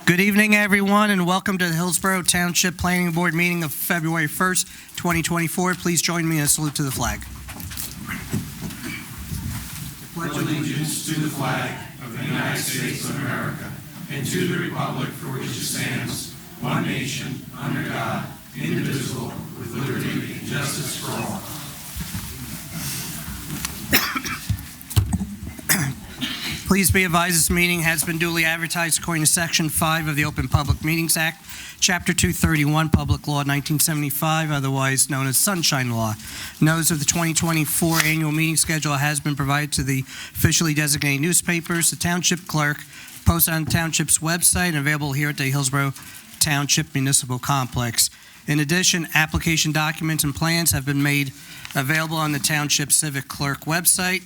Good evening, everyone, and welcome to the Hillsborough Township Planning Board meeting of February 1st, 2024. Please join me in a salute to the flag. Pledge allegiance to the flag of the United States of America and to the republic for which it stands, one nation, under God, indivisible, with liberty and justice for all. Please be advised this meeting has been duly advertised according to Section 5 of the Open Public Meetings Act, Chapter 231, Public Law 1975, otherwise known as Sunshine Law. Notice of the 2024 annual meeting schedule has been provided to the officially designated newspapers, the Township Clerk, posted on the Township's website, and available here at the Hillsborough Township Municipal Complex. In addition, application documents and plans have been made available on the Township Civic Clerk website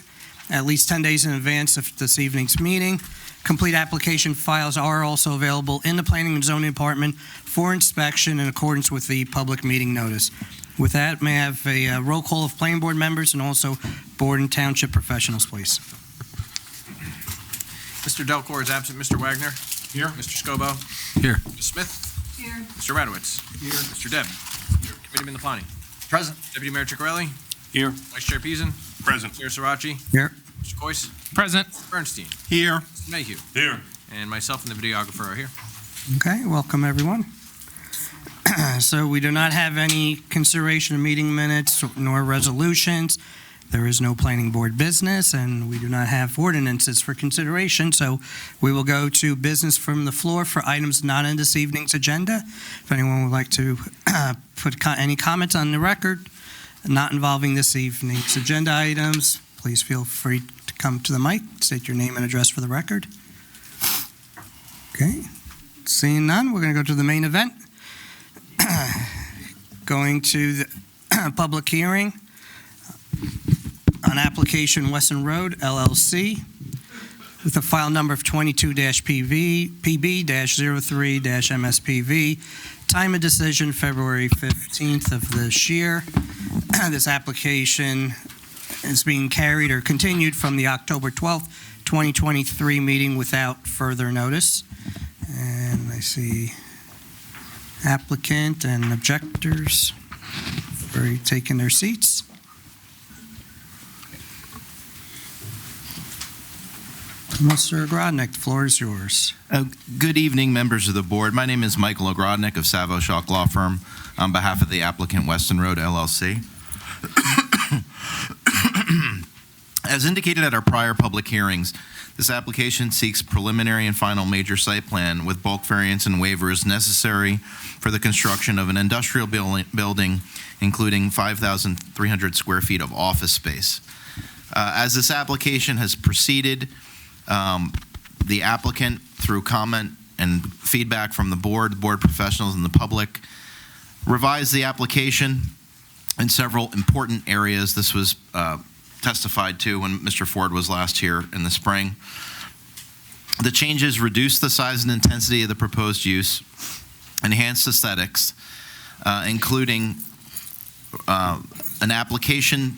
at least 10 days in advance of this evening's meeting. Complete application files are also available in the Planning and Zoning Department for inspection in accordance with the public meeting notice. With that, may I have a roll call of planning board members and also board and township professionals, please? Mr. Delcor is absent. Mr. Wagner? Here. Mr. Scobo? Here. Ms. Smith? Here. Mr. Radowitz? Here. Mr. Deb? Here. Committeeman LaPlante? Present. Deputy Mayor Ciccarelli? Here. Vice Chair Peason? Present. Chair Sirachi? Here. Mr. Coyce? Present. Bernstein? Here. Mr. Mayhew? Here. And myself and the videographer are here. Okay, welcome everyone. So we do not have any consideration of meeting minutes nor resolutions. There is no planning board business, and we do not have ordinances for consideration, so we will go to business from the floor for items not on this evening's agenda. If anyone would like to put any comments on the record not involving this evening's agenda items, please feel free to come to the mic, state your name and address for the record. Okay, seeing none, we're going to go to the main event. Going to the public hearing on application Weston Road, LLC, with a file number of 22-PB-03-MSPV. Time of decision, February 15th of this year. This application is being carried or continued from the October 12th, 2023 meeting without further notice. And I see applicant and objectors already taking their seats. Mr. Ogrodnik, the floor is yours. Good evening, members of the board. My name is Michael Ogrodnik of Savo Shock Law Firm on behalf of the applicant Weston Road, LLC. As indicated at our prior public hearings, this application seeks preliminary and final major site plan with bulk variance and waivers necessary for the construction of an industrial building, including 5,300 square feet of office space. As this application has proceeded, the applicant, through comment and feedback from the board professionals, and the public, revised the application in several important areas. This was testified to when Mr. Ford was last here in the spring. The changes reduced the size and intensity of the proposed use, enhanced aesthetics, including an application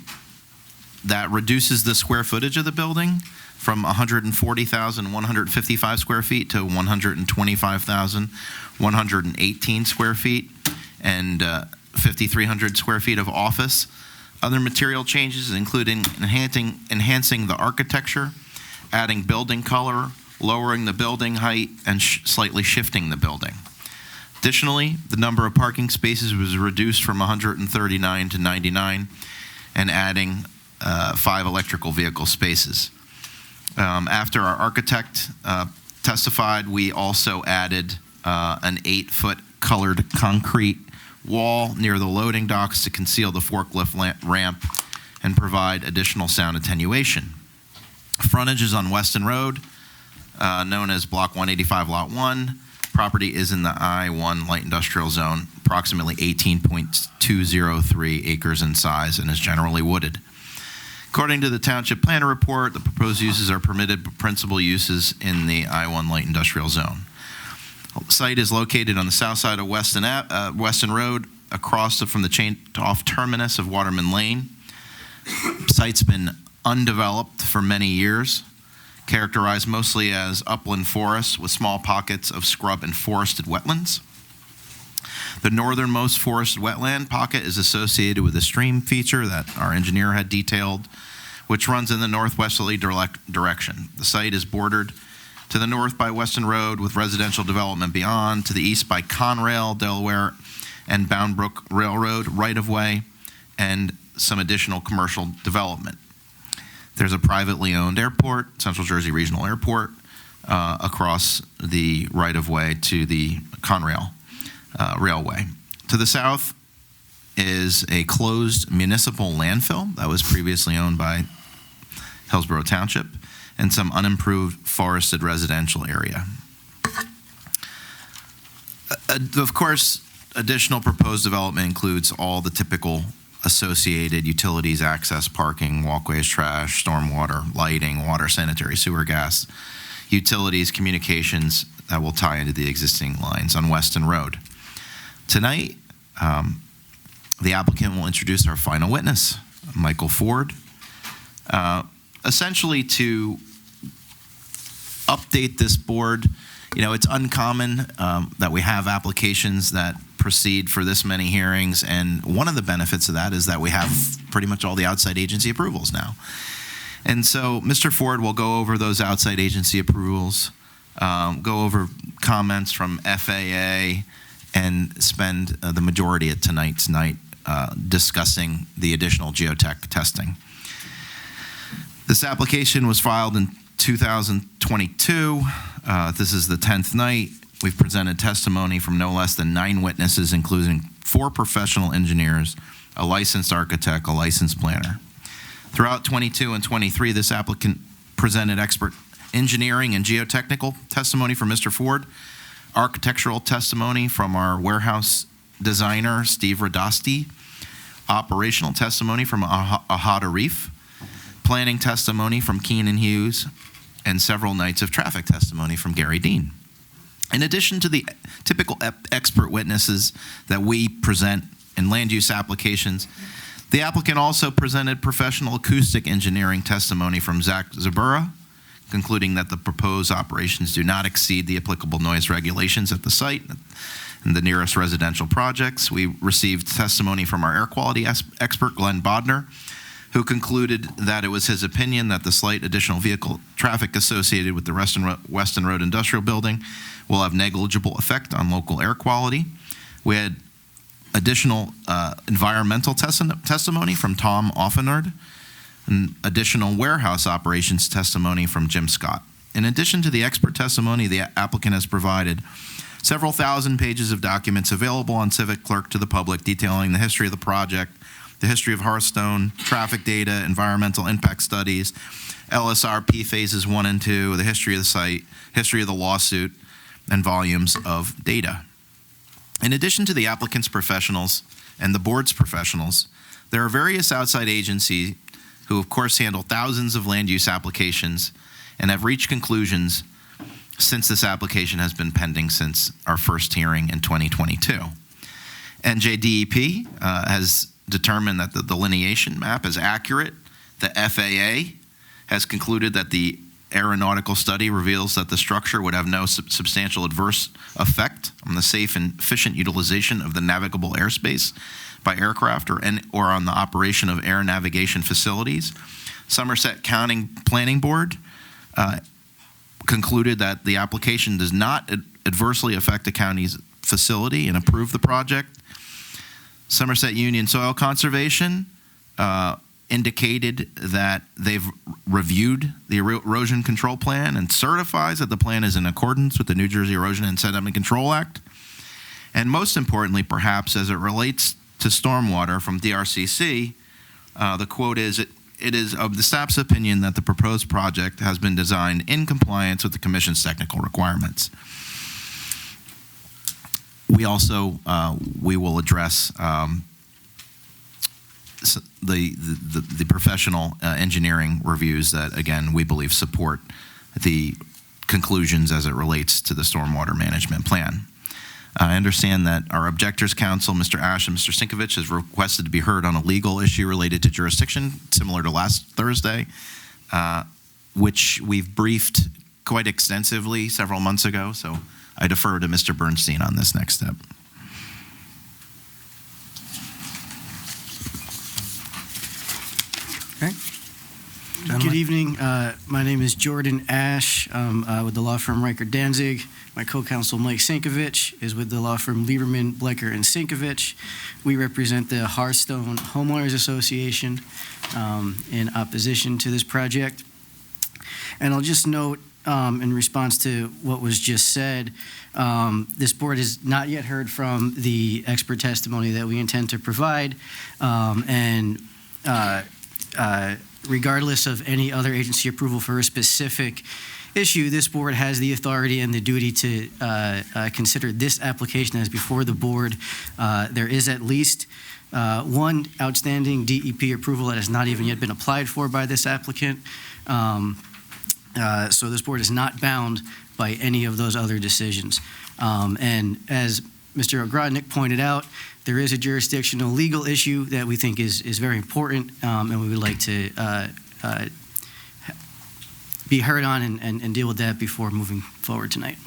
that reduces the square footage of the building from 140,155 square feet to 125,118 square feet and 5,300 square feet of office. Other material changes including enhancing the architecture, adding building color, lowering the building height, and slightly shifting the building. Additionally, the number of parking spaces was reduced from 139 to 99 and adding 5 electrical vehicle spaces. After our architect testified, we also added an 8-foot colored concrete wall near the loading docks to conceal the forklift ramp and provide additional sound attenuation. Frontage is on Weston Road, known as Block 185, Lot 1. Property is in the I-1 Light Industrial Zone, approximately 18.203 acres in size, and is generally wooded. According to the Township Planner Report, the proposed uses are permitted principal uses in the I-1 Light Industrial Zone. The site is located on the south side of Weston Road, across from the chain-off terminus of Waterman Lane. Site's been undeveloped for many years. characterized mostly as upland forests with small pockets of scrub and forested wetlands. The northernmost forested wetland pocket is associated with a stream feature that our engineer had detailed, which runs in the northwesterly direction. The site is bordered to the north by Weston Road with residential development beyond, to the east by Conrail, Delaware, and Bound Brook Railroad right-of-way, and some additional commercial development. There's a privately owned airport, Central Jersey Regional Airport, across the right-of-way to the Conrail Railway. To the south is a closed municipal landfill that was previously owned by Hillsborough Township, and some unimproved forested residential area. Of course, additional proposed development includes all the typical associated utilities, access, parking, walkways, trash, stormwater, lighting, water, sanitary, sewer, gas, utilities, communications that will tie into the existing lines on Weston Road. Tonight, the applicant will introduce our final witness, Michael Ford, essentially to update this board. You know, it's uncommon that we have applications that proceed for this many hearings, and one of the benefits of that is that we have pretty much all the outside agency approvals now. And so Mr. Ford will go over those outside agency approvals, go over comments from FAA, and spend the majority of tonight's night discussing the additional geotech testing. This application was filed in 2022. This is the 10th night. We've presented testimony from no less than 9 witnesses, including 4 professional engineers, a licensed architect, a licensed planner. Throughout 22 and 23, this applicant presented expert engineering and geotechnical testimony from Mr. Ford, architectural testimony from our warehouse designer, Steve Radosti, operational testimony from Ahad Arif, planning testimony from Keenan Hughes, and several nights of traffic testimony from Gary Dean. In addition to the typical expert witnesses that we present in land use applications, the applicant also presented professional acoustic engineering testimony from Zach Zabura, concluding that the proposed operations do not exceed the applicable noise regulations at the site and the nearest residential projects. We received testimony from our air quality expert, Glenn Bodner, who concluded that it was his opinion that the slight additional vehicle traffic associated with the Weston Road Industrial Building will have negligible effect on local air quality. We had additional environmental testimony from Tom Offenard, and additional warehouse operations testimony from Jim Scott. In addition to the expert testimony, the applicant has provided several thousand pages of documents available on Civic Clerk to the public detailing the history of the project, the history of Hearthstone, traffic data, environmental impact studies, LSRP phases 1 and 2, the history of the site, history of the lawsuit, and volumes of data. In addition to the applicant's professionals and the board's professionals, there are various outside agencies who of course handle thousands of land use applications and have reached conclusions since this application has been pending since our first hearing in 2022. NJDEP has determined that the delineation map is accurate. The FAA has concluded that the aeronautical study reveals that the structure would have no substantial adverse effect on the safe and efficient utilization of the navigable airspace by aircraft or on the operation of air navigation facilities. Somerset County Planning Board concluded that the application does not adversely affect the county's facility and approved the project. Somerset Union Soil Conservation indicated that they've reviewed the erosion control plan and certifies that the plan is in accordance with the New Jersey Erosion and Sediment Control Act. And most importantly, perhaps, as it relates to stormwater from DRCC, the quote is, it is of the staff's opinion that the proposed project has been designed in compliance with the Commission's technical requirements. We also, we will address the professional engineering reviews that, again, we believe support the conclusions as it relates to the stormwater management plan. I understand that our objectors counsel, Mr. Ash and Mr. Sinkovich, has requested to be heard on a legal issue related to jurisdiction, similar to last Thursday. which we've briefed quite extensively several months ago, so I defer to Mr. Bernstein on this next step. Gentlemen. Good evening. My name is Jordan Ash. I'm with the law firm Riker Danzig. My co-counsel Mike Sinkovich is with the law firm Lieberman, Blecker, and Sinkovich. We represent the Hearthstone Homeowners Association in opposition to this project. And I'll just note, in response to what was just said, this board has not yet heard from the expert testimony that we intend to provide, regardless of any other agency approval for a specific issue, this board has the authority and the duty to consider this application as before the board. There is at least one outstanding DEP approval that has not even yet been applied for by this applicant. So this board is not bound by any of those other decisions. And as Mr. Ogrodnik pointed out, there is a jurisdictional legal issue that we think is very important, and we would like to be heard on and deal with that before moving forward tonight.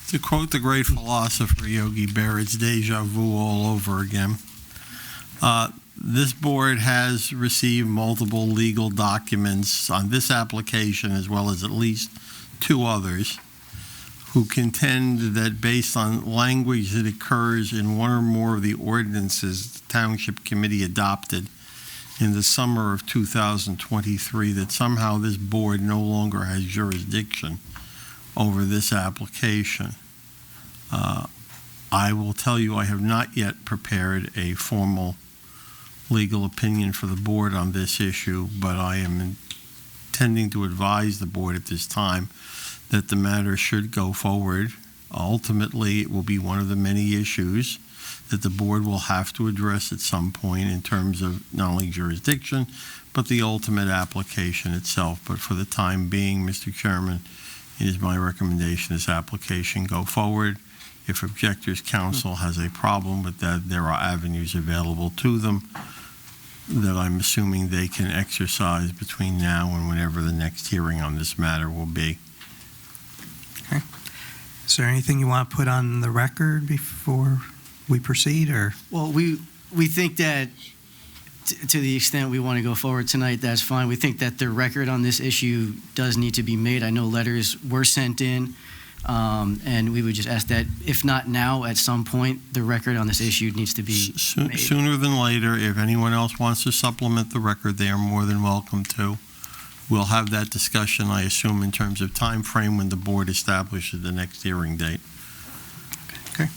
To quote the great philosopher Yogi Berra, it's deja vu all over again. This board has received multiple legal documents on this application, as well as at least two others, who contend that based on language that occurs in one or more of the ordinances the Township Committee adopted in the summer of 2023, that somehow this board no longer has jurisdiction over this application. I will tell you, I have not yet prepared a formal legal opinion for the board on this issue, but I am intending to advise the board at this time that the matter should go forward. Ultimately, it will be one of the many issues that the board will have to address at some point in terms of not only jurisdiction, but the ultimate application itself. But for the time being, Mr. Chairman, it is my recommendation this application go forward. If Objectors Council has a problem with that, there are avenues available to them that I'm assuming they can exercise between now and whenever the next hearing on this matter will be. Is there anything you want to put on the record before we proceed, or? Well, we think that to the extent we want to go forward tonight, that's fine. We think that the record on this issue does need to be made. I know letters were sent in, and we would just ask that, if not now, at some point, the record on this issue needs to be made. Sooner than later, if anyone else wants to supplement the record, they are more than welcome to. We'll have that discussion, I assume, in terms of time frame when the board establishes the next hearing date. Okay.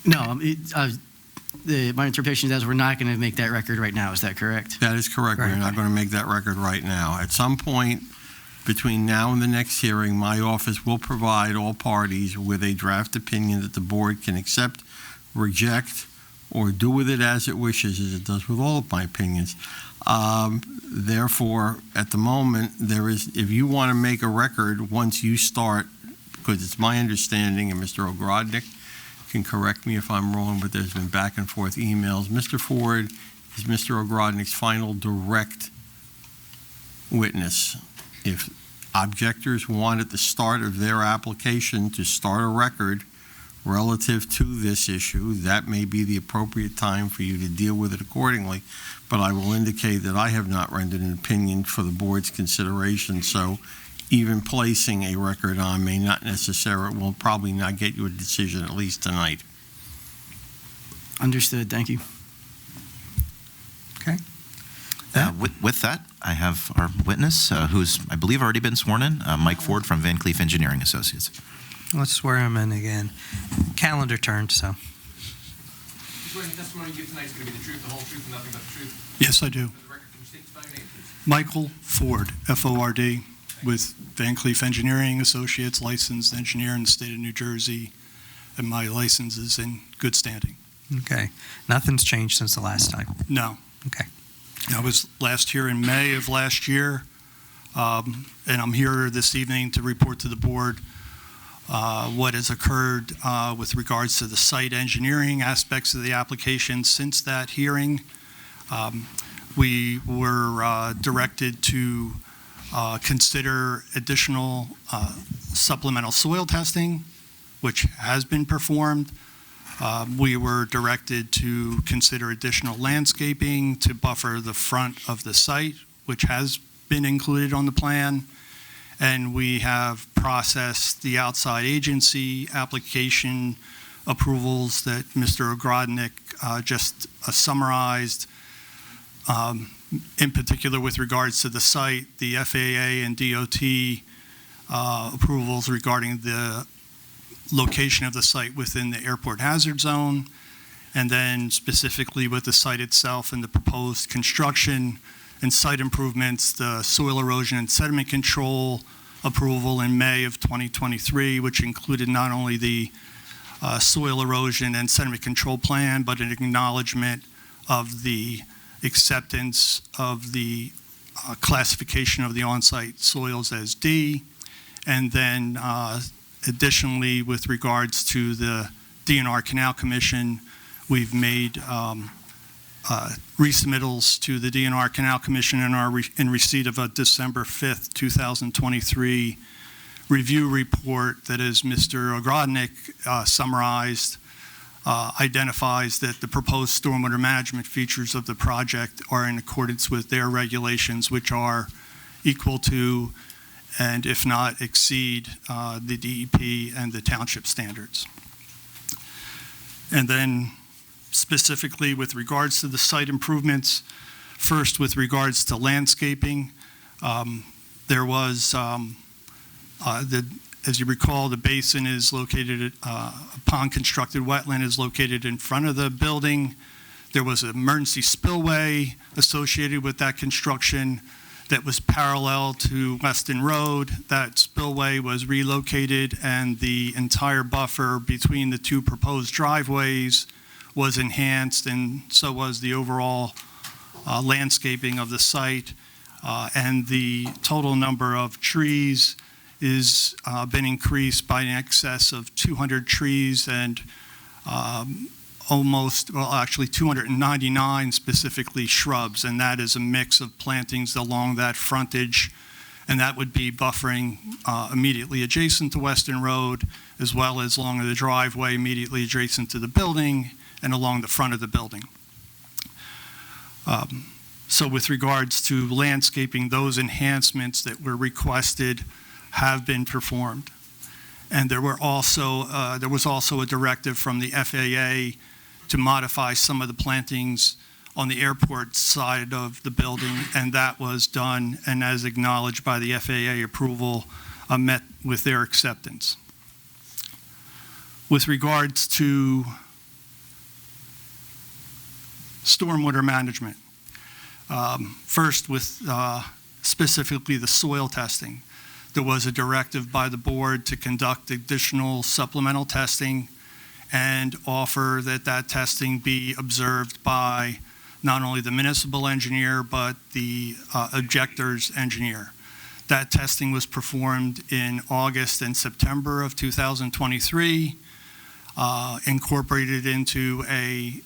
No, my interpretation is we're not going to make that record right now. Is that correct? That is correct. Right. We're not going to make that record right now. At some point between now and the next hearing, my office will provide all parties with a draft opinion that the board can accept, reject, or do with it as it wishes, as it does with all of my opinions. Therefore, at the moment, if you want to make a record once you start, because it's my understanding, and Mr. Ogrodnik can correct me if I'm wrong, but there's been back and forth emails. Mr. Ford is Mr. Ogrodnik's final direct witness. If objectors want at the start of their application to start a record relative to this issue, that may be the appropriate time for you to deal with it accordingly. But I will indicate that I have not rendered an opinion for the board's consideration, so even placing a record on may not necessarily, will probably not get you a decision, at least tonight. Understood. Thank you. Okay. With that, I have our witness, who's, I believe, already been sworn in, Mike Ford from Van Cleef Engineering Associates. Let's swear him in again. Calendar turned, so. You swear the testimony you give tonight is going to be the truth, the whole truth, and nothing but the truth? Yes, I do. For the record, can you state and spell your name, please? Michael Ford, F-O-R-D, with Van Cleef Engineering Associates, licensed engineer in the state of New Jersey, and my license is in good standing. Okay. Nothing's changed since the last time. No. Okay. I was last here in May of last year. And I'm here this evening to report to the board what has occurred with regards to the site engineering aspects of the application since that hearing. We were directed to consider additional supplemental soil testing, which has been performed. We were directed to consider additional landscaping to buffer the front of the site, which has been included on the plan. And we have processed the outside agency application approvals that Mr. Ogrodnik just summarized. In particular, with regards to the site, the FAA and DOT approvals regarding the location of the site within the airport hazard zone, and then specifically with the site itself and the proposed construction and site improvements, the soil erosion and sediment control approval in May of 2023, which included not only the soil erosion and sediment control plan, but an acknowledgement of the acceptance of the classification of the on-site soils as D, and then additionally, with regards to the DNR Canal Commission, we've made resubmittals to the DNR Canal Commission and are in receipt of a December 5th, 2023 review report that, as Mr. Ogrodnik summarized, identifies that the proposed stormwater management features of the project are in accordance with their regulations, which are equal to, and if not exceed, the DEP and the township standards. And then specifically with regards to the site improvements, first with regards to landscaping, there was, as you recall, the basin is located, a pond-constructed wetland is located in front of the building. There was an emergency spillway associated with that construction that was parallel to Weston Road. That spillway was relocated, and the entire buffer between the two proposed driveways was enhanced, and so was the overall landscaping of the site. And the total number of trees is been increased by in excess of 200 trees, and actually 299 specifically shrubs, and that is a mix of plantings along that frontage, and that would be buffering immediately adjacent to Weston Road, as well as along the driveway immediately adjacent to the building and along the front of the building. So with regards to landscaping, those enhancements that were requested have been performed. And there was also a directive from the FAA to modify some of the plantings on the airport side of the building, and that was done, and as acknowledged by the FAA approval, met with their acceptance. With regards to stormwater management, first with specifically the soil testing, there was a directive by the board to conduct additional supplemental testing and offer that that testing be observed by not only the municipal engineer, but the objector's engineer. That testing was performed in August and September of 2023, incorporated into a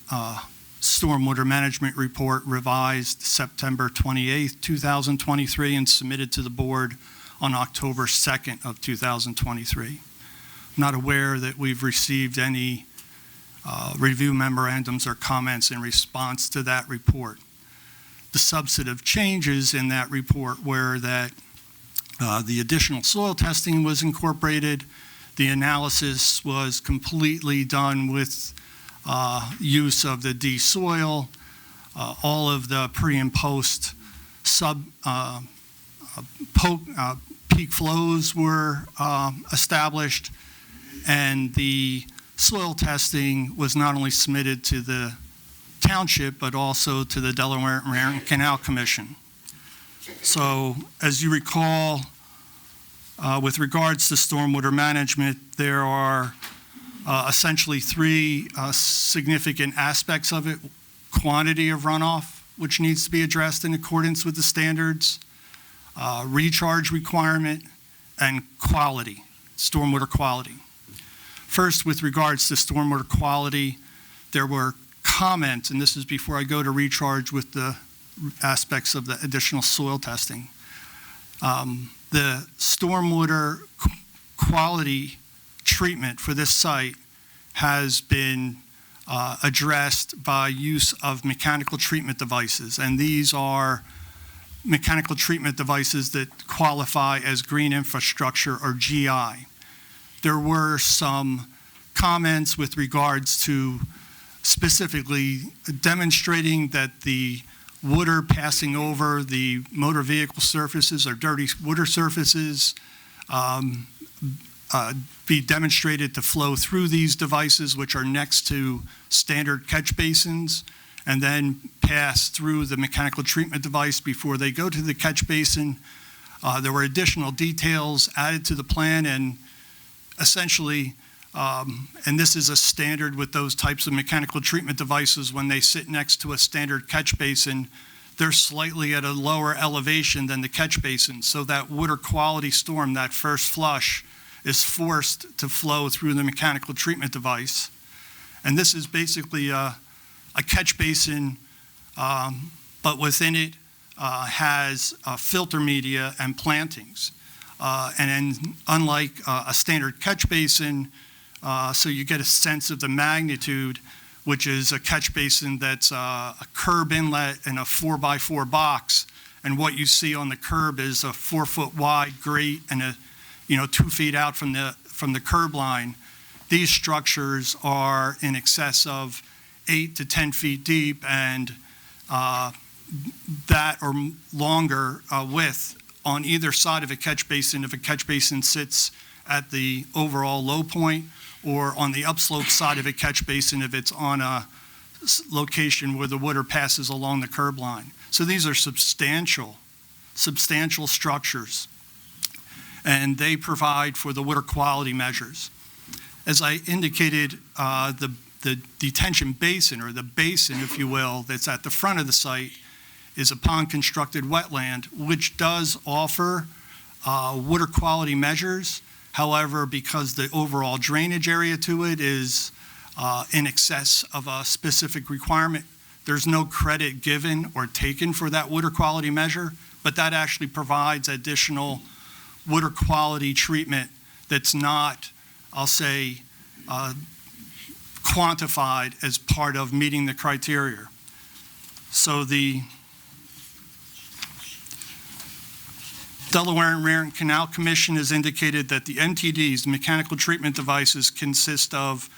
stormwater management report revised September 28th, 2023, and submitted to the board on October 2nd of 2023. I'm not aware that we've received any review memorandums or comments in response to that report. The substantive changes in that report were that the additional soil testing was incorporated, the analysis was completely done with use of the D soil, all of the pre and post peak flows were established, and the soil testing was not only submitted to the township, but also to the Delaware Canal Commission. So, as you recall, with regards to stormwater management, there are essentially three significant aspects of it. Quantity of runoff, which needs to be addressed in accordance with the standards. recharge requirement, and quality, stormwater quality. First, with regards to stormwater quality, there were comments, and this is before I go to recharge with the aspects of the additional soil testing. The stormwater quality treatment for this site has been addressed by use of mechanical treatment devices, and these are mechanical treatment devices that qualify as green infrastructure or GI. There were some comments with regards to specifically demonstrating that the water passing over the motor vehicle surfaces or dirty water surfaces be demonstrated to flow through these devices, which are next to standard catch basins, and then pass through the mechanical treatment device before they go to the catch basin. There were additional details added to the plan, and essentially, and this is a standard with those types of mechanical treatment devices, when they sit next to a standard catch basin, they're slightly at a lower elevation than the catch basin, so that water quality storm, that first flush, is forced to flow through the mechanical treatment device. And this is basically a catch basin, but within it has filter media and plantings. And then unlike a standard catch basin, so you get a sense of the magnitude, which is a catch basin that's a curb inlet and a 4x4 box, and what you see on the curb is a 4-foot wide grate and 2 feet out from the curb line. These structures are in excess of 8 to 10 feet deep, and that or longer width on either side of a catch basin if a catch basin sits at the overall low point, or on the upslope side of a catch basin if it's on a location where the water passes along the curb line. So these are substantial structures, and they provide for the water quality measures. As I indicated, the detention basin, or the basin, if you will, that's at the front of the site is a pond-constructed wetland, which does offer water quality measures. However, because the overall drainage area to it is in excess of a specific requirement, there's no credit given or taken for that water quality measure, but that actually provides additional water quality treatment that's not, I'll say, quantified as part of meeting the criteria. So the Delaware and Raritan Canal Commission has indicated that the MTDs, the mechanical treatment devices, consist of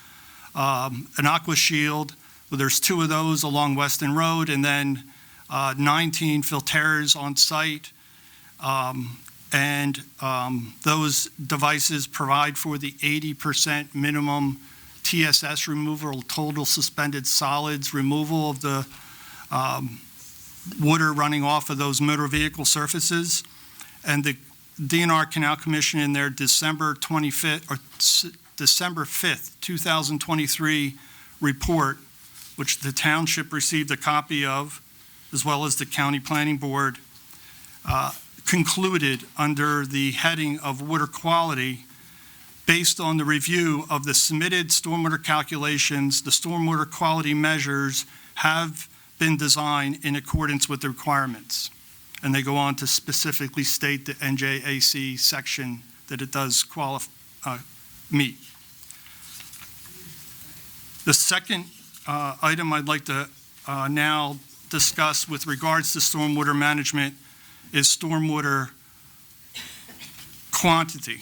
an aqua shield. Well, there's 2 of those along Weston Road, and then 19 filters on site. Those devices provide for the 80% minimum TSS removal, total suspended solids removal of the water running off of those motor vehicle surfaces. And the DNR Canal Commission, in their December 5th, 2023 report, which the township received a copy of, as well as the county planning board, concluded under the heading of water quality, based on the review of the submitted stormwater calculations, the stormwater quality measures have been designed in accordance with the requirements. And they go on to specifically state the NJAC section that it does meet. The second item I'd like to now discuss with regards to stormwater management is stormwater quantity.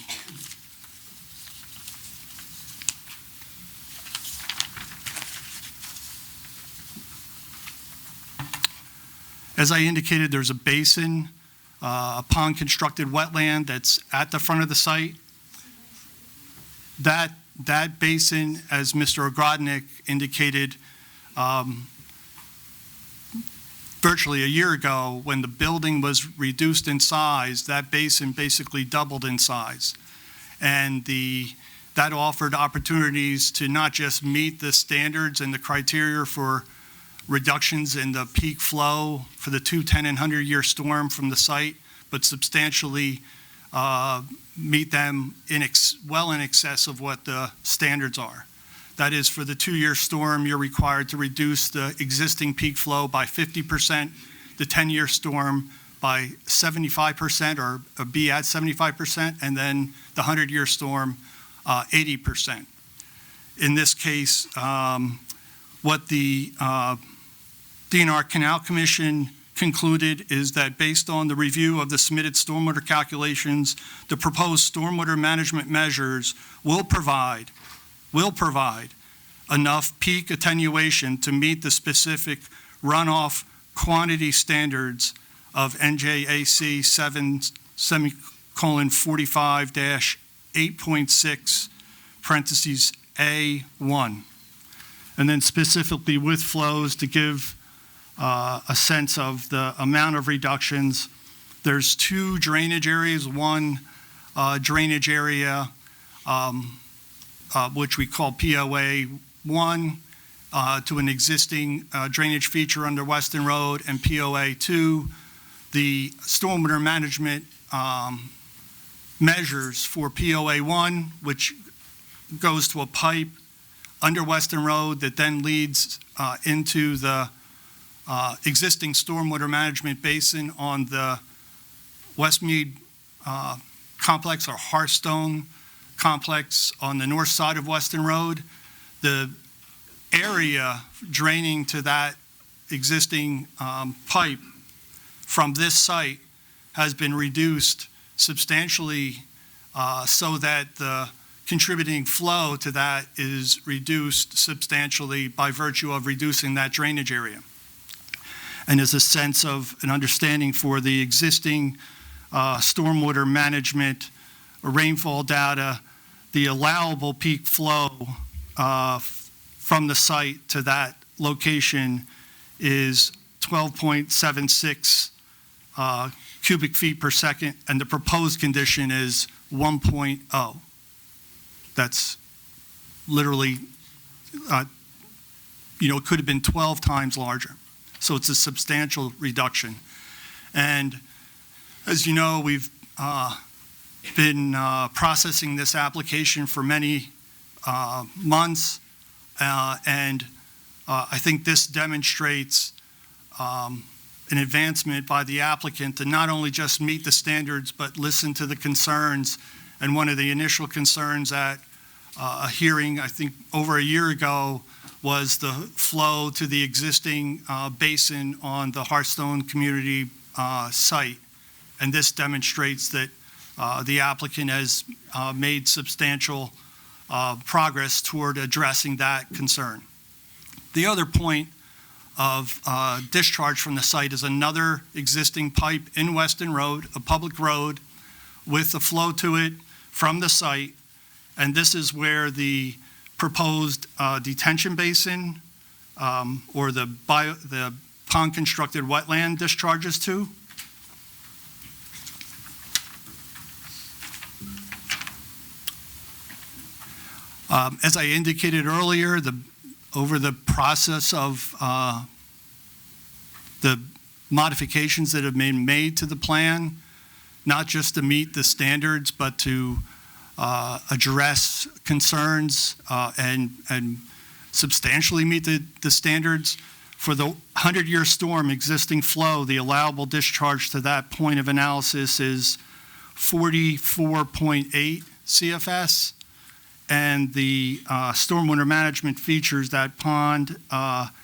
As I indicated, there's a basin, a pond-constructed wetland that's at the front of the site. That basin, as Mr. Ogrodnik indicated, virtually a year ago, when the building was reduced in size, that basin basically doubled in size. And that offered opportunities to not just meet the standards and the criteria for reductions in the peak flow for the 10 and 100-year storm from the site, but substantially meet them well in excess of what the standards are. That is, for the 2-year storm, you're required to reduce the existing peak flow by 50%, the 10-year storm by 75% or be at 75%, and then the 100-year storm 80%. In this case, what the DNR Canal Commission concluded is that based on the review of the submitted stormwater calculations, the proposed stormwater management measures will provide enough peak attenuation to meet the specific runoff quantity standards of NJAC 7:45-8.6 parentheses A1. And then specifically with flows to give a sense of the amount of reductions. There's 2 drainage areas, one drainage area which we call POA 1 to an existing drainage feature under Weston Road, and POA 2, the stormwater management measures for POA 1, which goes to a pipe under Weston Road that then leads into the existing stormwater management basin on the Westmead complex or Hearthstone complex on the north side of Weston Road. The area draining to that existing pipe from this site has been reduced substantially so that the contributing flow to that is reduced substantially by virtue of reducing that drainage area. And as a sense of an understanding for the existing stormwater management rainfall data, the allowable peak flow from the site to that location is 12.76 cubic feet per second, and the proposed condition is 1.0. That's literally, it could have been 12 times larger. So it's a substantial reduction. And as you know, we've been processing this application for many months, and I think this demonstrates an advancement by the applicant to not only just meet the standards, but listen to the concerns. And one of the initial concerns at a hearing, I think over a year ago, was the flow to the existing basin on the Hearthstone community site. And this demonstrates that the applicant has made substantial progress toward addressing that concern. The other point of discharge from the site is another existing pipe in Weston Road, a public road, with the flow to it from the site. And this is where the proposed detention basin or the pond constructed wetland discharges to. As I indicated earlier, over the process of the modifications that have been made to the plan, not just to meet the standards, but to address concerns and substantially meet the standards. For the 100-year storm existing flow, the allowable discharge to that point of analysis is 44.8 CFS. And the stormwater management features that pond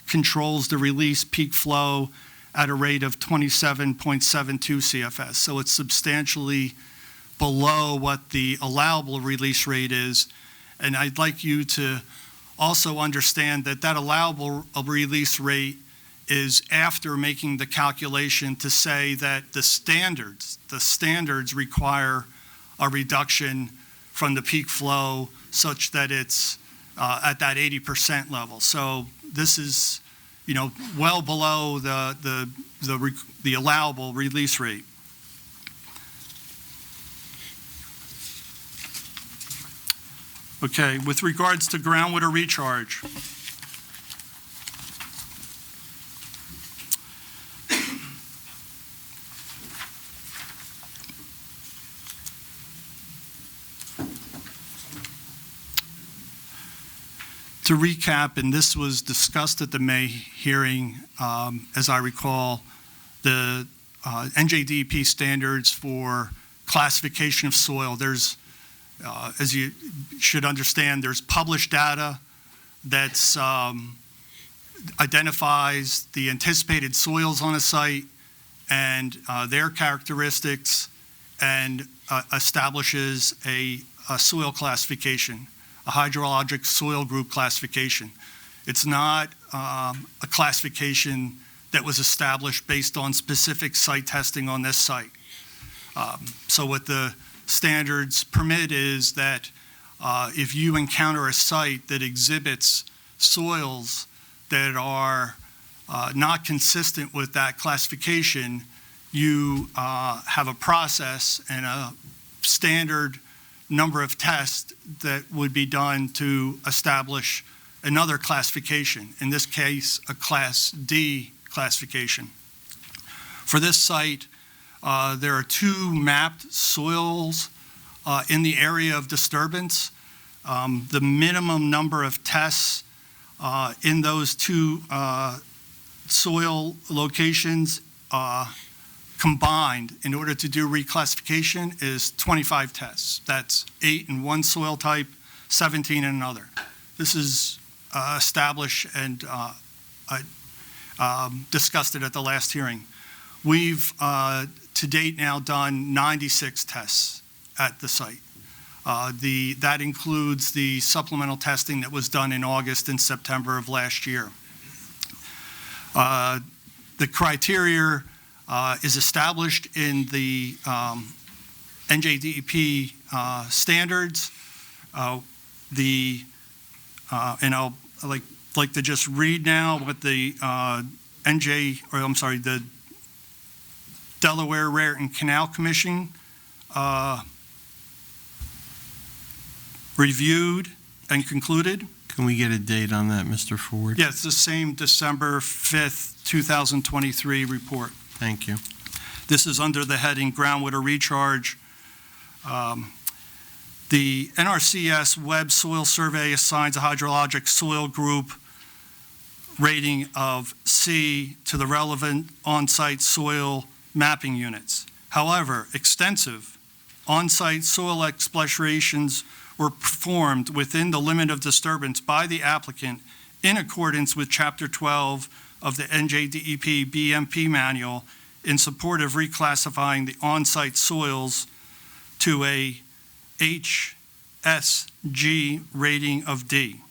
controls the release peak flow at a rate of 27.72 CFS. So it's substantially below what the allowable release rate is. And I'd like you to also understand that that allowable release rate is after making the calculation to say that the standards require a reduction from the peak flow such that it's at that 80% level. So this is, well below the allowable release rate. Okay, with regards to groundwater recharge. To recap, and this was discussed at the May hearing, as I recall, the NJDEP standards for classification of soil. There's, as you should understand, there's published data that's identifies the anticipated soils on a site and their characteristics, and establishes a soil classification, a hydrologic soil group classification. It's not a classification that was established based on specific site testing on this site. So what the standards permit is that if you encounter a site that exhibits soils that are not consistent with that classification, you have a process and a standard number of tests that would be done to establish another classification, in this case, a Class D classification. For this site, there are 2 mapped soils in the area of disturbance. The minimum number of tests in those 2 soil locations combined in order to do reclassification is 25 tests. That's 8 in one soil type, 17 in another. This is established and discussed it at the last hearing. We've to date now done 96 tests at the site. That includes the supplemental testing that was done in August and September of last year. The criteria is established in the NJDEP standards. And I'll like to just read now what the the Delaware Raritan Canal Commission reviewed and concluded. Can we get a date on that, Mr. Ford? Yeah, it's the same December 5th, 2023 report. Thank you. This is under the heading groundwater recharge. The NRCS Web Soil Survey assigns a hydrologic soil group rating of C to the relevant on-site soil mapping units. However, extensive on-site soil explorations were performed within the limit of disturbance by the applicant in accordance with Chapter 12 of the NJDEP BMP manual in support of reclassifying the on-site soils to a HSG rating of D.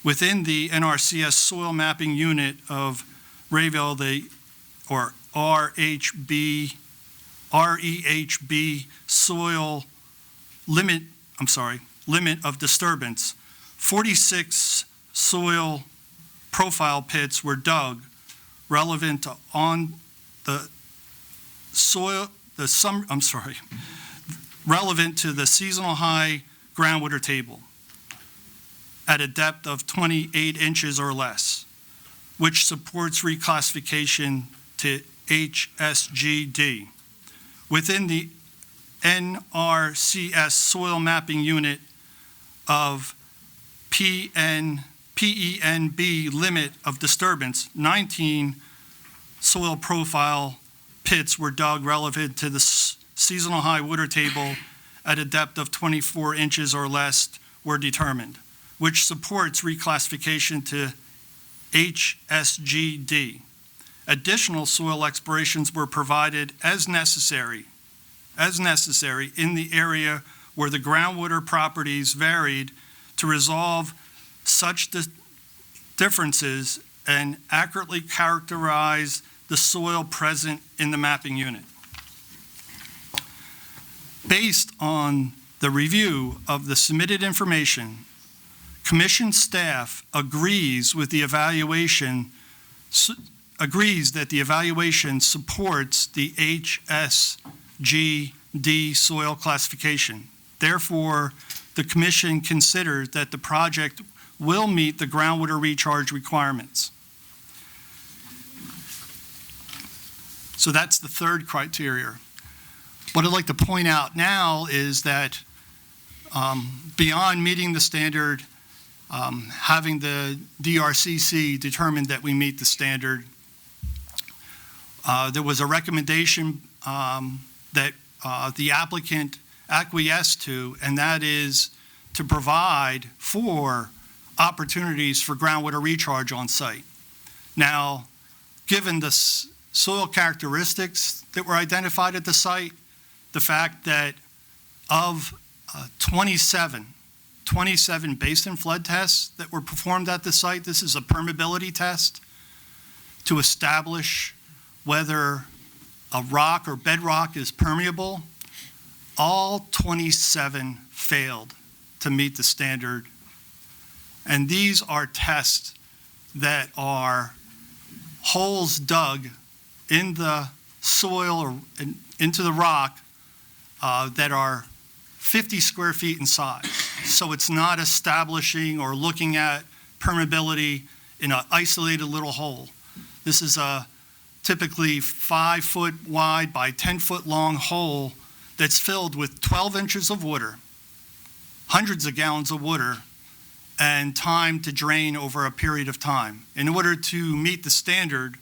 Within the NRCS soil mapping unit of Rayville, or REHB soil limit of disturbance, 46 soil profile pits were dug relevant to relevant to the seasonal high groundwater table at a depth of 28 inches or less, which supports reclassification to HSGD. Within the NRCS soil mapping unit of PENB limit of disturbance, 19 soil profile pits were dug relevant to the seasonal high water table at a depth of 24 inches or less were determined, which supports reclassification to HSGD. Additional soil explorations were provided as necessary in the area where the groundwater properties varied to resolve such differences and accurately characterize the soil present in the mapping unit. Based on the review of the submitted information, Commission staff agrees that the evaluation supports the HSGD soil classification. Therefore, the Commission considers that the project will meet the groundwater recharge requirements. So that's the third criteria. What I'd like to point out now is that beyond meeting the standard having the DRCC determine that we meet the standard. There was a recommendation that the applicant acquiesced to, and that is to provide for opportunities for groundwater recharge on site. Now, given the soil characteristics that were identified at the site, the fact that of 27 basin flood tests that were performed at the site, this is a permeability test to establish whether a rock or bedrock is permeable. All 27 failed to meet the standard. And these are tests that are holes dug in the soil or into the rock that are 50 square feet in size. So it's not establishing or looking at permeability in an isolated little hole. This is a typically 5-foot wide by 10-foot long hole that's filled with 12 inches of water, hundreds of gallons of water, and time to drain over a period of time. In order to meet the standard,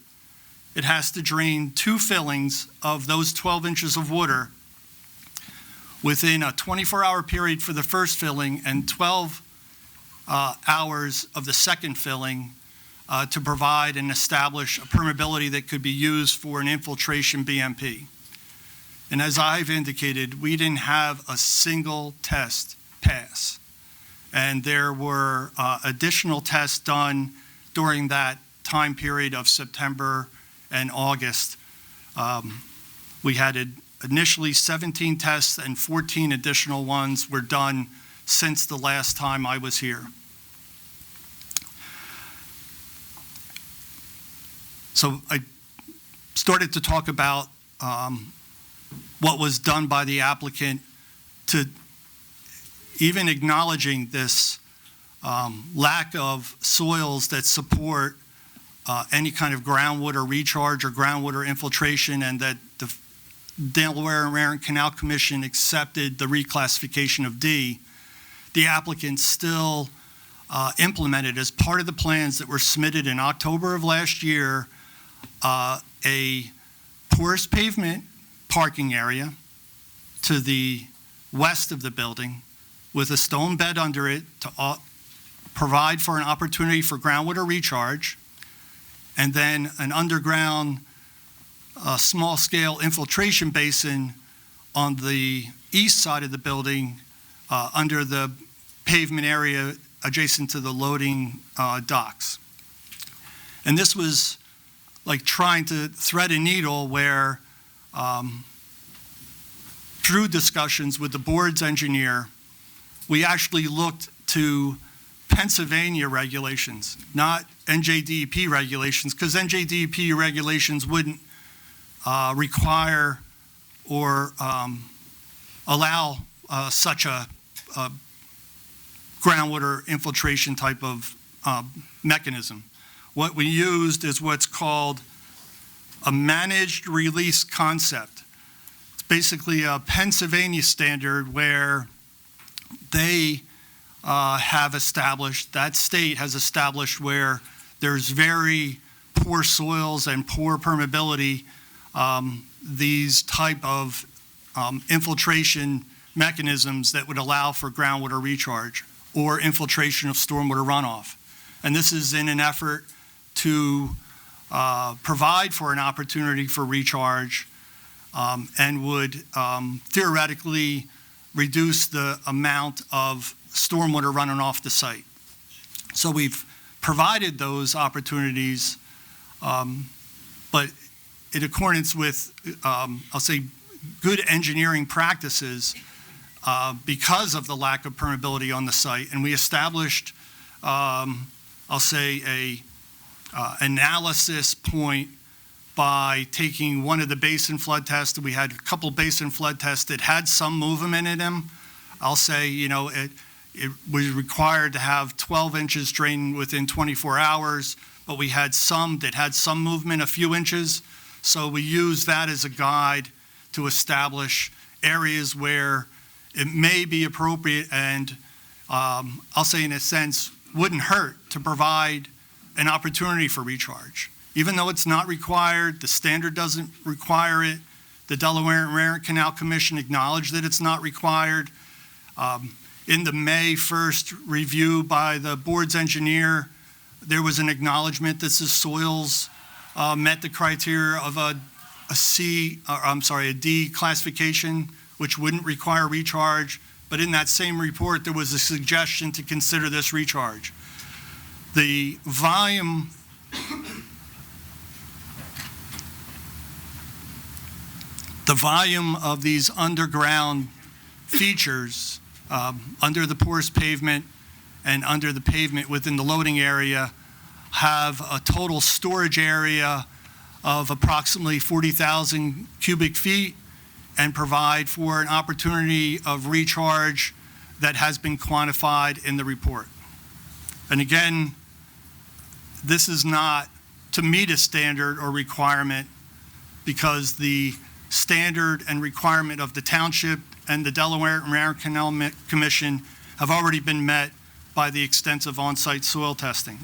it has to drain 2 fillings of those 12 inches of water within a 24-hour period for the first filling and 12 hours of the second filling to provide and establish a permeability that could be used for an infiltration BMP. And as I've indicated, we didn't have a single test pass. And there were additional tests done during that time period of September and August. We had initially 17 tests and 14 additional ones were done since the last time I was here. So I started to talk about what was done by the applicant to even acknowledging this lack of soils that support any kind of groundwater recharge or groundwater infiltration, and that the Delaware and Marion Canal Commission accepted the reclassification of D, the applicant still implemented as part of the plans that were submitted in October of last year a porous pavement parking area to the west of the building with a stone bed under it to provide for an opportunity for groundwater recharge, and then an underground small-scale infiltration basin on the east side of the building under the pavement area adjacent to the loading docks. And this was like trying to thread a needle where, through discussions with the board's engineer, we actually looked to Pennsylvania regulations, not NJDEP regulations, because NJDEP regulations wouldn't require or allow such a groundwater infiltration type of mechanism. What we used is what's called a managed release concept. It's basically a Pennsylvania standard where they have established, that state has established where there's very poor soils and poor permeability, these type of infiltration mechanisms that would allow for groundwater recharge or infiltration of stormwater runoff. And this is in an effort to provide for an opportunity for recharge and would theoretically reduce the amount of stormwater running off the site. So we've provided those opportunities, but in accordance with, I'll say, good engineering practices because of the lack of permeability on the site. And we established, I'll say, a analysis point by taking one of the basin flood tests. We had a couple basin flood tests that had some movement in them. I'll say, you know, it was required to have 12 inches drained within 24 hours, but we had some that had some movement, a few inches. So we used that as a guide to establish areas where it may be appropriate and I'll say in a sense wouldn't hurt to provide an opportunity for recharge. Even though it's not required, the standard doesn't require it, the Delaware and Raritan Canal Commission acknowledged that it's not required. In the May 1st review by the board's engineer, there was an acknowledgement that the soils met the criteria of a D classification, which wouldn't require recharge. But in that same report, there was a suggestion to consider this recharge. The volume of these underground features under the porous pavement and under the pavement within the loading area have a total storage area of approximately 40,000 cubic feet and provide for an opportunity of recharge that has been quantified in the report. And again, this is not to meet a standard or requirement, because the standard and requirement of the township and the Delaware and Raritan Canal Commission have already been met by the extensive on-site soil testing.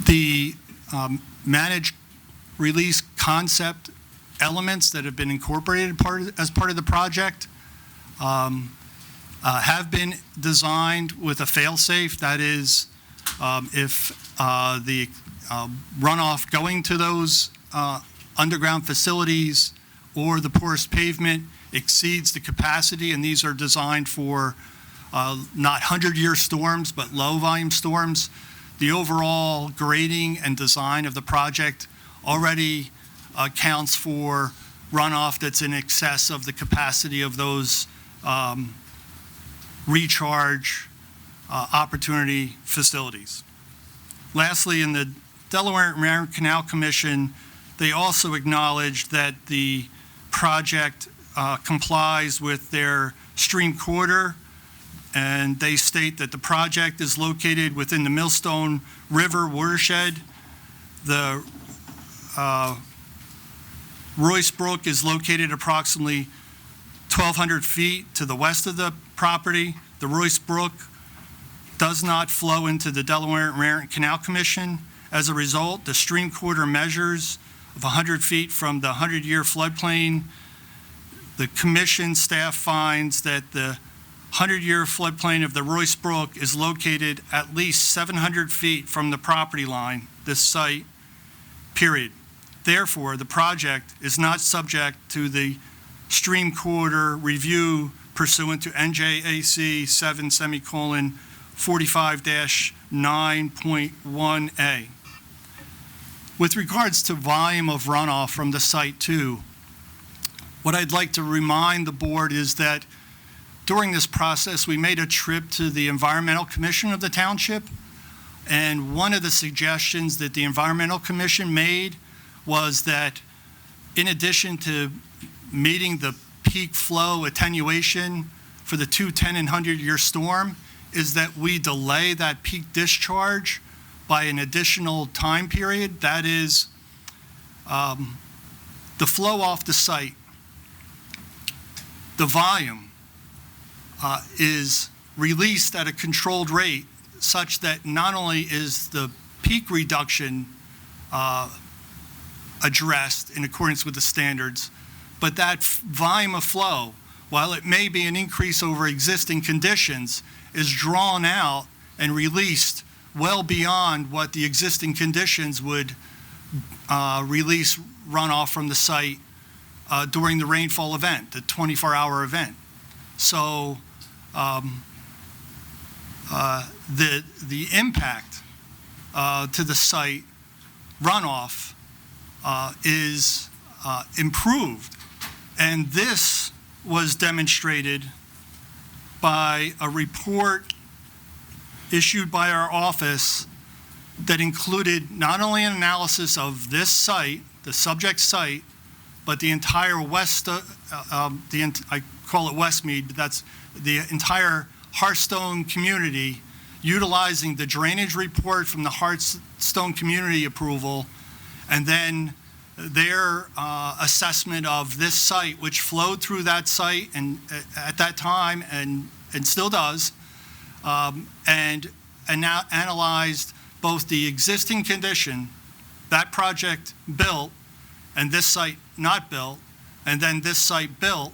The managed release concept elements that have been incorporated as part of the project have been designed with a fail-safe. That is, if the runoff going to those underground facilities or the porous pavement exceeds the capacity, and these are designed for not 100-year storms, but low-volume storms, the overall grading and design of the project already accounts for runoff that's in excess of the capacity of those recharge opportunity facilities. Lastly, in the Delaware and Raritan Canal Commission, they also acknowledged that the project complies with their stream corridor, and they state that the project is located within the Millstone River watershed. The Royce Brook is located approximately 1,200 feet to the west of the property. The Royce Brook does not flow into the Delaware and Raritan Canal Commission. As a result, the stream corridor measures of 100 feet from the 100-year floodplain. The commission staff finds that the 100-year floodplain of the Royce Brook is located at least 700 feet from the property line, this site, period. Therefore, the project is not subject to the stream corridor review pursuant to NJAC 7:45-9.1A. With regards to volume of runoff from the site too, what I'd like to remind the board is that during this process, we made a trip to the Environmental Commission of the township, and one of the suggestions that the Environmental Commission made was that in addition to meeting the peak flow attenuation for the 210 and 100-year storm, is that we delay that peak discharge by an additional time period. That is, the flow off the site, the volume is released at a controlled rate such that not only is the peak reduction addressed in accordance with the standards, but that volume of flow, while it may be an increase over existing conditions, is drawn out and released well beyond what the existing conditions would release runoff from the site during the rainfall event, the 24-hour event. So the impact to the site runoff is improved, and this was demonstrated by a report issued by our office that included not only an analysis of this site, the subject site, but the entire I call it Westmead, but that's the entire Hearthstone community, utilizing the drainage report from the Hearthstone community approval, and then their assessment of this site, which flowed through that site and at that time and still does, and now analyzed both the existing condition, that project built, and this site not built, and then this site built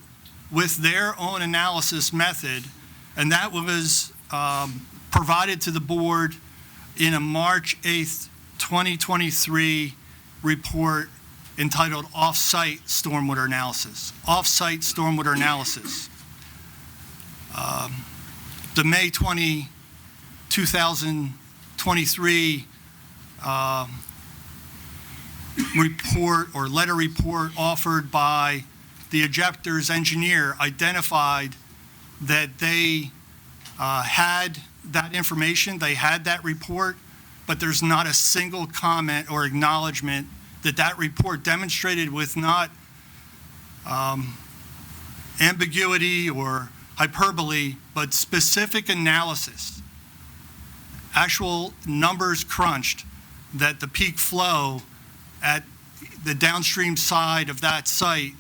with their own analysis method, and that was provided to the board in a March 8th, 2023 report entitled Off-Site Stormwater Analysis. Off-Site Stormwater Analysis. The May 20, 2023 report or letter report offered by the objector's engineer identified that they had that information, they had that report, but there's not a single comment or acknowledgement that that report demonstrated with not ambiguity or hyperbole, but specific analysis, actual numbers crunched, that the peak flow at the downstream side of that site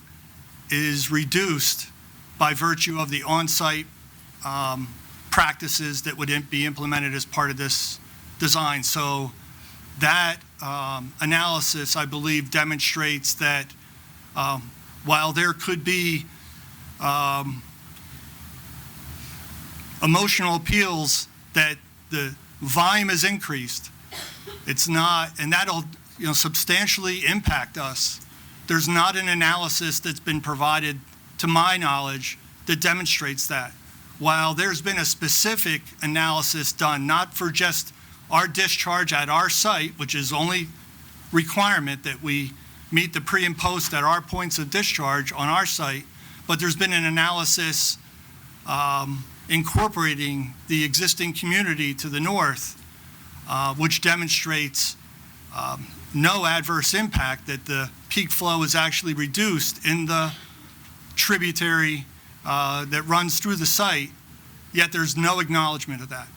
is reduced by virtue of the on-site practices that would be implemented as part of this design. So that analysis, I believe, demonstrates that while there could be emotional appeals that the volume is increased, it's not, and that'll substantially impact us. There's not an analysis that's been provided, to my knowledge, that demonstrates that. While there's been a specific analysis done, not for just our discharge at our site, which is only requirement that we meet the pre and post at our points of discharge on our site, but there's been an analysis incorporating the existing community to the north, which demonstrates no adverse impact, that the peak flow is actually reduced in the tributary that runs through the site, yet there's no acknowledgement of that.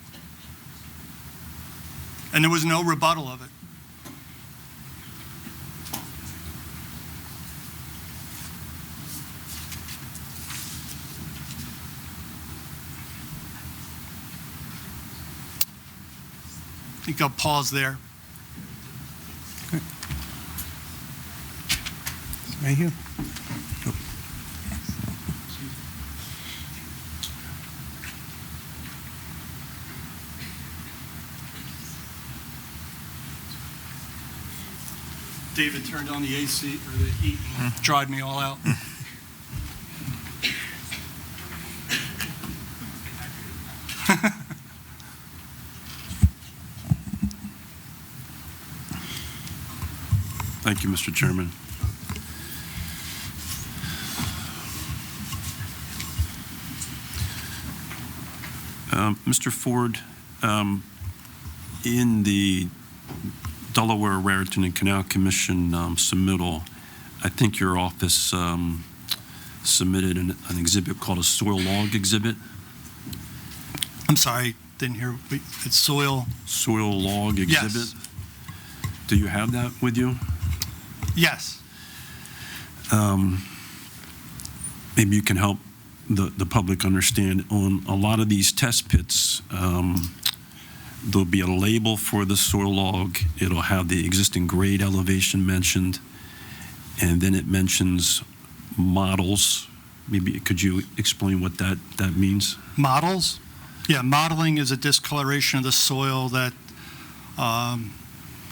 And there was no rebuttal of it. I think I'll pause there. Right here. David turned on the AC or the heat and dried me all out. Thank you, Mr. Chairman. Mr. Ford, in the Delaware Raritan and Canal Commission submittal, I think your office submitted an exhibit called a soil log exhibit. I'm sorry, didn't hear. It's soil. Soil log exhibit? Yes. Do you have that with you? Yes. Maybe you can help the public understand. On a lot of these test pits, there'll be a label for the soil log. It'll have the existing grade elevation mentioned, and then it mentions models. Maybe could you explain what that means? Models? Yeah, modeling is a discoloration of the soil that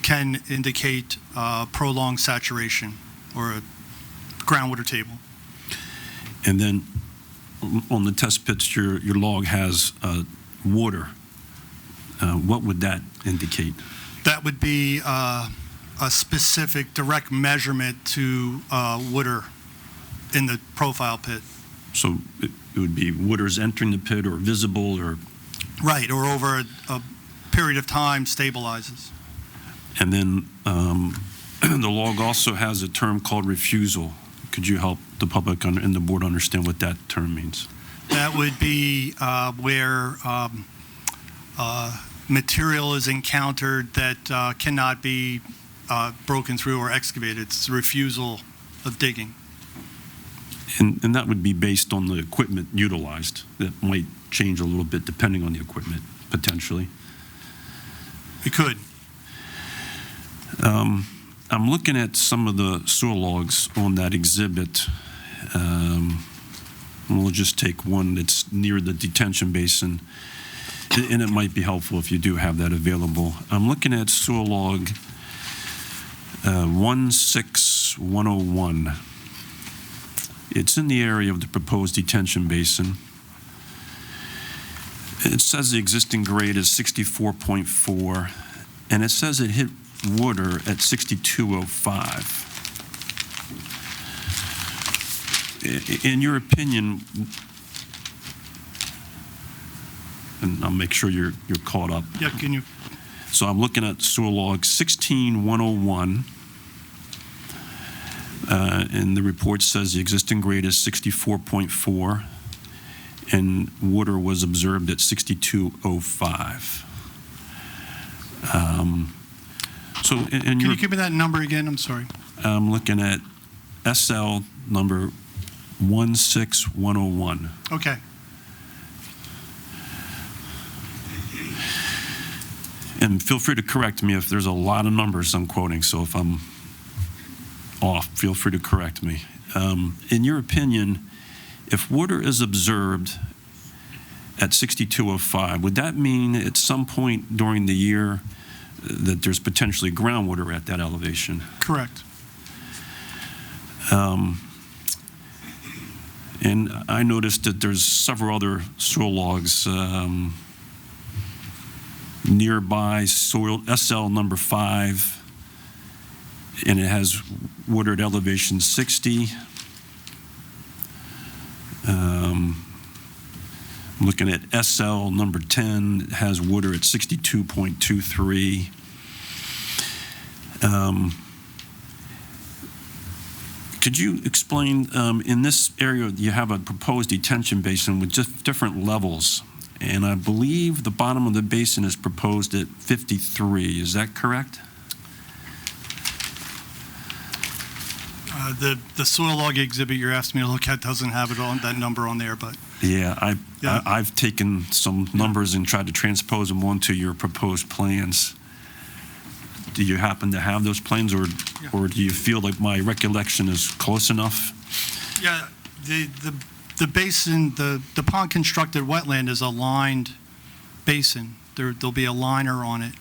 can indicate prolonged saturation or a groundwater table. And then on the test pits, your log has water. What would that indicate? That would be a specific direct measurement to water in the profile pit. So it would be water's entering the pit or visible or? Right, or over period of time stabilizes. And then the log also has a term called refusal. Could you help the public and the board understand what that term means? That would be where material is encountered that cannot be broken through or excavated. It's the refusal of digging. And that would be based on the equipment utilized. That might change a little bit depending on the equipment, potentially. It could. I'm looking at some of the soil logs on that exhibit. We'll just take one that's near the detention basin, and it might be helpful if you do have that available. I'm looking at soil log 16101. It's in the area of the proposed detention basin. It says the existing grade is 64.4, and it says it hit water at 6205. In your opinion, and I'll make sure you're caught up. Yeah, can you? So I'm looking at soil log 16101, and the report says the existing grade is 64.4, and water was observed at 6205. Can you give me that number again? I'm sorry. I'm looking at SL number 16101. Okay. And feel free to correct me if there's a lot of numbers I'm quoting, so if I'm off, feel free to correct me. In your opinion, if water is observed at 6205, would that mean at some point during the year that there's potentially groundwater at that elevation? Correct. And I noticed that there's several other soil logs nearby, soil SL number 5, and it has water at elevation 60. I'm looking at SL number 10, it has water at 62.23. Could you explain, in this area, you have a proposed detention basin with just different levels, and I believe the bottom of the basin is proposed at 53. Is that correct? The soil log exhibit you're asking me to look at doesn't have it on that number on there, but Yeah, I've taken some numbers and tried to transpose them onto your proposed plans. Do you happen to have those plans, or do you feel like my recollection is close enough? yeah, the basin, the pond constructed wetland is a lined basin. There'll be a liner on it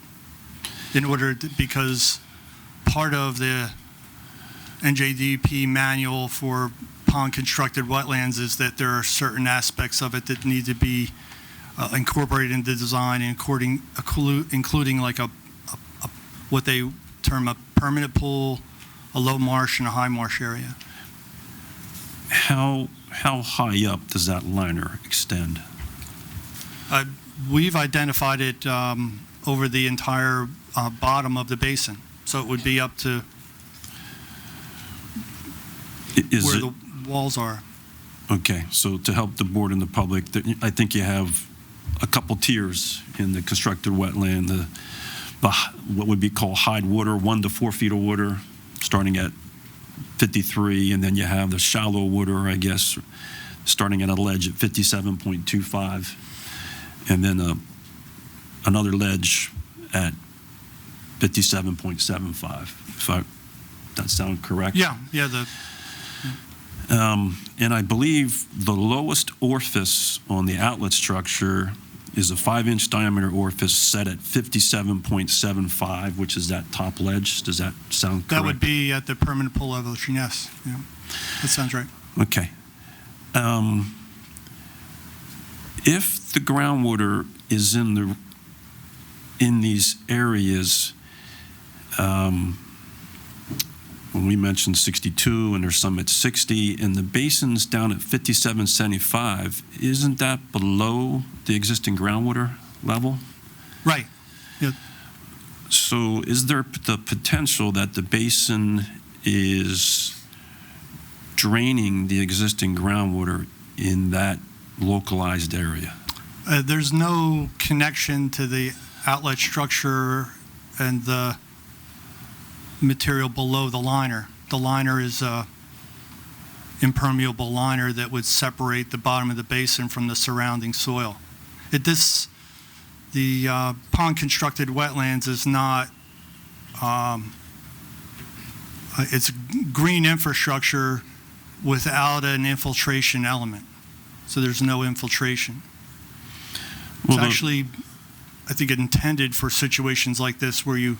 in order to, because part of the NJDP manual for pond constructed wetlands is that there are certain aspects of it that need to be incorporated into design, including like a what they term a permanent pool, a low marsh, and a high marsh area. How high up does that liner extend? We've identified it over the entire bottom of the basin, so it would be up to where the walls are. Okay, so to help the board and the public, I think you have a couple tiers in the constructed wetland. The what would be called hide water, 1 to 4 feet of water, starting at 53, and then you have the shallow water, I guess, starting at a ledge at 57.25, and then another ledge at 57.75. If that sound correct? Yeah. And I believe the lowest orifice on the outlet structure is a 5-inch diameter orifice set at 57.75, which is that top ledge. Does that sound correct? That would be at the permanent pool elevation, yes. Yeah, that sounds right. Okay. If the groundwater is in these areas, when we mentioned 62 and there's some at 60, and the basin's down at 57.75, isn't that below the existing groundwater level? Right. So is there the potential that the basin is draining the existing groundwater in that localized area? There's no connection to the outlet structure and the material below the liner. The liner is a impermeable liner that would separate the bottom of the basin from the surrounding soil. The pond constructed wetlands is not, it's green infrastructure without an infiltration element. So there's no infiltration. It's Well, actually, I think, intended for situations like this where you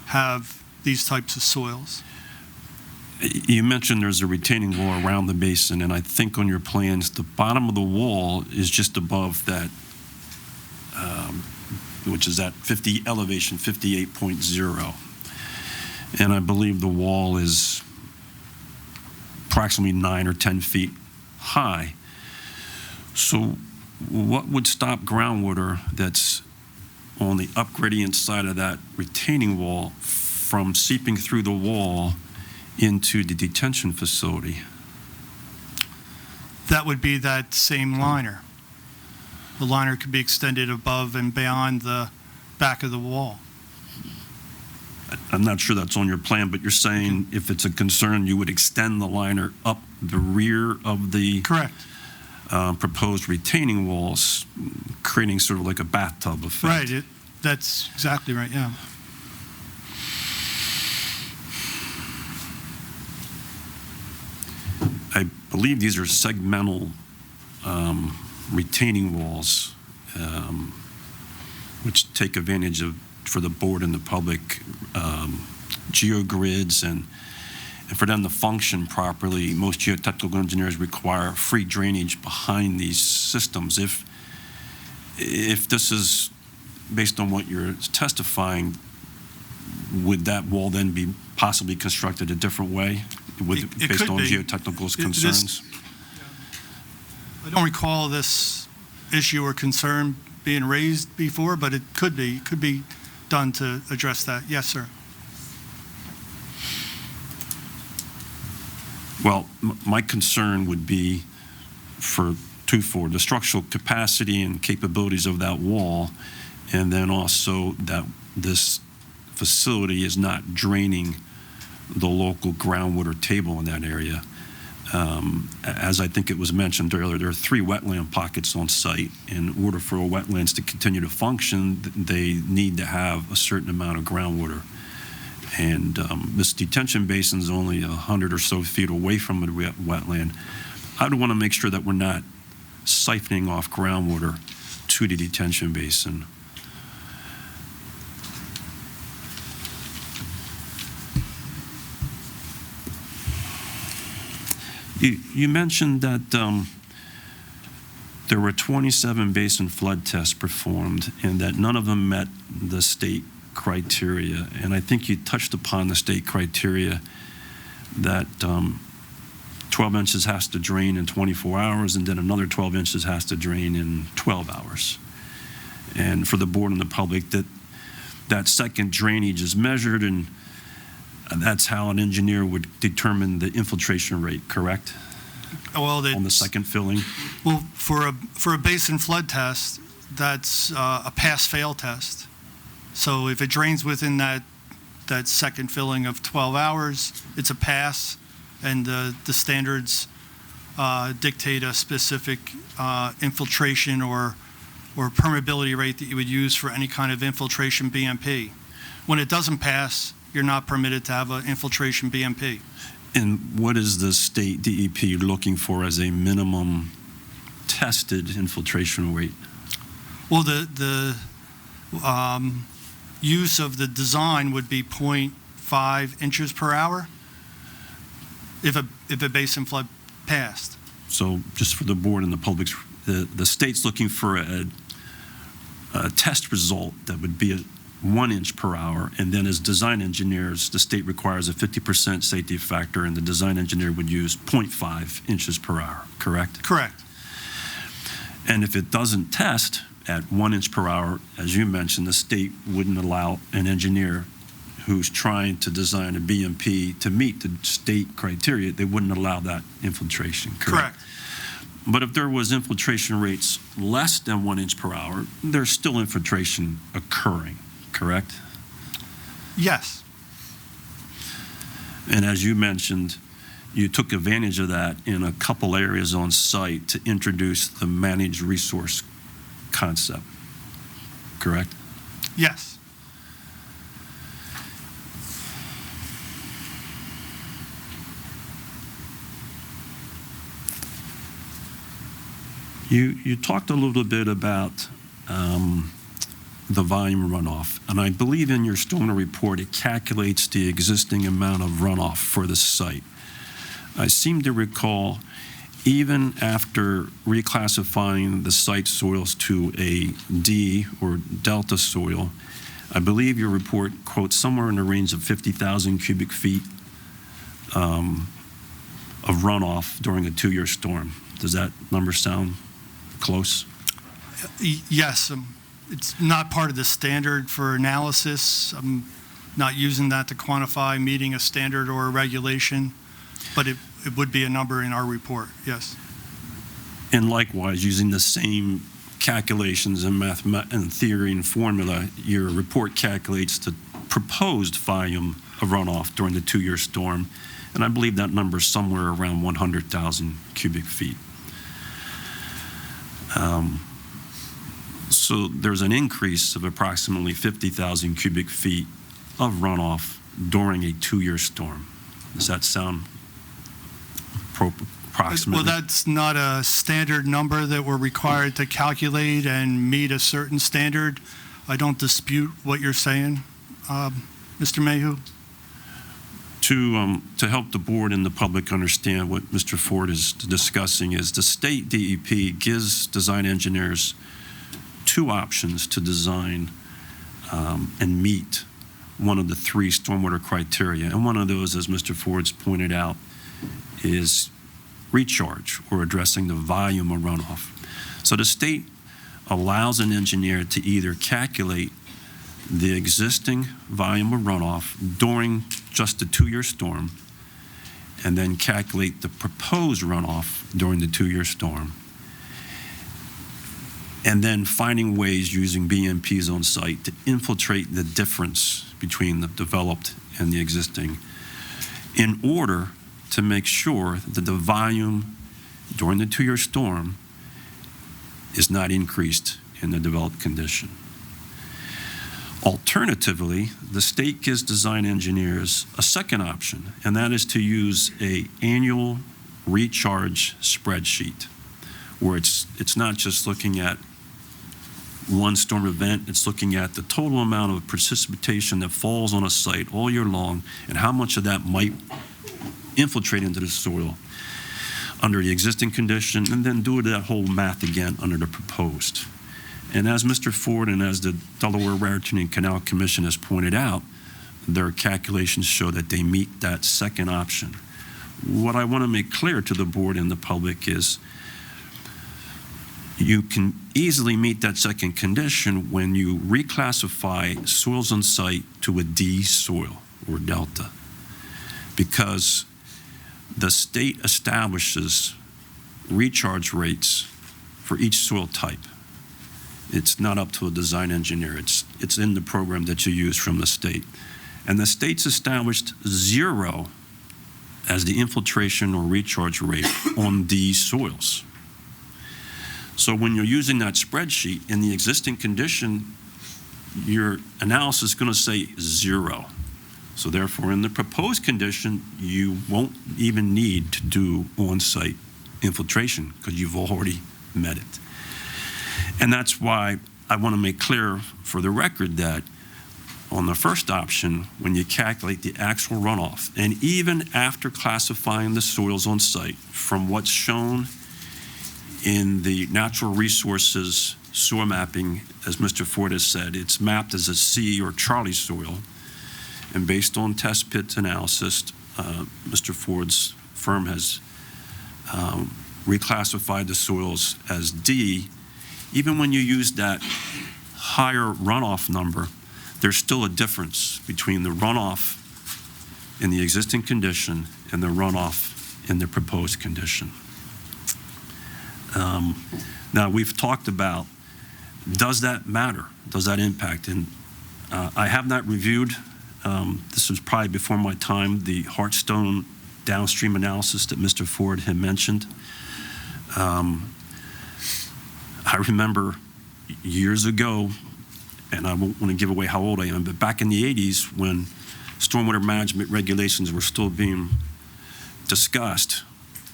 have these types of soils. You mentioned there's a retaining wall around the basin, and I think on your plans, the bottom of the wall is just above that, which is at elevation 58.0. And I believe the wall is approximately 9 or 10 feet high. So what would stop groundwater that's on the upgradient side of that retaining wall from seeping through the wall into the detention facility? That would be that same liner. The liner could be extended above and beyond the back of the wall. I'm not sure that's on your plan, but you're saying if it's a concern, you would extend the liner up the rear of the Correct. Proposed retaining walls, creating sort of like a bathtub effect. Right. That's exactly right, yeah. I believe these are segmental retaining walls, which take advantage of, for the board and the public, geogrids, and for them to function properly, most geotechnical engineers require free drainage behind these systems. If this is based on what you're testifying, would that wall then be possibly constructed a different way It based could on be. geotechnical concerns? I don't recall this issue or concern being raised before, but it could be done to address that. Yes, sir. Well, my concern would be for the structural capacity and capabilities of that wall, and then also that this facility is not draining the local groundwater table in that area. As I think it was mentioned earlier, there are 3 wetland pockets on site. In order for wetlands to continue to function, they need to have a certain amount of groundwater. And this detention basin is only 100 or so feet away from a wetland. I would want to make sure that we're not siphoning off groundwater to the detention basin. You mentioned that there were 27 basin flood tests performed and that none of them met the state criteria. And I think you touched upon the state criteria that 12 inches has to drain in 24 hours and then another 12 inches has to drain in 12 hours. And for the board and the public, that second drainage is measured, and that's how an engineer would determine the infiltration rate, correct? Well, On the second filling? Well, for a basin flood test, that's a pass-fail test. So if it drains within that second filling of 12 hours, it's a pass, and the standards dictate a specific infiltration or permeability rate that you would use for any kind of infiltration BMP. When it doesn't pass, you're not permitted to have an infiltration BMP. And what is the state DEP looking for as a minimum tested infiltration rate? Well, the use of the design would be 0.5 inches per hour if a basin flood passed. So just for the board and the public, the state's looking for a test result that would be 1 inch per hour, and then as design engineers, the state requires a 50% safety factor, and the design engineer would use 0.5 inches per hour, correct? Correct. And if it doesn't test at 1 inch per hour, as you mentioned, the state wouldn't allow an engineer who's trying to design a BMP to meet the state criteria. They wouldn't allow that infiltration, correct? Correct. But if there was infiltration rates less than 1 inch per hour, there's still infiltration occurring, correct? Yes. And as you mentioned, you took advantage of that in a couple areas on site to introduce the managed resource concept, correct? Yes. You talked a little bit about the volume runoff, and I believe in your stormwater report it calculates the existing amount of runoff for the site. I seem to recall, even after reclassifying the site soils to a D or delta soil, I believe your report quotes somewhere in the range of 50,000 cubic feet of runoff during a 2-year storm. Does that number sound close? Yes. It's not part of the standard for analysis. I'm not using that to quantify meeting a standard or a regulation, but it would be a number in our report, yes. And likewise, using the same calculations and and theory and formula, your report calculates the proposed volume of runoff during the 2-year storm, and I believe that number is somewhere around 100,000 cubic feet. So there's an increase of approximately 50,000 cubic feet of runoff during a 2-year storm. Does that sound approximately? Well, that's not a standard number that we're required to calculate and meet a certain standard. I don't dispute what you're saying, Mr. Mayhew. To help the board and the public understand what Mr. Ford is discussing is the state DEP gives design engineers 2 options to design and meet one of the 3 stormwater criteria. And one of those, as Mr. Ford's pointed out, is recharge, or addressing the volume of runoff. So the state allows an engineer to either calculate the existing volume of runoff during just a 2-year storm, and then calculate the proposed runoff during the 2-year storm, and then finding ways using BMPs on site to infiltrate the difference between the developed and the existing in order to make sure that the volume during the 2-year storm is not increased in the developed condition. Alternatively, the state gives design engineers a second option, and that is to use an annual recharge spreadsheet, where it's not just looking at one storm event, it's looking at the total amount of precipitation that falls on a site all year long and how much of that might infiltrate into the soil under the existing condition, and then do that whole math again under the proposed. And as Mr. Ford and as the Delaware Raritan and Canal Commission has pointed out, their calculations show that they meet that second option. What I want to make clear to the board and the public is you can easily meet that second condition when you reclassify soils on site to a D soil or delta, because the state establishes recharge rates for each soil type. It's not up to a design engineer. It's in the program that you use from the state. And the state's established 0 as the infiltration or recharge rate on these soils. So when you're using that spreadsheet in the existing condition, your analysis is going to say 0. So therefore, in the proposed condition, you won't even need to do on-site infiltration because you've already met it. And that's why I want to make clear for the record that on the first option, when you calculate the actual runoff, and even after classifying the soils on site from what's shown in the natural resources soil mapping, as Mr. Ford has said, it's mapped as a C or Charlie soil. And based on test pit analysis, Mr. Ford's firm has reclassified the soils as D. even when you use that higher runoff number, there's still a difference between the runoff in the existing condition and the runoff in the proposed condition. Now, we've talked about, does that matter? Does that impact? And I have not reviewed, this was probably before my time, the Hartstone downstream analysis that Mr. Ford had mentioned. I remember years ago, and I won't want to give away how old I am, but back in the 80s when stormwater management regulations were still being discussed,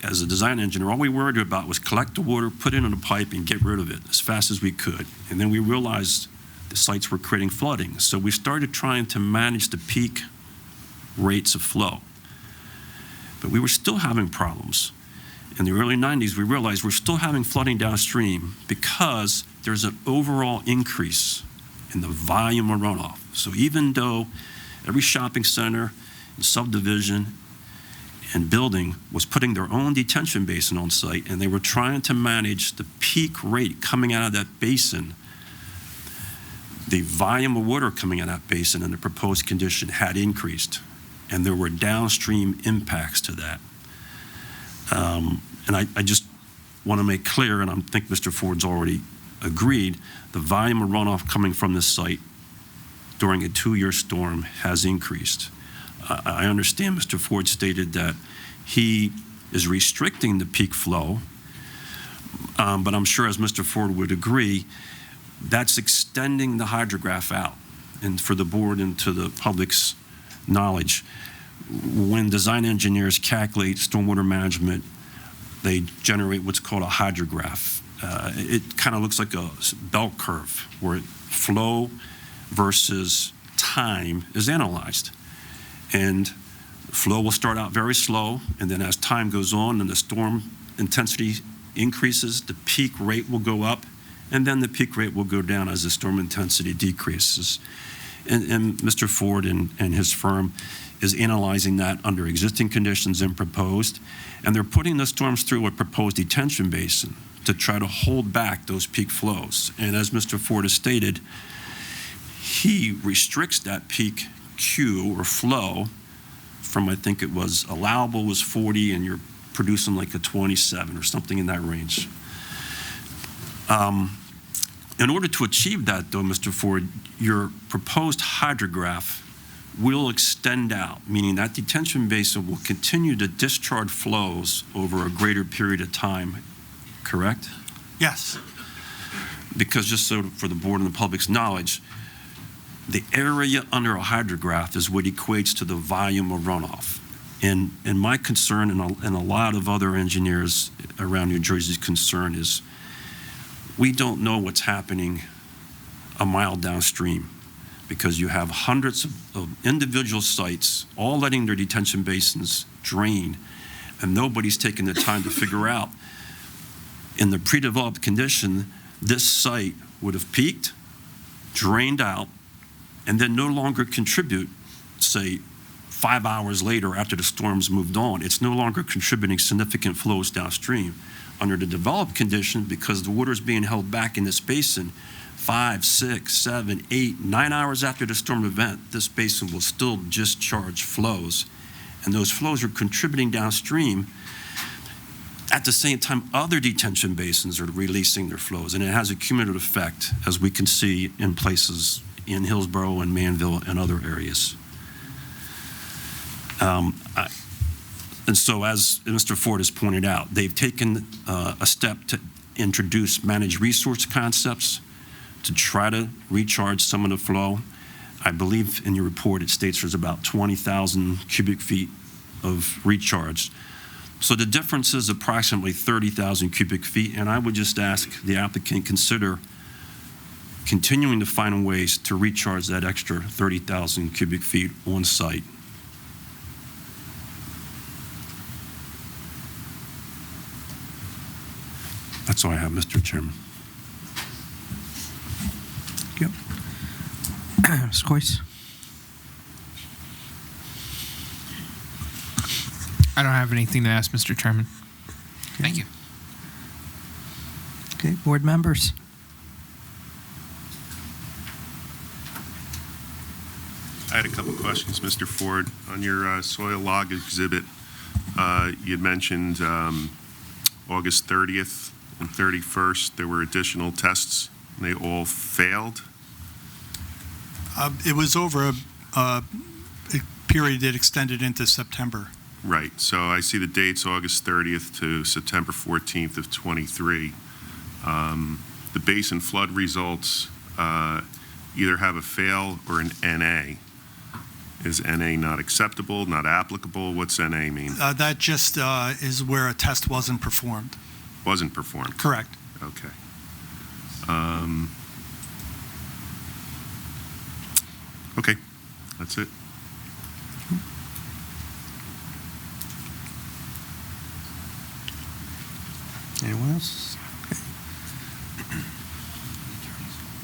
as a design engineer, all we worried about was collect the water, put it in a pipe, and get rid of it as fast as we could. And then we realized the sites were creating flooding. So we started trying to manage the peak rates of flow. But we were still having problems. In the early 90s, we realized we're still having flooding downstream because there's an overall increase in the volume of runoff. So even though every shopping center and subdivision and building was putting their own detention basin on site, and they were trying to manage the peak rate coming out of that basin, the volume of water coming out of that basin in the proposed condition had increased, and there were downstream impacts to that. And I just want to make clear, and I think Mr. Ford's already agreed, the volume of runoff coming from this site during a 2-year storm has increased. I understand Mr. Ford stated that he is restricting the peak flow, but I'm sure, as Mr. Ford would agree, that's extending the hydrograph out. And for the board and to the public's knowledge, when design engineers calculate stormwater management, they generate what's called a hydrograph. It kind of looks like a bell curve where flow versus time is analyzed. And flow will start out very slow, and then as time goes on and the storm intensity increases, the peak rate will go up, and then the peak rate will go down as the storm intensity decreases. And Mr. Ford and his firm is analyzing that under existing conditions and proposed, and they're putting the storms through a proposed detention basin to try to hold back those peak flows. And as Mr. Ford has stated, he restricts that peak Q or flow from, I think it was allowable was 40 and you're producing like a 27 or something in that range. In order to achieve that though, Mr. Ford, your proposed hydrograph will extend out, meaning that detention basin will continue to discharge flows over a greater period of time, correct? Yes. Because just so for the board and the public's knowledge, the area under a hydrograph is what equates to the volume of runoff. And my concern, and a lot of other engineers around New Jersey's concern, is we don't know what's happening a mile downstream, because you have hundreds of individual sites all letting their detention basins drain, and nobody's taking the time to figure out, in the pre-developed condition, this site would have peaked, drained out, and then no longer contribute, say, 5 hours later after the storm's moved on. It's no longer contributing significant flows downstream. Under the developed condition, because the water is being held back in this basin, 5, 6, 7, 8, 9 hours after the storm event, this basin will still discharge flows. And those flows are contributing downstream. At the same time, other detention basins are releasing their flows, and it has a cumulative effect, as we can see in places in Hillsborough and Manville and other areas. And so, as Mr. Ford has pointed out, they've taken a step to introduce managed resource concepts to try to recharge some of the flow. I believe in your report it states there's about 20,000 cubic feet of recharge. So the difference is approximately 30,000 cubic feet, and I would just ask the applicant consider continuing to find ways to recharge that extra 30,000 cubic feet on site. That's all I have, Mr. Chairman. Ms. Coyce? I don't have anything to ask, Mr. Chairman. Thank you. Okay, board members? had a couple questions, Mr. Ford. On your soil log exhibit, you mentioned August 30th and 31st, there were additional tests, and they all failed? It was over a period that extended into September. Right. So I see the dates, August 30th to September 14th of 23. The basin flood results either have a fail or an NA. Is NA not acceptable, not applicable? What's NA mean? That just is where a test wasn't performed. Wasn't performed. Correct. Okay. Okay, that's it. Anyone else? Okay.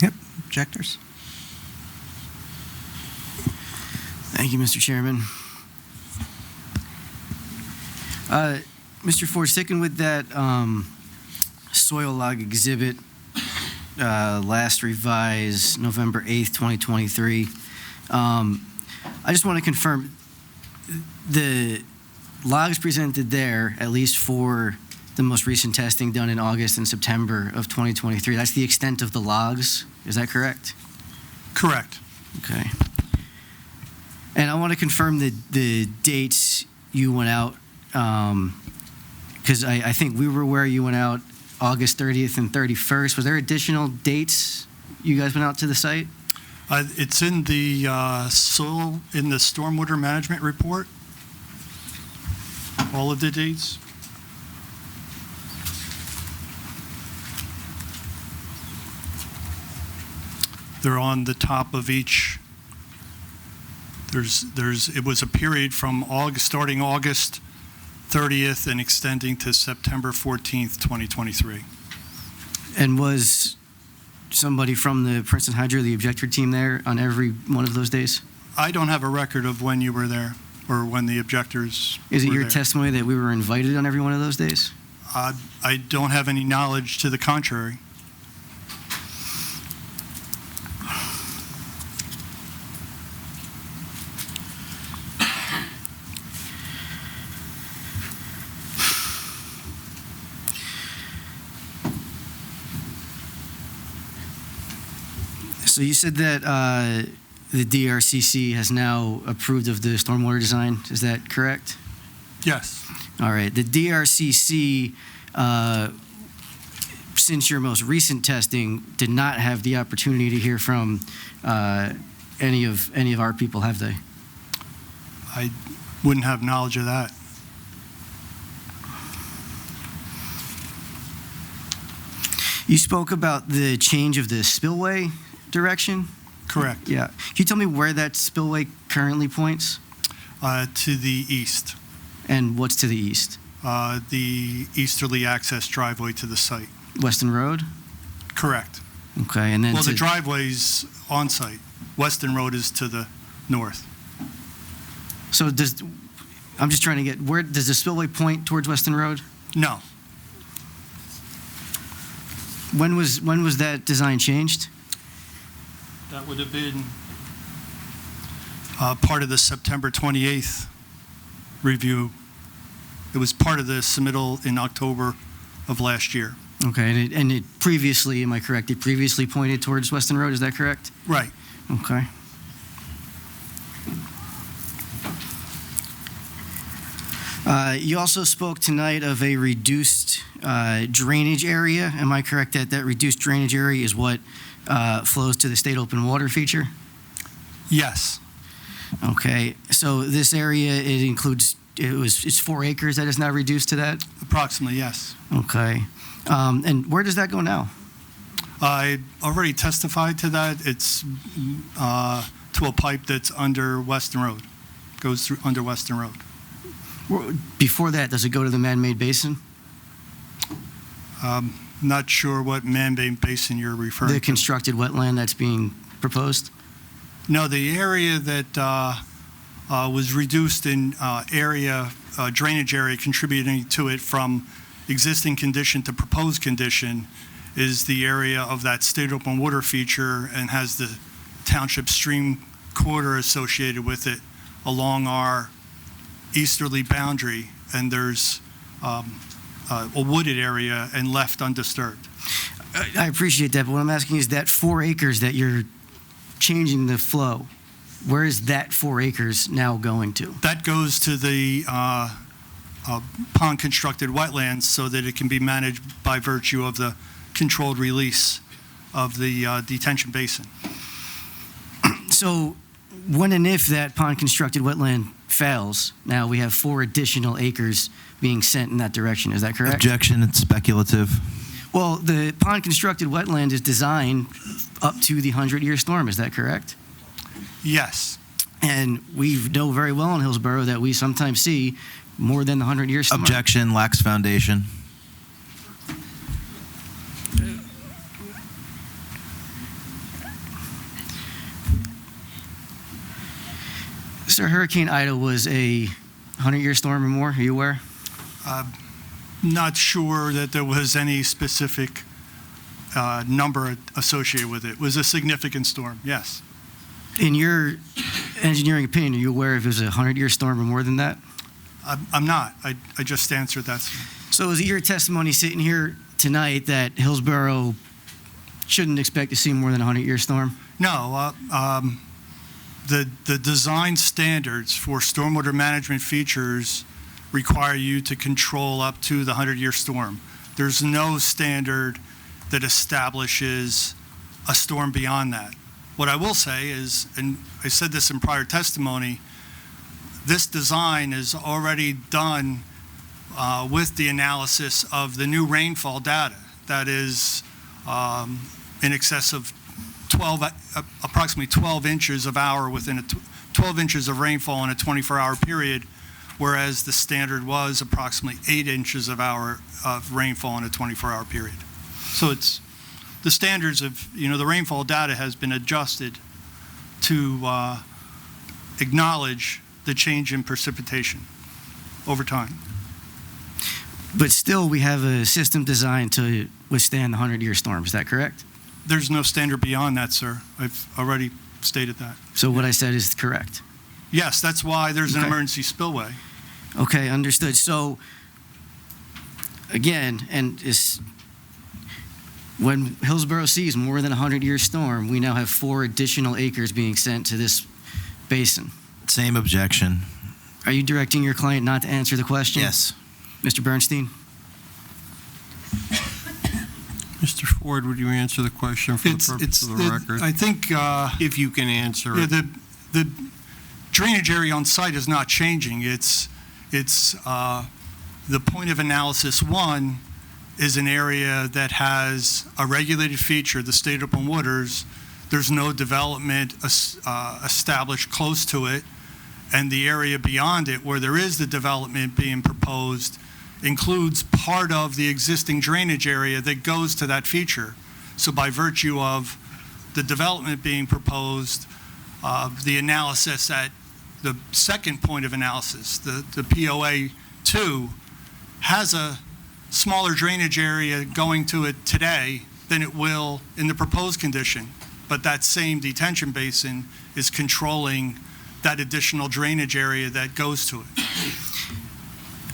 Yep, objectors? Thank you, Mr. Chairman. Mr. Ford, sticking with that soil log exhibit, last revised November 8th, 2023, I just want to confirm the logs presented there, at least for the most recent testing done in August and September of 2023, that's the extent of the logs, is that correct? Correct. Okay. And I want to confirm the dates you went out, because I think we were where you went out August 30th and 31st. Was there additional dates you guys went out to the site? It's in the stormwater management report, all of the dates. They're on the top of each. It was a period from starting August 30th and extending to September 14th, 2023. And was somebody from the Princeton Hydro, the objector team, there on every one of those days? I don't have a record of when you were there or when the objectors were Is it your there. testimony that we were invited on every one of those days? I don't have any knowledge to the contrary. So you said that the DRCC has now approved of the stormwater design. Is that correct? Yes. All right. The DRCC, since your most recent testing, did not have the opportunity to hear from any of our people, have they? I wouldn't have knowledge of that. You spoke about the change of the spillway direction? Correct. Yeah. Can you tell me where that spillway currently points? To the east. And what's to the east? The easterly access driveway to the site. Weston Road? Correct. Okay, and then Well, the driveway's on site. Weston Road is to the north. So I'm just trying to get, where does the spillway point towards Weston Road? No. When was that design changed? That would have been part of the September 28th review. It was part of the submittal in October of last year. Okay, and it previously, am I correct, it previously pointed towards Weston Road, is that correct? Right. Okay. You also spoke tonight of a reduced drainage area. Am I correct that that reduced drainage area is what flows to the state open water feature? Yes. Okay, so this area, it's 4 acres that is now reduced to that? Approximately, yes. Okay. And where does that go now? I already testified to that. It's to a pipe that's under Weston Road, goes through under Weston Road. Before that, does it go to the man-made basin? Not sure what man-made basin you're referring to. The constructed wetland that's being proposed? No, the area that was reduced in drainage area contributing to it from existing condition to proposed condition is the area of that state open water feature and has the township stream corridor associated with it along our easterly boundary, and there's a wooded area and left undisturbed. I appreciate that, but what I'm asking is that 4 acres that you're changing the flow, where is that 4 acres now going to? That goes to the pond-constructed wetlands so that it can be managed by virtue of the controlled release of the detention basin. So when and if that pond-constructed wetland fails, now we have 4 additional acres being sent in that direction. Is that correct? Objection, it's speculative. Well, the pond-constructed wetland is designed up to the 100-year storm. Is that correct? Yes. And we know very well in Hillsborough that we sometimes see more than the 100-year storm. Objection, lacks foundation. Sir, Hurricane Ida was a 100-year storm or more. Are you aware? Not sure that there was any specific number associated with it. It was a significant storm, yes. In your engineering opinion, are you aware if it was a 100-year storm or more than that? I'm not. I just answered that. So is it your testimony sitting here tonight that Hillsborough shouldn't expect to see more than a 100-year storm? No. The design standards for stormwater management features require you to control up to the 100-year storm. There's no standard that establishes a storm beyond that. What I will say is, and I said this in prior testimony, this design is already done with the analysis of the new rainfall data that is in excess of approximately 12 inches of hour within 12 inches of rainfall in a 24-hour period, whereas the standard was approximately 8 inches of hour of rainfall in a 24-hour period. So it's the standards of, the rainfall data has been adjusted to acknowledge the change in precipitation over time. But still, we have a system designed to withstand the 100-year storm. Is that correct? There's no standard beyond that, sir. I've already stated that. So what I said is correct? Yes, that's why there's an Okay. emergency spillway. Okay, understood. So, again, when Hillsborough sees more than a 100-year storm, we now have 4 additional acres being sent to this basin. Same objection. Are you directing your client not to answer the question? Yes. Mr. Bernstein? Mr. Ford, would you answer the question for the purpose of the record? I think If you can answer yeah, it. the drainage area on site is not changing. It's the point of analysis 1 is an area that has a regulated feature, the state open waters. There's no development established close to it, and the area beyond it where there is the development being proposed includes part of the existing drainage area that goes to that feature. So by virtue of the development being proposed, the analysis at the second point of analysis, the POA 2, has a smaller drainage area going to it today than it will in the proposed condition. But that same detention basin is controlling that additional drainage area that goes to it.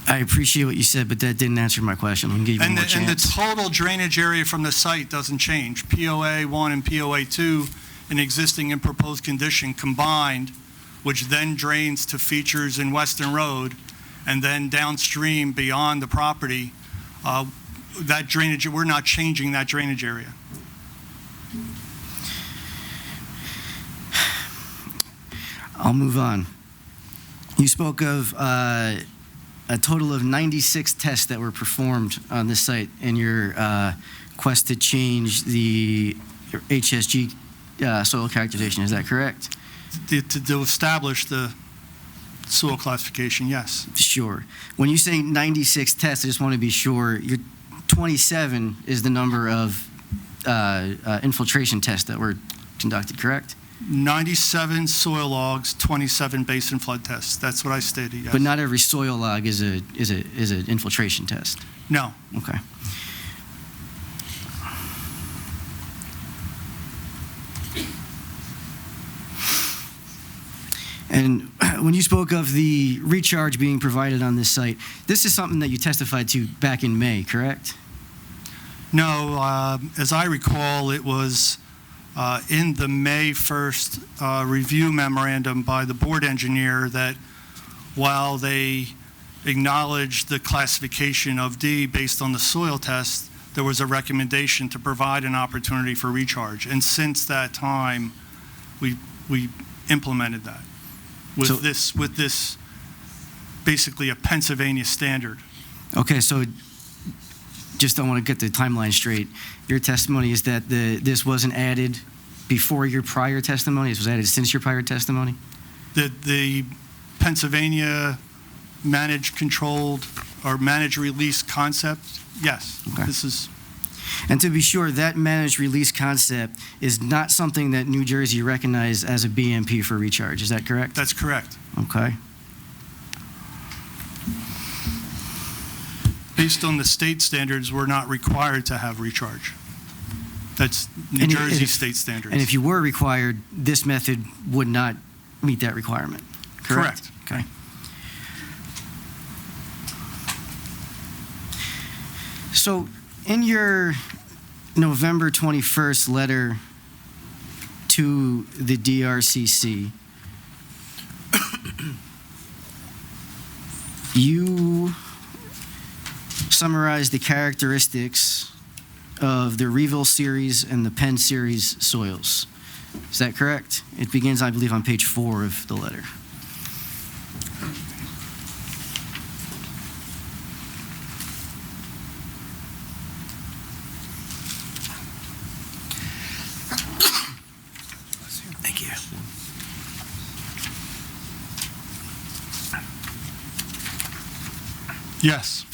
I appreciate what you said, but that didn't answer my question. I'm going to give you one more And the chance. total drainage area from the site doesn't change. POA 1 and POA 2, an existing and proposed condition combined, which then drains to features in Western Road, and then downstream beyond the property, that drainage, we're not changing that drainage area. I'll move on. You spoke of a total of 96 tests that were performed on this site in your quest to change the HSG soil characterization. Is that correct? To establish the soil classification, yes. Sure. When you say 96 tests, I just want to be sure, your 27 is the number of infiltration tests that were conducted, correct? 97 soil logs, 27 basin flood tests. That's what I stated, yes. But not every soil log is an infiltration test. No. Okay. when you spoke of the recharge being provided on this site, this is something that you testified to back in May, correct? No, as I recall, it was in the May 1st review memorandum by the board engineer that while they acknowledged the classification of D based on the soil test, there was a recommendation to provide an opportunity for recharge. And since that time, we implemented that with this basically a Pennsylvania standard. Okay, so just don't want to get the timeline straight. Your testimony is that this wasn't added before your prior testimony? This was added since your prior testimony? The Pennsylvania managed controlled or managed release concept, yes. Okay. This is, And to be sure, that managed release concept is not something that New Jersey recognized as a BMP for recharge. Is that correct? that's correct. Okay. Based on the state standards, we're not required to have recharge. That's New And Jersey if- state standards. And if you were required, this method would not meet that requirement, correct? Okay. So in your November 21st letter to the DRCC, you summarized the characteristics of the Reville series and the Penn series soils. Is that correct? It begins, I believe, on page 4 of the letter. Thank you. Yes.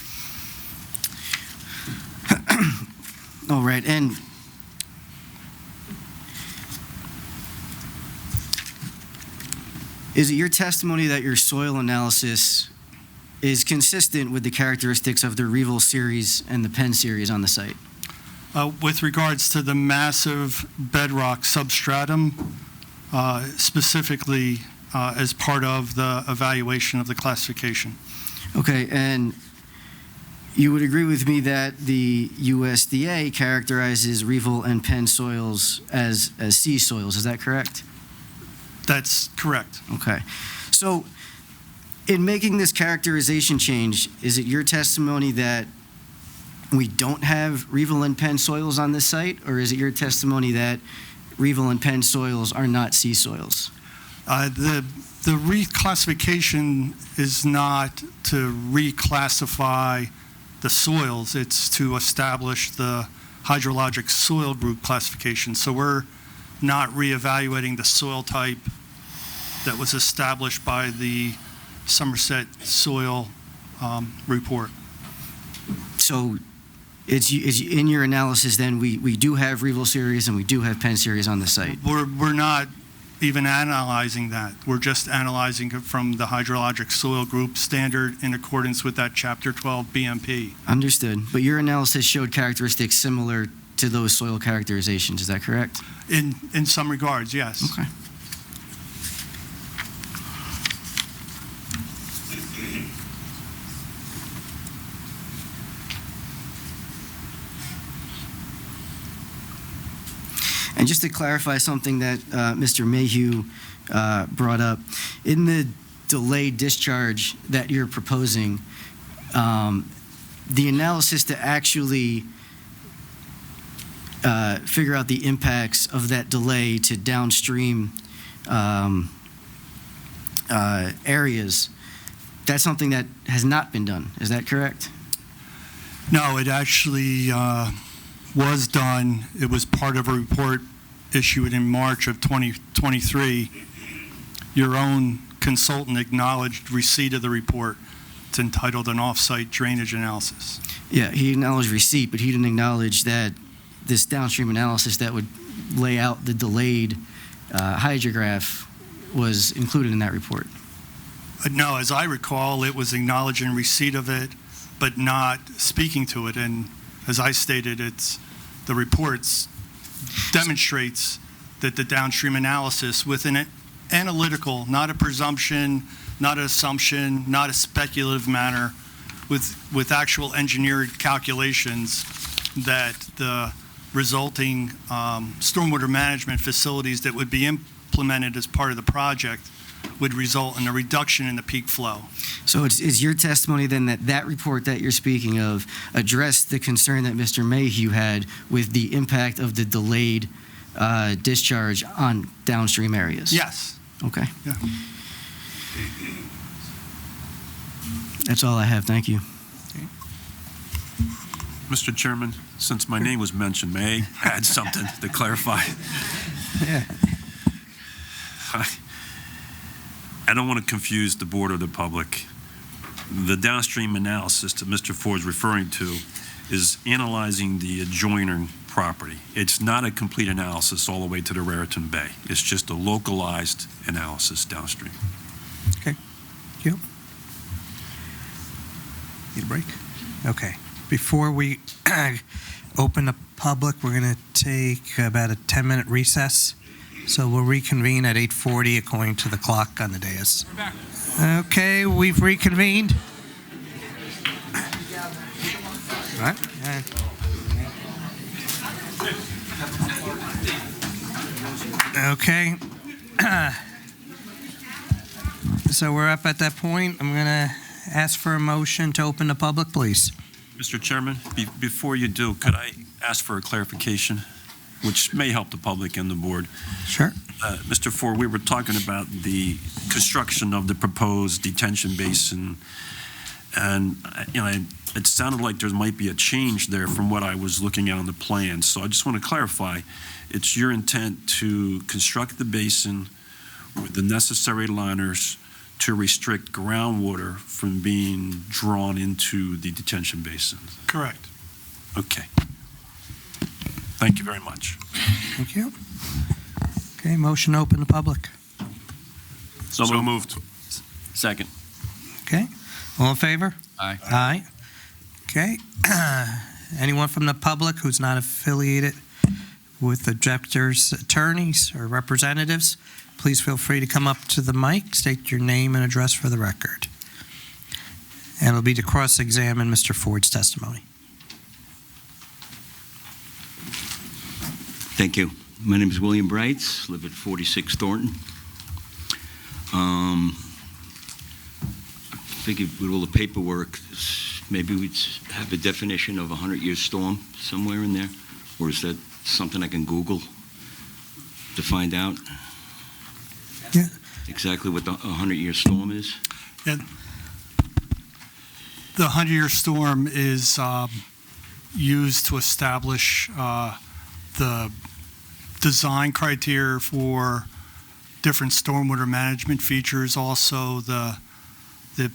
All right, and is it your testimony that your soil analysis is consistent with the characteristics of the Reville series and the Penn series on the site? With regards to the massive bedrock substratum, specifically as part of the evaluation of the classification. Okay, and you would agree with me that the USDA characterizes Reville and Penn soils as sea soils, is that correct? That's correct. Okay. So in making this characterization change, is it your testimony that we don't have Reville and Penn soils on this site, or is it your testimony that Reville and Penn soils are not sea soils? The reclassification is not to reclassify the soils, it's to establish the hydrologic soil group classification. So we're not reevaluating the soil type that was established by the Somerset Soil report. So it's in your analysis then, we do have Reville series and we do have Penn series on the site? We're not even analyzing that. We're just analyzing it from the hydrologic soil group standard in accordance with that Chapter 12 BMP. Understood. But your analysis showed characteristics similar to those soil characterizations, is that correct? In some regards, yes. Okay. And just to clarify something that Mr. Mayhew brought up, in the delayed discharge that you're proposing, the analysis to actually figure out the impacts of that delay to downstream areas, that's something that has not been done. Is that correct? No, it actually was done. It was part of a report issued in March of 2023. Your own consultant acknowledged receipt of the report. It's entitled An Off-Site Drainage Analysis. Yeah, he acknowledged receipt, but he didn't acknowledge that this downstream analysis that would lay out the delayed hydrograph was included in that report. No, as I recall, it was acknowledging receipt of it, but not speaking to it. And as I stated, the reports demonstrates that the downstream analysis with an analytical, not a presumption, not an assumption, not a speculative manner, with actual engineered calculations that the resulting stormwater management facilities that would be implemented as part of the project would result in a reduction in the peak flow. So it's your testimony then that report that you're speaking of addressed the concern that Mr. Mayhew had with the impact of the delayed discharge on downstream areas? Yes. Okay. Yeah. That's all I have. Thank you. Mr. Chairman, since my name was mentioned, may I add something to clarify? Yeah. I don't want to confuse the board or the public. The downstream analysis that Mr. Ford is referring to is analyzing the adjoining property. It's not a complete analysis all the way to the Raritan Bay. It's just a localized analysis downstream. Okay. Thank you. Need a break? Okay. Before we open the public, we're going to take about a 10-minute recess. So we'll reconvene at 8:40 according to the clock on the dais. We're back. Okay, we've reconvened. All right. Okay. So we're up at that point. I'm going to ask for a motion to open the public, please. Mr. Chairman, before you do, could I ask for a clarification, which may help the public and the board? Sure. Mr. Ford, we were talking about the construction of the proposed detention basin, and it sounded like there might be a change there from what I was looking at on the plan. So I just want to clarify, it's your intent to construct the basin with the necessary liners to restrict groundwater from being drawn into the detention basin? Correct. Okay. Thank you very much. Thank you. Okay, motion to open the public. So moved. Second. Okay, all in favor? Aye. Aye. Okay. Anyone from the public who's not affiliated with objectors' attorneys or representatives, please feel free to come up to the mic, state your name and address for the record. And it'll be to cross-examine Mr. Ford's testimony. Thank you. My name is William Brights, live at 46 Thornton. I figured with all the paperwork, maybe we'd have a definition of a 100-year storm somewhere in there, or is that something I can Google to find out? Yeah. Exactly what the 100-year storm is? Yeah. The 100-year storm is used to establish the design criteria for different stormwater management features, also the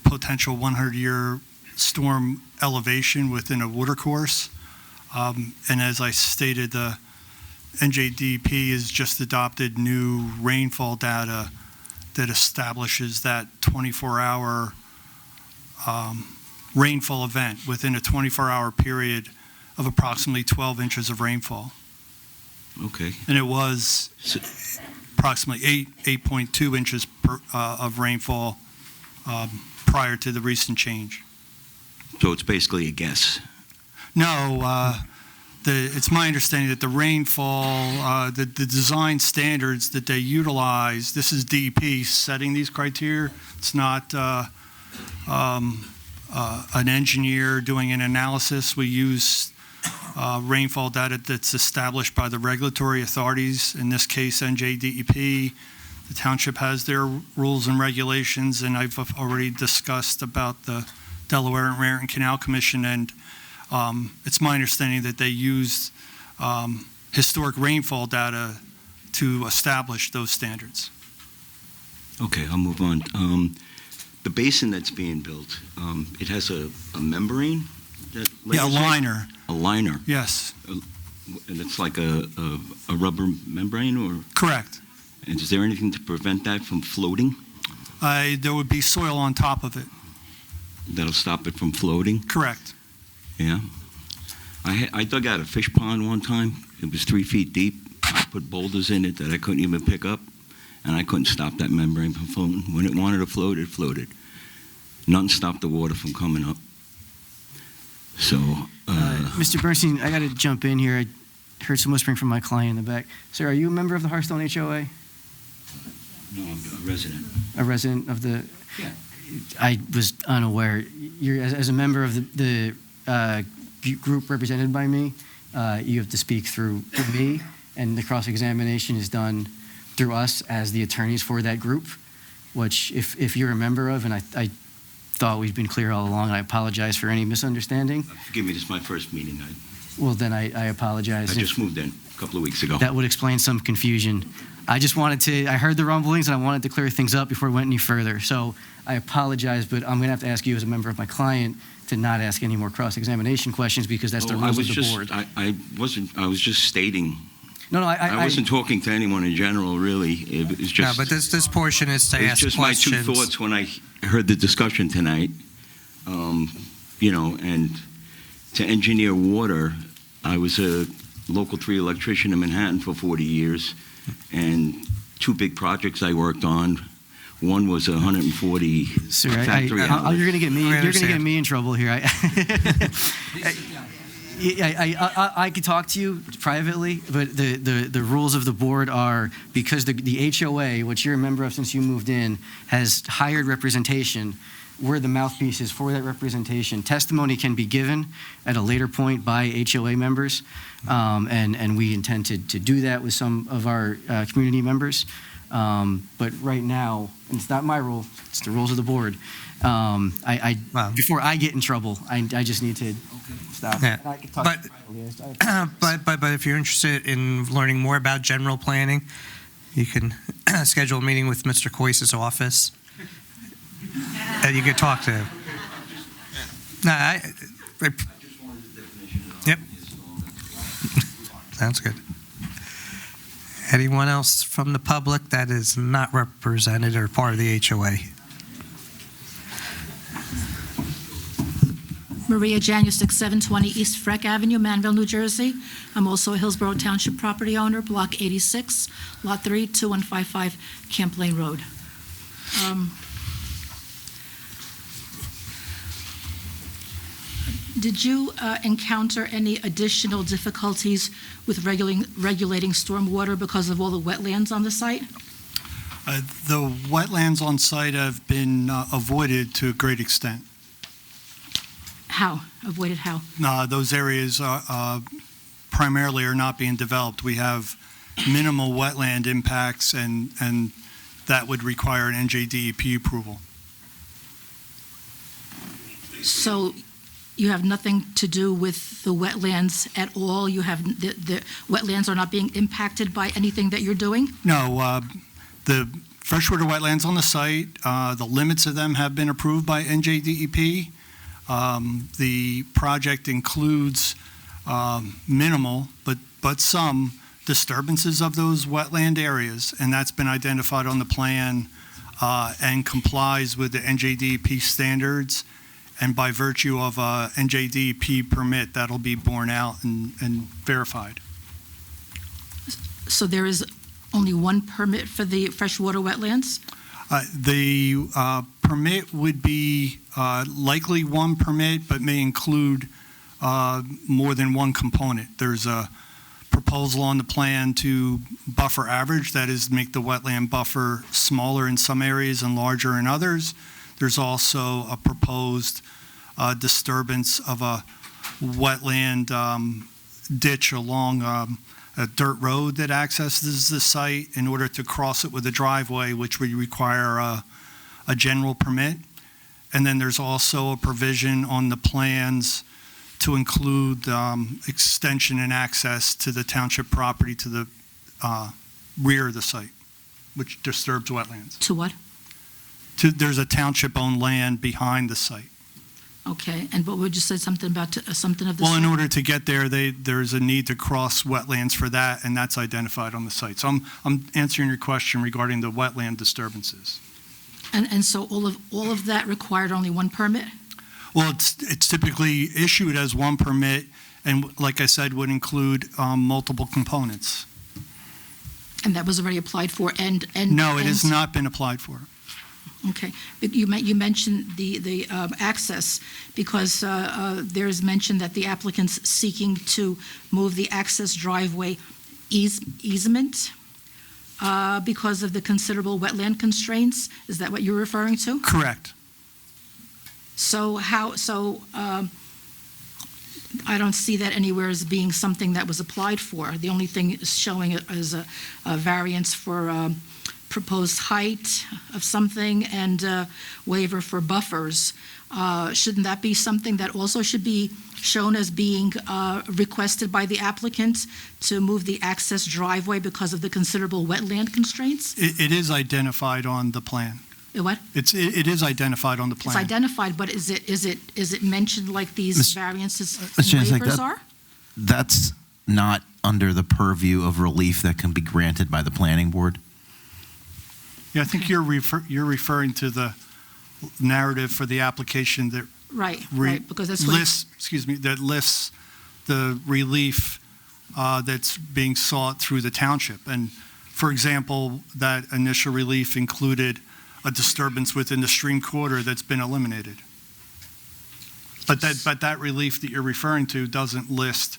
potential 100-year storm elevation within a watercourse. And as I stated, the NJDEP has just adopted new rainfall data that establishes that 24-hour rainfall event within a 24-hour period of approximately 12 inches of rainfall. Okay. And it was approximately 8.2 inches of rainfall prior to the recent change. So it's basically a guess. No, it's my understanding that the rainfall, the design standards that they utilize, this is DEP setting these criteria. It's not an engineer doing an analysis. We use rainfall data that's established by the regulatory authorities, in this case NJDEP. The township has their rules and regulations, and I've already discussed about the Delaware and Raritan Canal Commission, and it's my understanding that they use historic rainfall data to establish those standards. Okay, I'll move on. The basin that's being built, it has a membrane? Yeah, a liner. A liner, Yes, and it's like a rubber membrane, or? correct. And is there anything to prevent that from floating? There would be soil on top of it. That'll stop it from floating? Correct. Yeah. I dug out a fish pond one time. It was 3 feet deep. I put boulders in it that I couldn't even pick up, and I couldn't stop that membrane from floating. When it wanted to float, it floated. Nothing stopped the water from coming up. So, Mr. Bernstein, I got to jump in here. I heard some whispering from my client in the back. Sir, are you a member of the Hearthstone HOA? no, I'm a resident. A resident of the? Yeah. I was unaware. You're, as a member of the group represented by me, you have to speak through me, and the cross-examination is done through us as the attorneys for that group, which if you're a member of, and I thought we've been clear all along, I apologize for any misunderstanding. Forgive me, this is my first meeting. Well, then I apologize. I just moved in a couple of weeks ago. That would explain some confusion. I heard the rumblings, and I wanted to clear things up before we went any further. So I apologize, but I'm going to have to ask you as a member of my client to not ask any more cross-examination questions because that's the rules of the board. I was just stating. No, I wasn't talking to anyone in general, really. It was just. No, but this portion is to It's ask just questions. my two thoughts when I heard the discussion tonight. And to engineer water, I was a Local 3 electrician in Manhattan for 40 years, and two big projects I worked on. One was 140 Sir, factory you're outlets. going to get me. We You're going to get understand. me in trouble here. I could talk to you privately, but the rules of the board are because the HOA, which you're a member of since you moved in, has hired representation. We're the mouthpieces for that representation. Testimony can be given at a later point by HOA members, and we intend to do that with some of our community members. But right now, and it's not my rule, it's the rules of the board. Before I get in trouble, I just need to stop. Yeah. And I can talk But- to you privately. But if you're interested in learning more about general planning, you can schedule a meeting with Mr. Coyce's office, and you can talk to him. No, Yep. Sounds good. Anyone else from the public that is not represented or part of the HOA? Maria Janusik, 720 East Freck Avenue, Manville, New Jersey. I'm also a Hillsborough Township property owner, Block 86, Lot 3, 2155 Camp Lane Road. Did you encounter any additional difficulties with regulating stormwater because of all the wetlands on the site? The wetlands on site have been avoided to a great extent. How? Avoided how? Those areas primarily are not being developed. We have minimal wetland impacts, and that would require an NJDEP approval. So you have nothing to do with the wetlands at all? You have, the wetlands are not being impacted by anything that you're doing? No, the freshwater wetlands on the site, the limits of them have been approved by NJDEP. The project includes minimal, but some disturbances of those wetland areas, and that's been identified on the plan and complies with the NJDEP standards. And by virtue of a NJDEP permit, that'll be borne out and verified. So there is only one permit for the freshwater wetlands? The permit would be likely one permit, but may include more than one component. There's a proposal on the plan to buffer average, that is, make the wetland buffer smaller in some areas and larger in others. There's also a proposed disturbance of a wetland ditch along a dirt road that accesses the site in order to cross it with a driveway, which would require a general permit. And then there's also a provision on the plans to include extension and access to the township property to the rear of the site, which disturbs wetlands. To what? There's a township-owned land behind the site. Okay, and what would you say something about, something of this? Well, in order to get there, there's a need to cross wetlands for that, and that's identified on the site. So I'm answering your question regarding the wetland disturbances. And so all of that required only one permit? Well, it's typically issued as one permit, and like I said, would include multiple components. And that was already applied for, and... No, it has not been applied for. Okay. But you mentioned the access, because there's mention that the applicant's seeking to move the access driveway easement because of the considerable wetland constraints. Is that what you're referring to? Correct. So I don't see that anywhere as being something that was applied for. The only thing is showing it as a variance for proposed height of something and waiver for buffers. Shouldn't that be something that also should be shown as being requested by the applicant to move the access driveway because of the considerable wetland constraints? It is identified on the plan. What? It is identified on the It's plan. identified, but is it mentioned like these Ms. variances and Janicek, waivers are? That's not under the purview of relief that can be granted by the planning board. Yeah, I think you're referring to the narrative for the application that Right, re- right, because that's what... that lists the relief that's being sought through the township. And for example, that initial relief included a disturbance within the stream corridor that's been eliminated. But that relief that you're referring to doesn't list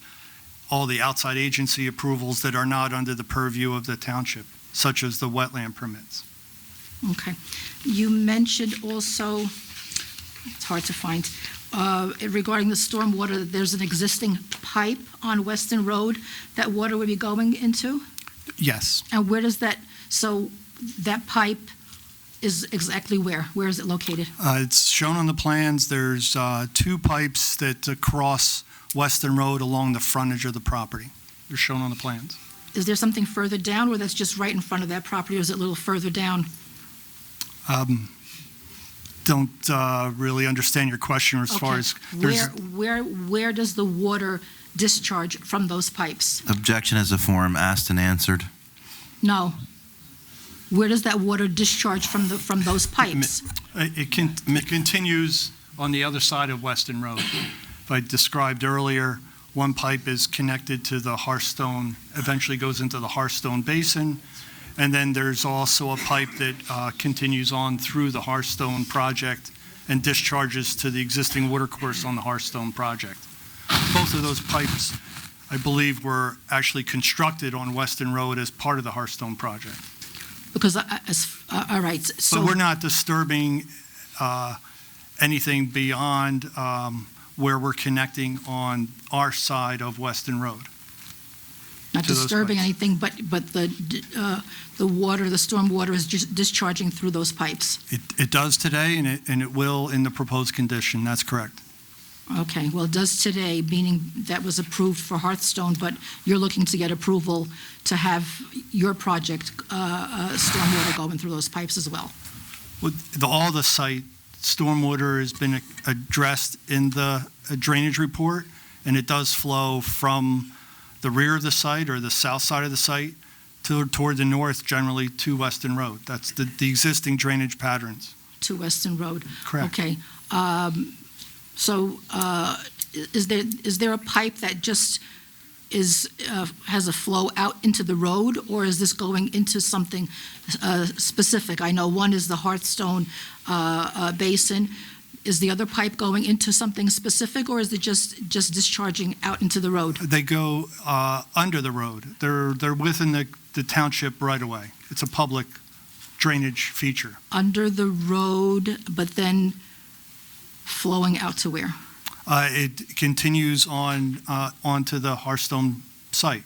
all the outside agency approvals that are not under the purview of the township, such as the wetland permits. Okay. You mentioned also, it's hard to find, regarding the stormwater, that there's an existing pipe on Weston Road that water would be going into? Yes. And where does that, so that pipe is exactly where? Where is it located? It's shown on the plans. There's two pipes that cross Weston Road along the frontage of the property. They're shown on the plans. Is there something further down, or that's just right in front of that property, or is it a little further down? Don't really understand your question as far Okay. as there's Where does the water discharge from those pipes? Objection as a form, asked and answered. No. Where does that water discharge from those pipes? it continues on the other side of Weston Road. I described earlier, one pipe is connected to the Hearthstone, eventually goes into the Hearthstone Basin, and then there's also a pipe that continues on through the Hearthstone project and discharges to the existing watercourse on the Hearthstone project. Both of those pipes, I believe, were actually constructed on Weston Road as part of the Hearthstone project. Because, all right, so... But we're not disturbing anything beyond where we're connecting on our side of Weston Road. Not to those disturbing pipes. anything, but the water, the storm water is just discharging through those pipes. It does today, and it will in the proposed condition. That's correct. Okay, well, it does today, meaning that was approved for Hearthstone, but you're looking to get approval to have your project, stormwater going through those pipes as well. All the site stormwater has been addressed in the drainage report, and it does flow from the rear of the site or the south side of the site toward the north, generally to Weston Road. That's the existing drainage patterns. To Weston Road. Correct. Okay. So is there a pipe that just has a flow out into the road, or is this going into something specific? I know one is the Hearthstone Basin. Is the other pipe going into something specific, or is it just discharging out into the road? They go under the road. They're within the township right away. It's a public drainage feature. Under the road, but then flowing out to where? It continues on onto the Hearthstone site.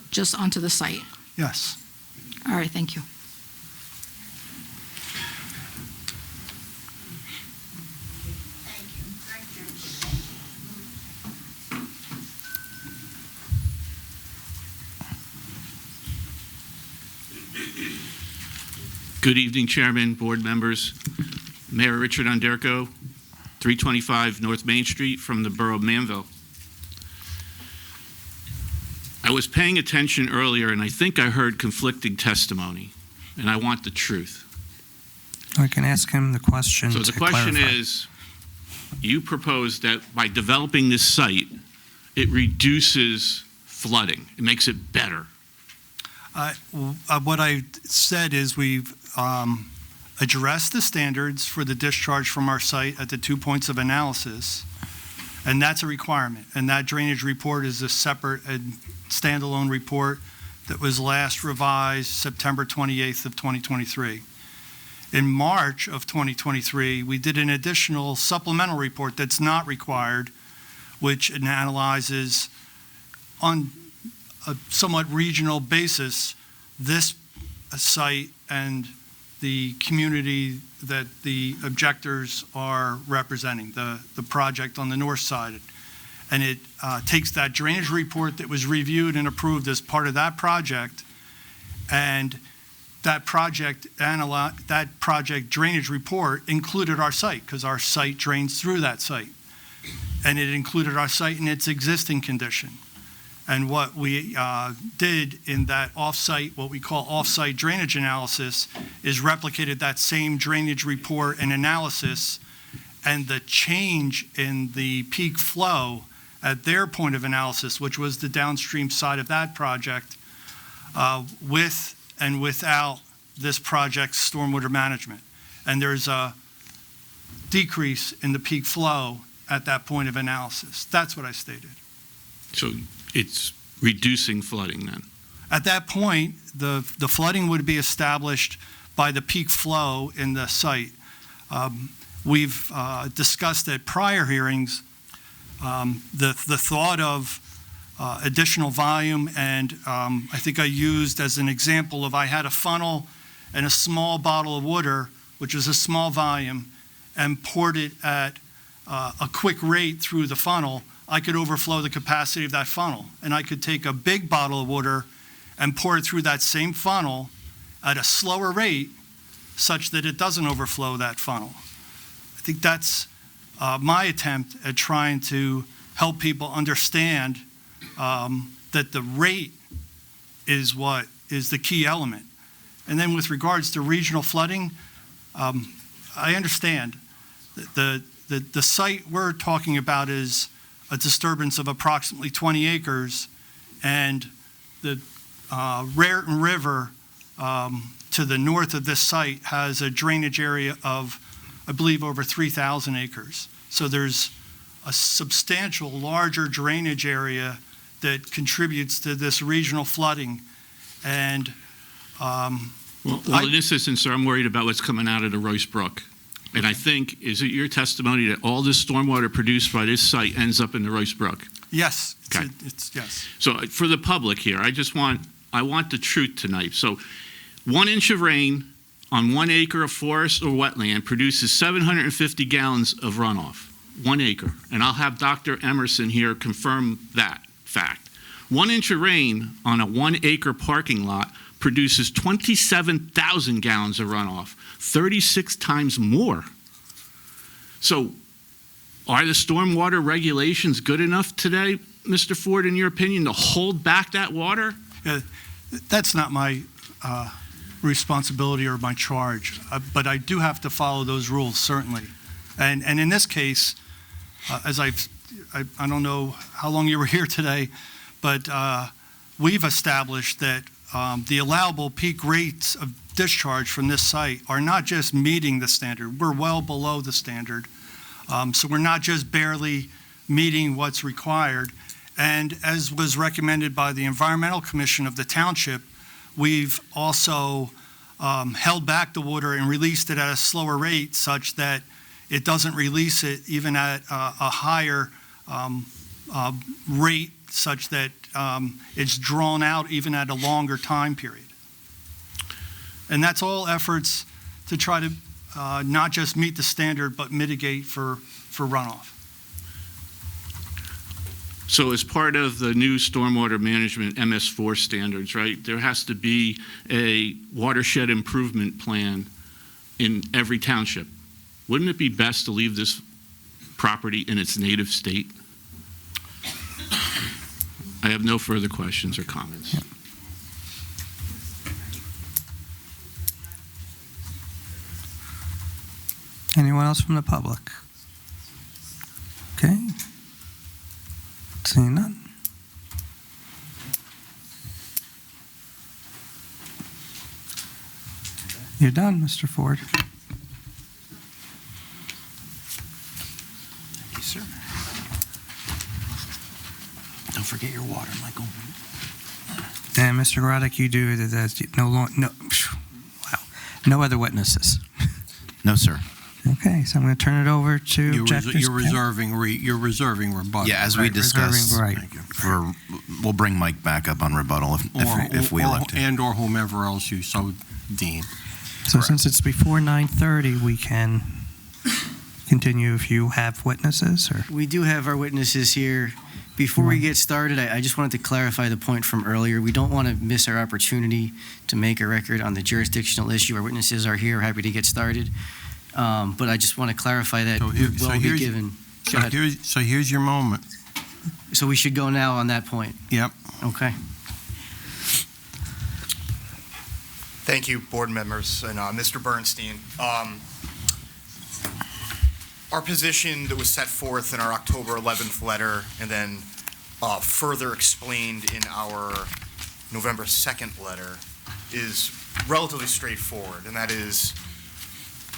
Just onto the site? Yes. All right, thank you. Good evening, Chairman, board members. Mayor Richard Underko, 325 North Main Street from the Borough of Manville. I was paying attention earlier, and I think I heard conflicting testimony, and I want the truth. I can ask him the question So to the question clarify. is, you propose that by developing this site, it reduces flooding. It makes it better. What I said is we've addressed the standards for the discharge from our site at the 2 points of analysis, and that's a requirement. And that drainage report is a separate and standalone report that was last revised September 28th of 2023. In March of 2023, we did an additional supplemental report that's not required, which analyzes on a somewhat regional basis this site and the community that the objectors are representing, the project on the north side. And it takes that drainage report that was reviewed and approved as part of that project, and that project drainage report included our site, because our site drains through that site. And it included our site in its existing condition. And what we did in that off-site, what we call off-site drainage analysis, is replicated that same drainage report and analysis, and the change in the peak flow at their point of analysis, which was the downstream side of that project, with and without this project's stormwater management. And there's a decrease in the peak flow at that point of analysis. That's what I stated. So it's reducing flooding then? At that point, the flooding would be established by the peak flow in the site. We've discussed at prior hearings the thought of additional volume, and I think I used as an example of I had a funnel and a small bottle of water, which is a small volume, and poured it at a quick rate through the funnel. I could overflow the capacity of that funnel, and I could take a big bottle of water and pour it through that same funnel at a slower rate such that it doesn't overflow that funnel. I think that's my attempt at trying to help people understand that the rate is what is the key element. And then with regards to regional flooding, I understand that the site we're talking about is a disturbance of approximately 20 acres, and the Raritan River to the north of this site has a drainage area of, I believe, over 3,000 acres. So there's a substantial larger drainage area that contributes to this regional flooding. And well, in this instance, sir, I'm worried about what's coming out of the Royce Brook. And I think, is it your testimony that all this stormwater produced by this site ends up in the Royce Brook? Yes. Okay. Yes. So for the public here, I want the truth tonight. So 1 inch of rain on 1 acre of forest or wetland produces 750 gallons of runoff, 1 acre. And I'll have Dr. Emerson here confirm that fact. 1 inch of rain on a 1 acre parking lot produces 27,000 gallons of runoff, 36 times more. So are the stormwater regulations good enough today, Mr. Ford, in your opinion, to hold back that water? That's not my responsibility or my charge, but I do have to follow those rules, certainly. And in this case, as I don't know how long you were here today, but we've established that the allowable peak rates of discharge from this site are not just meeting the standard, we're well below the standard. So we're not just barely meeting what's required. And as was recommended by the Environmental Commission of the township, we've also held back the water and released it at a slower rate such that it doesn't release it even at a higher rate, such that it's drawn out even at a longer time period. And that's all efforts to try to not just meet the standard, but mitigate for runoff. So as part of the new stormwater management MS4 standards, right, there has to be a watershed improvement plan in every township. Wouldn't it be best to leave this property in its native state? I have no further questions or comments. Anyone else from the public? Okay. Seeing none. You're done, Mr. Ford. Thank you, sir. Don't forget your water, Michael. And Mr. Roddick, you do no other witnesses. No, sir. Okay, so I'm going to turn it over to You're objectors. reserving rebuttal. Yeah, as we Right, discussed, reserving, right. Thank you. we'll bring Mike back up on rebuttal if we elect to. And/or whomever else you so deem. So since it's before 9:30, we can continue if you have witnesses, or? We do have our witnesses here. Before we get started, I just wanted to clarify the point from earlier. We don't want to miss our opportunity to make a record on the jurisdictional issue. Our witnesses are here, happy to get started. But I just want to clarify that So will be here's- given. Go ahead. So here's your moment. So we should go now on that point. Yep. Okay. Thank you, board members, and Mr. Bernstein. Our position that was set forth in our October 11th letter and then further explained in our November 2nd letter is relatively straightforward, and that is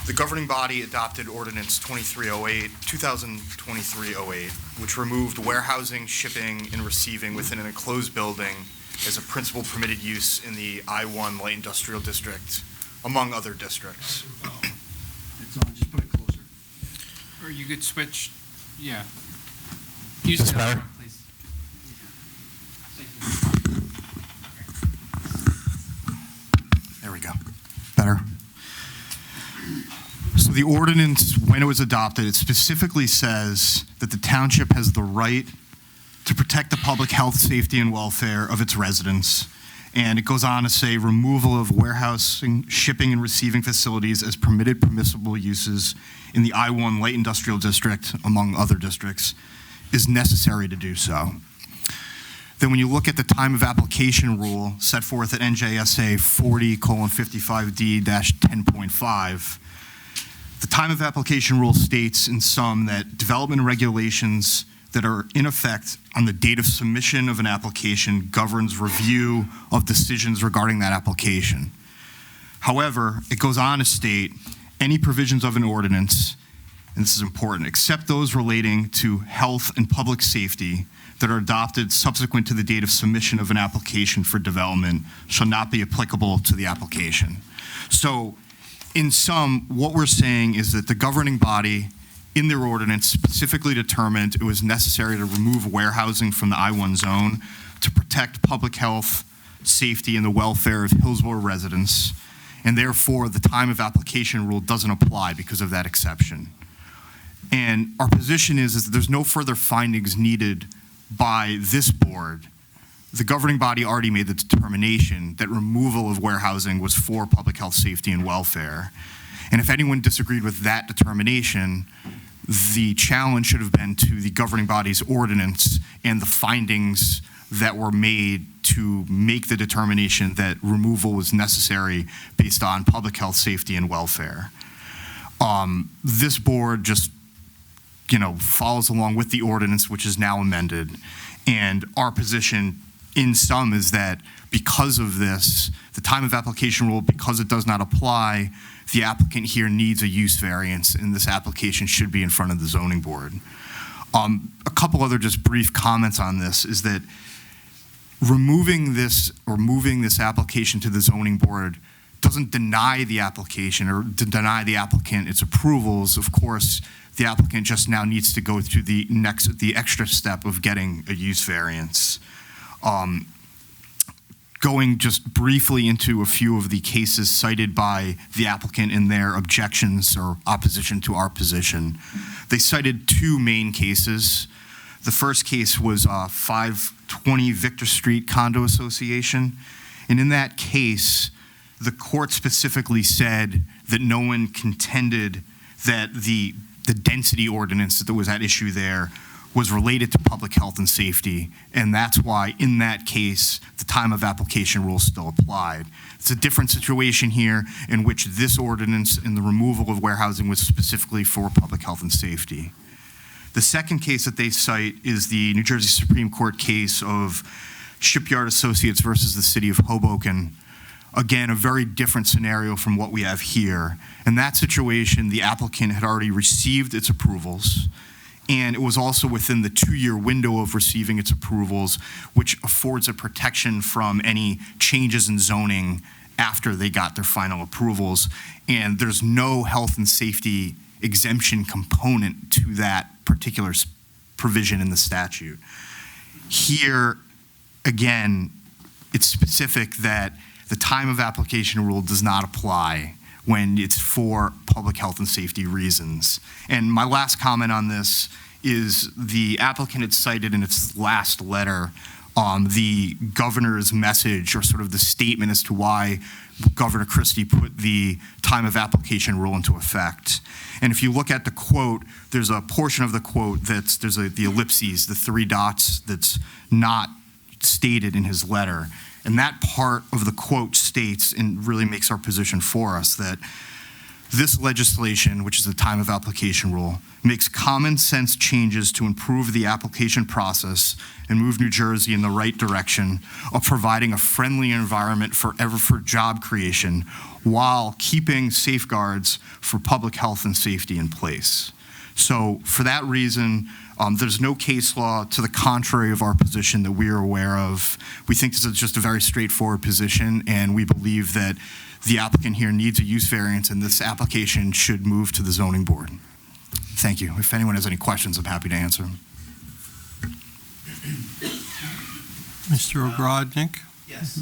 the governing body adopted Ordinance 2023-08, which removed warehousing, shipping, and receiving within an enclosed building as a principal permitted use in the I-1 Light Industrial District, among other districts. It's on, just put it closer. Or you could switch, yeah. Use the other one, please. There we go. Better. So the ordinance, when it was adopted, it specifically says that the township has the right to protect the public health, safety, and welfare of its residents. And it goes on to say removal of warehousing, shipping, and receiving facilities as permitted permissible uses in the I-1 Light Industrial District, among other districts, is necessary to do so. Then when you look at the time of application rule set forth at NJSA 40:55D-10.5, the time of application rule states in sum that development regulations that are in effect on the date of submission of an application governs review of decisions regarding that application. However, it goes on to state any provisions of an ordinance, and this is important, except those relating to health and public safety that are adopted subsequent to the date of submission of an application for development shall not be applicable to the application. So in sum, what we're saying is that the governing body in their ordinance specifically determined it was necessary to remove warehousing from the I-1 zone to protect public health, safety, and the welfare of Hillsborough residents, and therefore the time of application rule doesn't apply because of that exception. And our position is that there's no further findings needed by this board. The governing body already made the determination that removal of warehousing was for public health, safety, and welfare. And if anyone disagreed with that determination, the challenge should have been to the governing body's ordinance and the findings that were made to make the determination that removal was necessary based on public health, safety, and welfare. This board just, follows along with the ordinance, which is now amended. And our position in sum is that because of this, the time of application rule, because it does not apply, the applicant here needs a use variance, and this application should be in front of the zoning board. A couple other just brief comments on this is that moving this application to the zoning board doesn't deny the application or deny the applicant its approvals. Of course, the applicant just now needs to go through the extra step of getting a use variance. Going just briefly into a few of the cases cited by the applicant in their objections or opposition to our position. They cited two main cases. The first case was 520 Victor Street Condo Association. And in that case, the court specifically said that no one contended that the density ordinance that was at issue there was related to public health and safety, and that's why in that case the time of application rule still applied. It's a different situation here in which this ordinance and the removal of warehousing was specifically for public health and safety. The second case that they cite is the New Jersey Supreme Court case of Shipyard Associates versus the City of Hoboken. again, a very different scenario from what we have here. In that situation, the applicant had already received its approvals, and it was also within the 2-year window of receiving its approvals, which affords a protection from any changes in zoning after they got their final approvals. And there's no health and safety exemption component to that particular provision in the statute. Here, again, it's specific that the time of application rule does not apply when it's for public health and safety reasons. And my last comment on this is the applicant had cited in its last letter the governor's message, or sort of the statement as to why Governor Christie put the time of application rule into effect. And if you look at the quote, there's a portion of the quote there's the ellipses, the 3 dots that's not stated in his letter. And that part of the quote states, and really makes our position for us, that this legislation, which is the time of application rule, makes common sense changes to improve the application process and move New Jersey in the right direction of providing a friendly environment for job creation while keeping safeguards for public health and safety in place. So for that reason, there's no case law to the contrary of our position that we are aware of. We think this is just a very straightforward position, and we believe that the applicant here needs a use variance, and this application should move to the zoning board. Thank you. If anyone has any questions, I'm happy to answer them. Mr. Ogrodnik? Yes.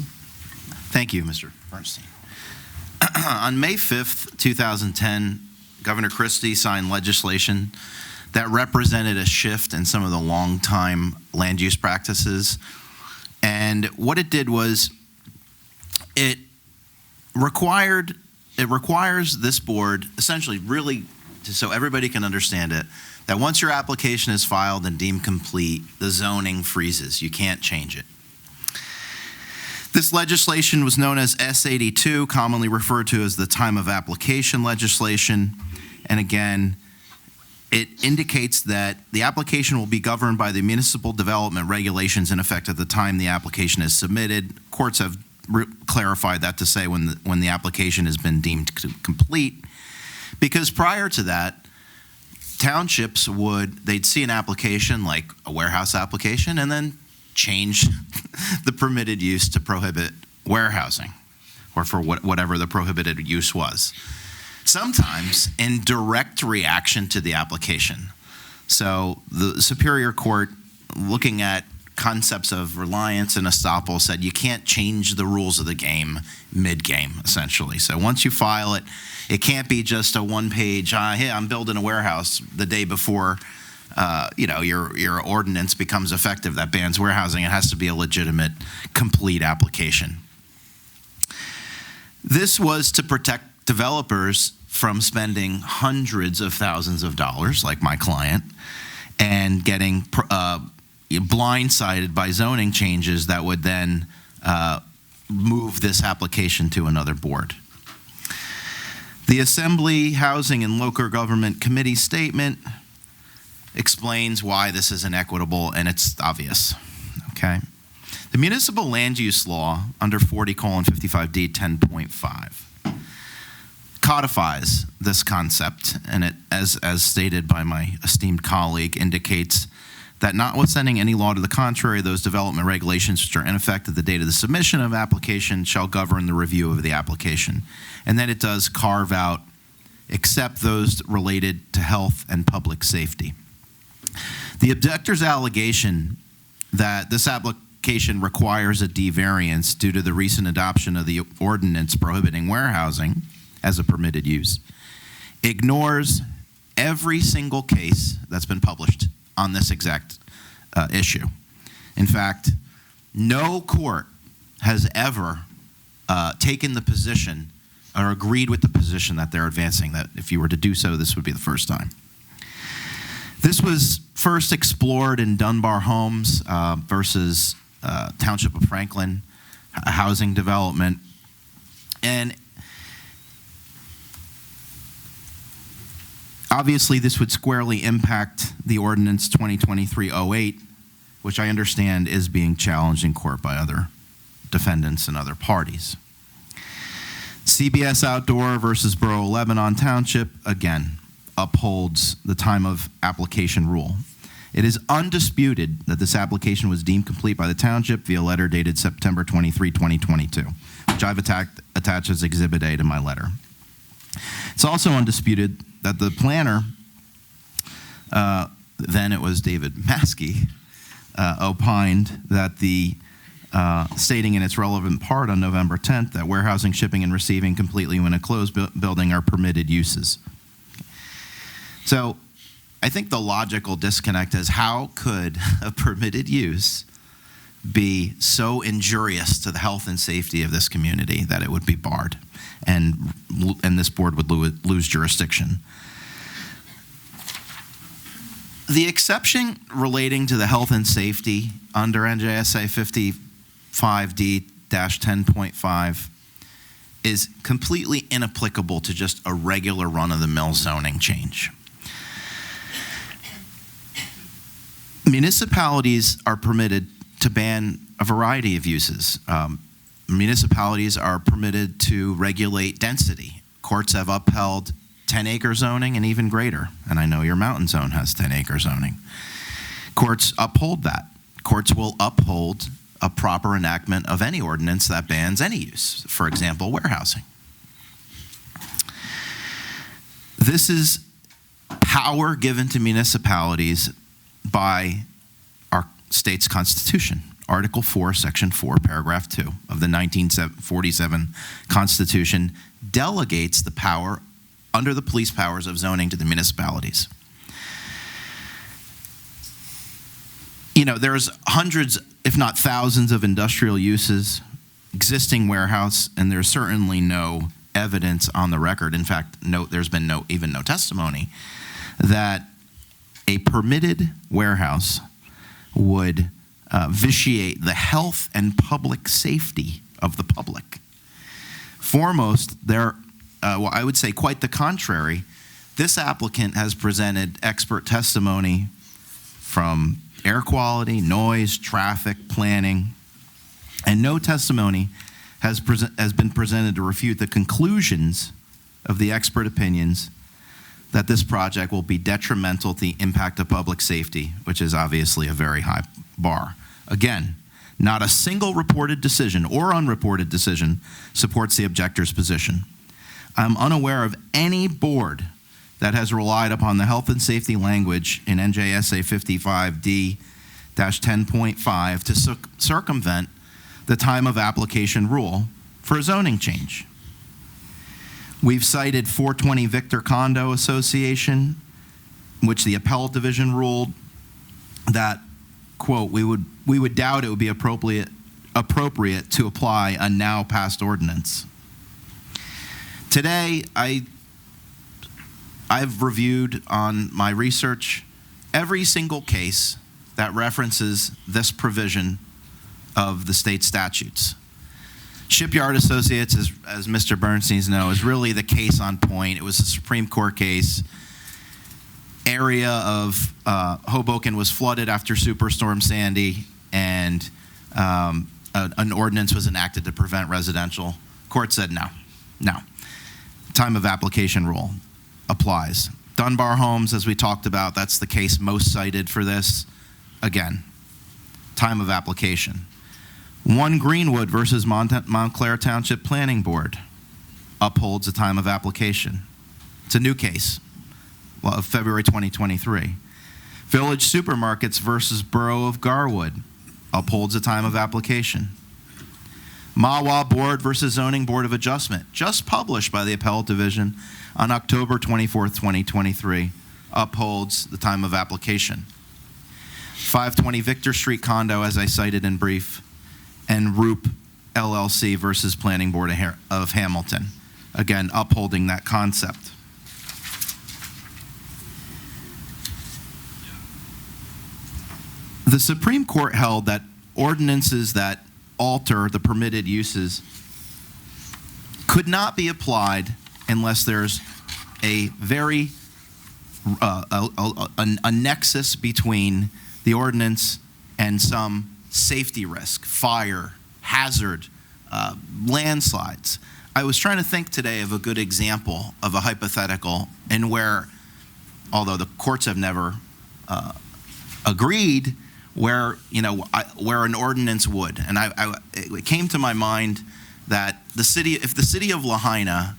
Thank you, Mr. Bernstein. On May 5th, 2010, Governor Christie signed legislation that represented a shift in some of the long-time land use practices. And what it did was it requires this board, essentially, really, so everybody can understand it, that once your application is filed and deemed complete, the zoning freezes. You can't change it. This legislation was known as S82, commonly referred to as the time of application legislation. And again, it indicates that the application will be governed by the municipal development regulations in effect at the time the application is submitted. Courts have clarified that to say when the application has been deemed complete, because prior to that, townships they'd see an application like a warehouse application and then change the permitted use to prohibit warehousing, or for whatever the prohibited use was. Sometimes in direct reaction to the application. So the Superior Court, looking at concepts of reliance and estoppel, said you can't change the rules of the game mid-game, essentially. So once you file it, it can't be just a one-page, hey, I'm building a warehouse the day before your ordinance becomes effective that bans warehousing. It has to be a legitimate, complete application. This was to protect developers from spending hundreds of thousands of dollars, like my client, and getting blindsided by zoning changes that would then move this application to another board. The Assembly Housing and Local Government Committee statement explains why this is inequitable, and it's obvious, okay? The municipal land use law under 40:55D 10.5 codifies this concept, and it, as stated by my esteemed colleague, indicates that notwithstanding any law to the contrary, those development regulations which are in effect at the date of the submission of application shall govern the review of the application. And then it does carve out, except those related to health and public safety. The objector's allegation that this application requires a D variance due to the recent adoption of the ordinance prohibiting warehousing as a permitted use ignores every single case that's been published on this exact issue. In fact, no court has ever taken the position or agreed with the position that they're advancing, that if you were to do so, this would be the first time. This was first explored in Dunbar Homes versus Township of Franklin housing development. And obviously, this would squarely impact the ordinance 2023-08, which I understand is being challenged in court by other defendants and other parties. CBS Outdoor versus Borough of Lebanon Township, again, upholds the time of application rule. It is undisputed that this application was deemed complete by the township via letter dated September 23, 2022, which I've attached as Exhibit A to my letter. It's also undisputed that the planner, then it was David Maskey, opined that stating in its relevant part on November 10th that warehousing, shipping, and receiving completely when a closed building are permitted uses. So I think the logical disconnect is, how could a permitted use be so injurious to the health and safety of this community that it would be barred and this board would lose jurisdiction? The exception relating to the health and safety under NJSA 55D-10.5 is completely inapplicable to just a regular run-of-the-mill zoning change. Municipalities are permitted to ban a variety of uses. Municipalities are permitted to regulate density. Courts have upheld 10-acre zoning and even greater, and I know your mountain zone has 10-acre zoning. Courts uphold that. Courts will uphold a proper enactment of any ordinance that bans any use, for example, warehousing. This is power given to municipalities by our state's constitution. Article 4, Section 4, Paragraph 2 of the 1947 Constitution delegates the power under the police powers of zoning to the municipalities. You know, there's hundreds, if not thousands, of industrial uses, existing warehouse, and there's certainly no evidence on the record. In fact, there's been even no testimony that a permitted warehouse would vitiate the health and public safety of the public. Foremost, I would say quite the contrary. This applicant has presented expert testimony from air quality, noise, traffic, planning, and no testimony has been presented to refute the conclusions of the expert opinions that this project will be detrimental to the impact of public safety, which is obviously a very high bar. Again, not a single reported decision or unreported decision supports the objector's position. I'm unaware of any board that has relied upon the health and safety language in NJSA 55D-10.5 to circumvent the time of application rule for a zoning change. We've cited 420 Victor Condo Association, which the appellate division ruled that, quote, we would doubt it would be appropriate to apply a now passed ordinance. Today, I've reviewed on my research every single case that references this provision of the state statutes. Shipyard Associates, as Mr. Bernstein knows, is really the case on point. It was a Supreme Court case. Area of Hoboken was flooded after Superstorm Sandy, and an ordinance was enacted to prevent residential. Court said no. Time of application rule applies. Dunbar Homes, as we talked about, that's the case most cited for this. Again, time of application. One Greenwood versus Montclair Township Planning Board upholds a time of application. It's a new case of February 2023. Village Supermarkets versus Borough of Garwood upholds a time of application. Mahwah Board versus Zoning Board of Adjustment, just published by the Appellate Division on October 24th, 2023, upholds the time of application. 520 Victor Street Condo, as I cited in brief, and Roop LLC versus Planning Board of Hamilton, again, upholding that concept. The Supreme Court held that ordinances that alter the permitted uses could not be applied unless there's a very a nexus between the ordinance and some safety risk, fire, hazard, landslides. I was trying to think today of a good example of a hypothetical and where, although the courts have never agreed, where where an ordinance would. And it came to my mind that if the city of Lahaina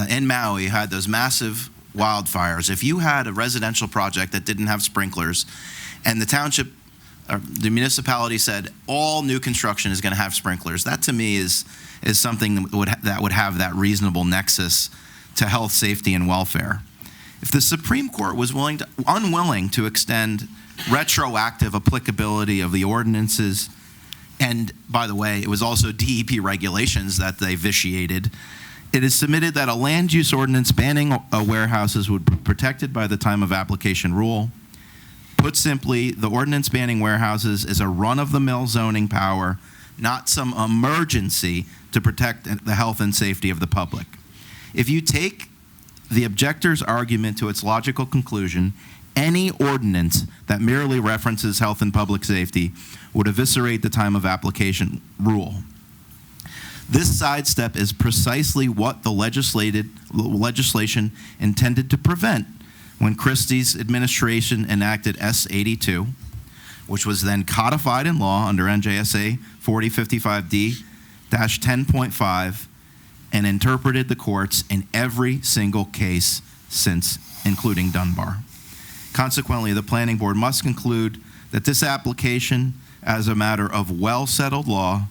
in Maui had those massive wildfires, if you had a residential project that didn't have sprinklers, and the township, or the municipality said all new construction is going to have sprinklers, that to me is something that would have that reasonable nexus to health, safety, and welfare. If the Supreme Court was unwilling to extend retroactive applicability of the ordinances, and by the way, it was also DEP regulations that they vitiated, it is submitted that a land use ordinance banning warehouses would be protected by the time of application rule. Put simply, the ordinance banning warehouses is a run-of-the-mill zoning power, not some emergency to protect the health and safety of the public. If you take the objector's argument to its logical conclusion, any ordinance that merely references health and public safety would eviscerate the time of application rule. This sidestep is precisely what the legislation intended to prevent when Christie's administration enacted S-82, which was then codified in law under NJSA 4055D-10.5 and interpreted the courts in every single case since, including Dunbar. Consequently, the Planning Board must conclude that this application, as a matter of well-settled law,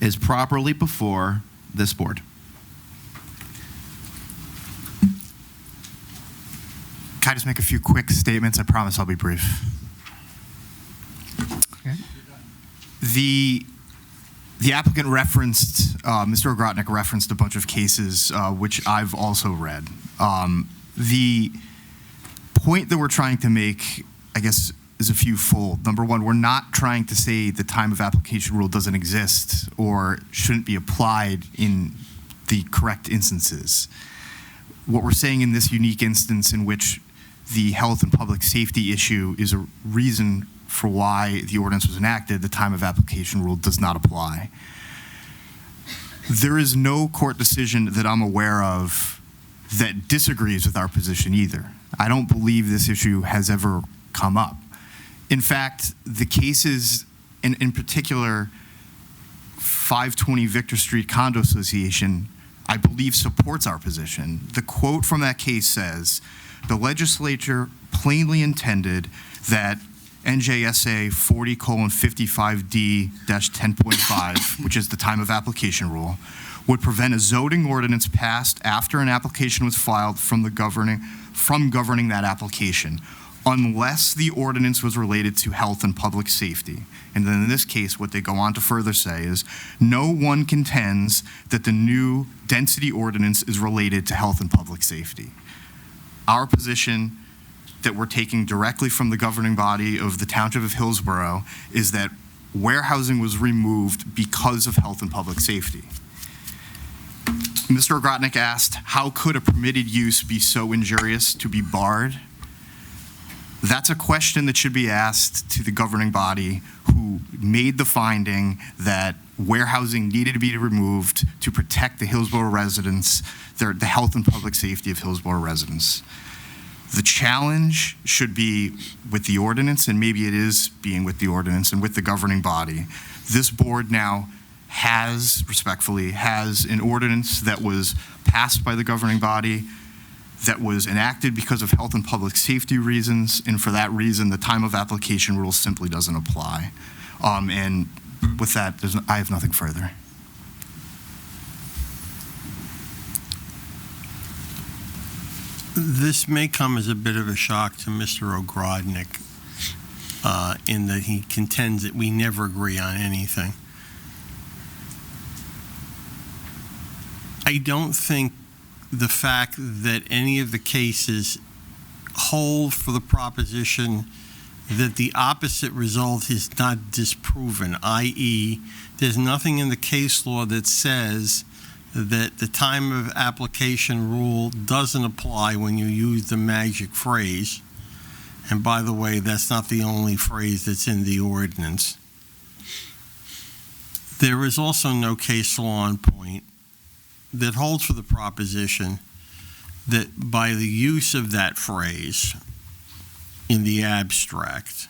is properly before this board. Can I just make a few quick statements? I promise I'll be brief. Okay. The applicant referenced, Mr. Ogrotnik referenced a bunch of cases, which I've also read. The point that we're trying to make, I guess, is a few-fold. Number one, we're not trying to say the time of application rule doesn't exist or shouldn't be applied in the correct instances. What we're saying in this unique instance in which the health and public safety issue is a reason for why the ordinance was enacted, the time of application rule does not apply. There is no court decision that I'm aware of that disagrees with our position either. I don't believe this issue has ever come up. In fact, the cases, in particular, 520 Victor Street Condo Association, I believe supports our position. The quote from that case says, "The legislature plainly intended that NJSA 40:55D-10.5, which is the time of application rule, would prevent a zoning ordinance passed after an application was filed from governing that application, unless the ordinance was related to health and public safety." And then in this case, what they go on to further say is, no one contends that the new density ordinance is related to health and public safety. Our position that we're taking directly from the governing body of the Township of Hillsborough is that warehousing was removed because of health and public safety. Mr. Ogrotnik asked, how could a permitted use be so injurious to be barred? That's a question that should be asked to the governing body who made the finding that warehousing needed to be removed to protect the Hillsborough residents, the health and public safety of Hillsborough residents. The challenge should be with the ordinance, and maybe it is being with the ordinance and with the governing body. This board now respectfully has an ordinance that was passed by the governing body that was enacted because of health and public safety reasons, and for that reason, the time of application rule simply doesn't apply. And with that, I have nothing further. This may come as a bit of a shock to Mr. Ogrotnik in that he contends that we never agree on anything. I don't think the fact that any of the cases hold for the proposition that the opposite result is not disproven, i.e., there's nothing in the case law that says that the time of application rule doesn't apply when you use the magic phrase. And by the way, that's not the only phrase that's in the ordinance. There is also no case law on point that holds for the proposition that by the use of that phrase in the abstract,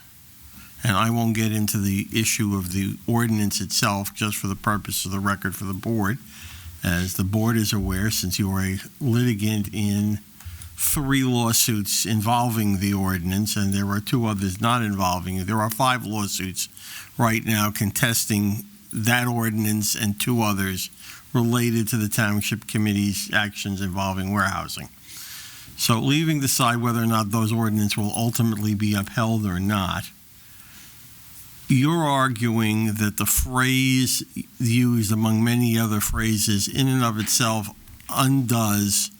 and I won't get into the issue of the ordinance itself just for the purpose of the record for the board, as the board is aware, since you are a litigant in 3 lawsuits involving the ordinance, and there are 2 others not involving it. There are 5 lawsuits right now contesting that ordinance and 2 others related to the Township Committee's actions involving warehousing. So leaving aside whether or not those ordinances will ultimately be upheld or not, you're arguing that the phrase used among many other phrases in and of itself undoes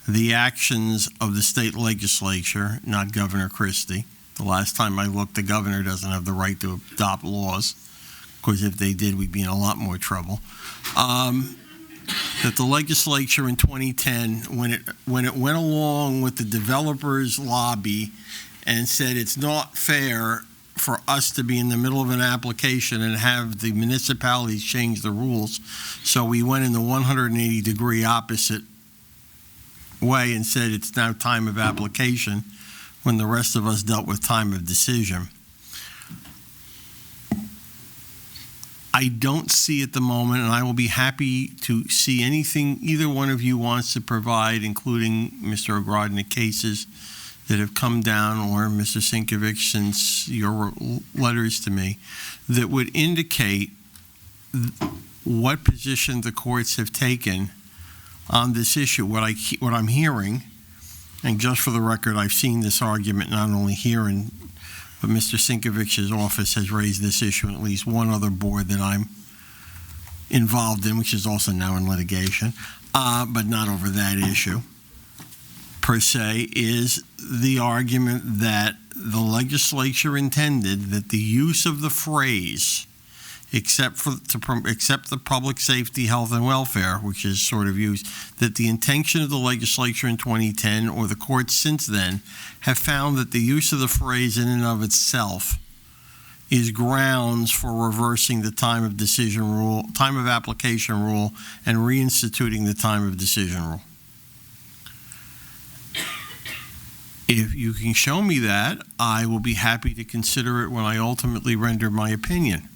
the actions of the state legislature, not Governor Christie. The last time I looked, the governor doesn't have the right to adopt laws, because if they did, we'd be in a lot more trouble. That the legislature in 2010, when it went along with the developers' lobby and said it's not fair for us to be in the middle of an application and have the municipalities change the rules, so we went in the 180-degree opposite way and said it's now time of application when the rest of us dealt with time of decision. I don't see at the moment, and I will be happy to see anything either one of you wants to provide, including Mr. Ogrodnik, cases that have come down, or Mr. Sinkovich, since your letters to me, that would indicate what position the courts have taken on this issue. What I'm hearing, and just for the record, I've seen this argument not only here, but Mr. Sinkovich's office has raised this issue in at least one other board that I'm involved in, which is also now in litigation, but not over that issue per se, is the argument that the legislature intended that the use of the phrase except the public safety, health, and welfare, which is sort of used, that the intention of the legislature in 2010 or the courts since then have found that the use of the phrase in and of itself is grounds for reversing the time of decision rule, time of application rule, and reinstituting the time of decision rule. If you can show me that, I will be happy to consider it when I ultimately render my opinion.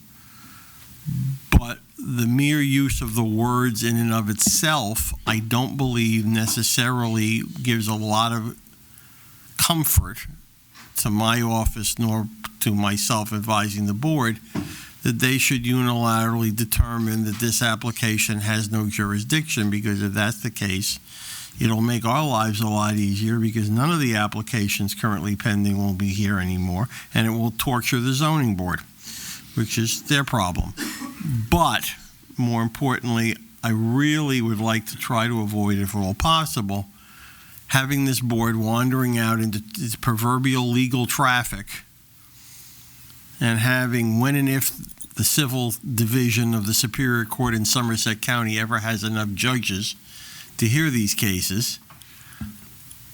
But the mere use of the words in and of itself, I don't believe necessarily gives a lot of comfort to my office nor to myself advising the board that they should unilaterally determine that this application has no jurisdiction, because if that's the case, it'll make our lives a lot easier, because none of the applications currently pending will be here anymore, and it will torture the zoning board, which is their problem. But more importantly, I really would like to try to avoid, if at all possible, having this board wandering out into its proverbial legal traffic and having, when and if the civil division of the Superior Court in Somerset County ever has enough judges to hear these cases,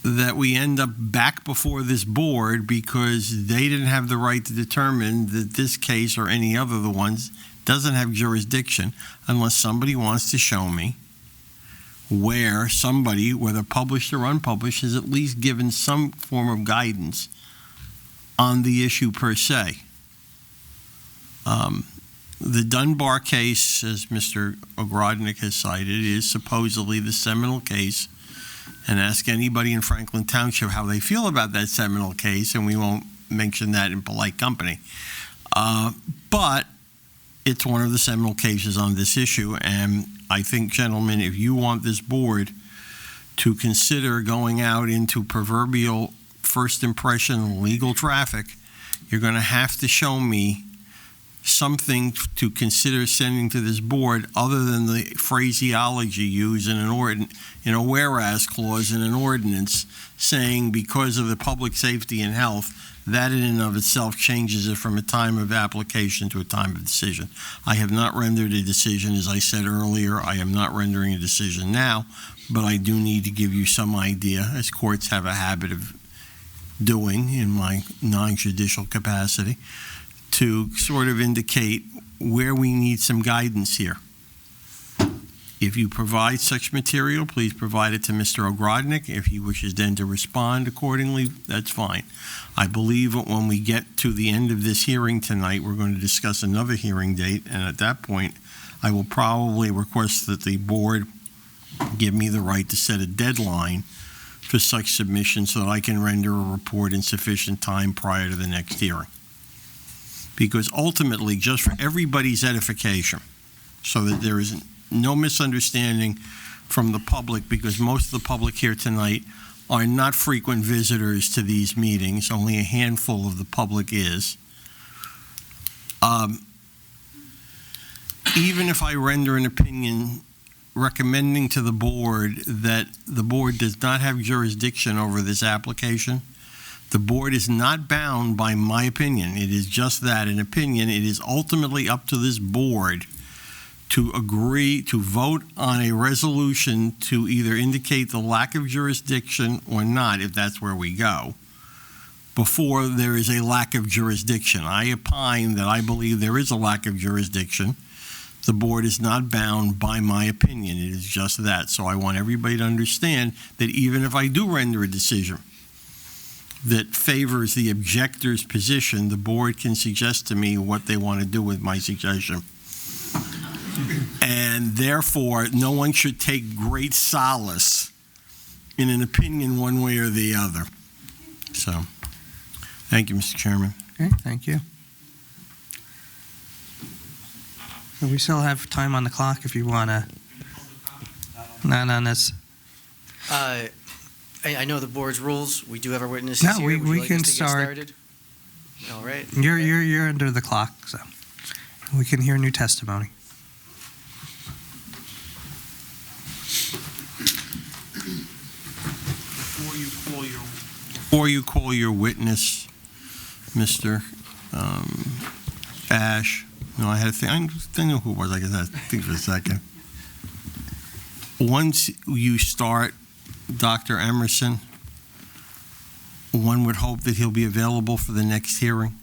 that we end up back before this board because they didn't have the right to determine that this case or any other of the ones doesn't have jurisdiction unless somebody wants to show me where somebody, whether published or unpublished, is at least given some form of guidance on the issue per se. The Dunbar case, as Mr. Ogrodnik has cited, is supposedly the seminal case, and ask anybody in Franklin Township how they feel about that seminal case, and we won't mention that in polite company. But it's one of the seminal cases on this issue, and I think, gentlemen, if you want this board to consider going out into proverbial first impression legal traffic, you're going to have to show me something to consider sending to this board other than the phraseology used in a whereas clause in an ordinance saying because of the public safety and health, that in and of itself changes it from a time of application to a time of decision. I have not rendered a decision, as I said earlier. I am not rendering a decision now, but I do need to give you some idea, as courts have a habit of doing in my non-judicial capacity, to sort of indicate where we need some guidance here. If you provide such material, please provide it to Mr. Ogrodnik. If he wishes then to respond accordingly, that's fine. I believe that when we get to the end of this hearing tonight, we're going to discuss another hearing date, and at that point, I will probably request that the board give me the right to set a deadline for such submission so that I can render a report in sufficient time prior to the next hearing. Because ultimately, just for everybody's edification, so that there is no misunderstanding from the public, because most of the public here tonight are not frequent visitors to these meetings. Only a handful of the public is. Even if I render an opinion recommending to the board that the board does not have jurisdiction over this application, the board is not bound by my opinion. It is just that, an opinion. It is ultimately up to this board to agree to vote on a resolution to either indicate the lack of jurisdiction or not, if that's where we go, before there is a lack of jurisdiction. I opine that I believe there is a lack of jurisdiction. The board is not bound by my opinion. It is just that. So I want everybody to understand that even if I do render a decision that favors the objector's position, the board can suggest to me what they want to do with my suggestion. And therefore, no one should take great solace in an opinion one way or the other. So, thank you, Mr. Chairman. Okay, thank you. We still have time on the clock if you want to. No, that's. I know the board's rules. We do have our witnesses No, here. we Would you like can us to get start. started? All right. You're under the clock, so we can hear new testimony. Before you call your witness, Mr. Ash, no, I had a thing. I know who it was. I guess I think for a second. Once you start, Dr. Emerson, one would hope that he'll be available for the next hearing.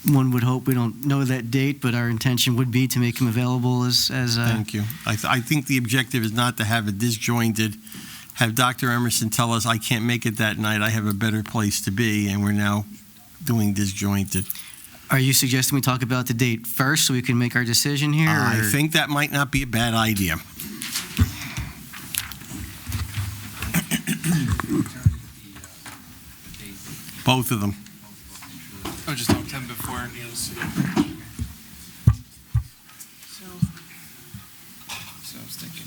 One would hope. We don't know that date, but our intention would be to make him available as Thank you. I think the objective is not to have it disjointed. Have Dr. Emerson tell us, I can't make it that night, I have a better place to be, and we're now doing disjointed. Are you suggesting we talk about the date first so we can make our decision here? I or- think that might not be a bad idea. Both of them. Oh, just talk to him before. So I was thinking.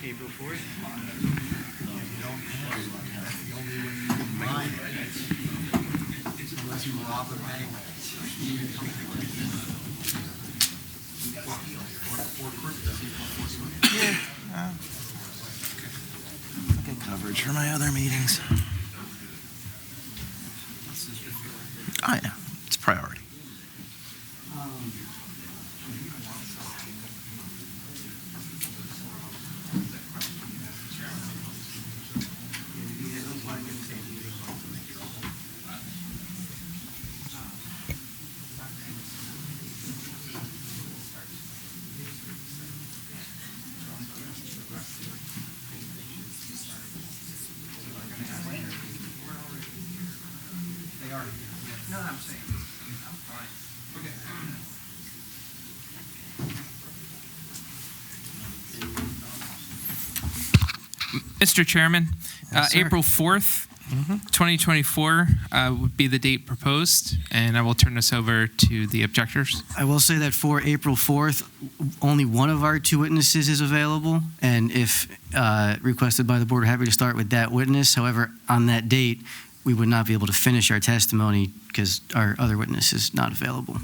April 4th? Get coverage for my other meetings. Oh, yeah, it's priority. Mr. Chairman, Yes, sir. April 4th 2024 would be the date proposed, and I will turn this over to the objectors. I will say that for April 4th, only one of our two witnesses is available, and if requested by the board, we're happy to start with that witness. However, on that date, we would not be able to finish our testimony because our other witness is not available.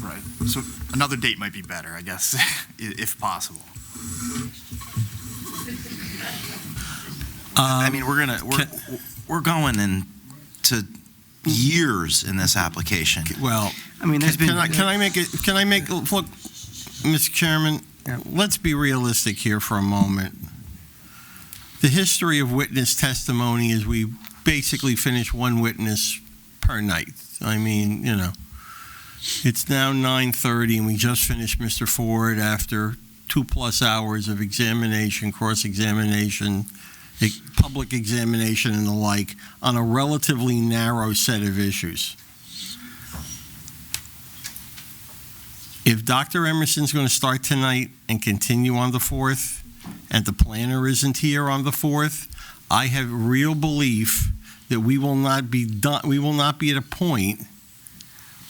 Right. So another date might be better, I guess, if possible. I mean, we're going into years in this application. Well, I mean, there's been. Can I make look, Mr. Chairman, let's be realistic here for a moment. The history of witness testimony is we basically finish one witness per night. I mean, you know, it's now 9:30 and we just finished Mr. Ford after 2+ hours of examination, cross-examination, public examination and the like on a relatively narrow set of issues. If Dr. Emerson's going to start tonight and continue on the 4th, and the planner isn't here on the 4th, I have real belief that we will not be done. We will not be at a point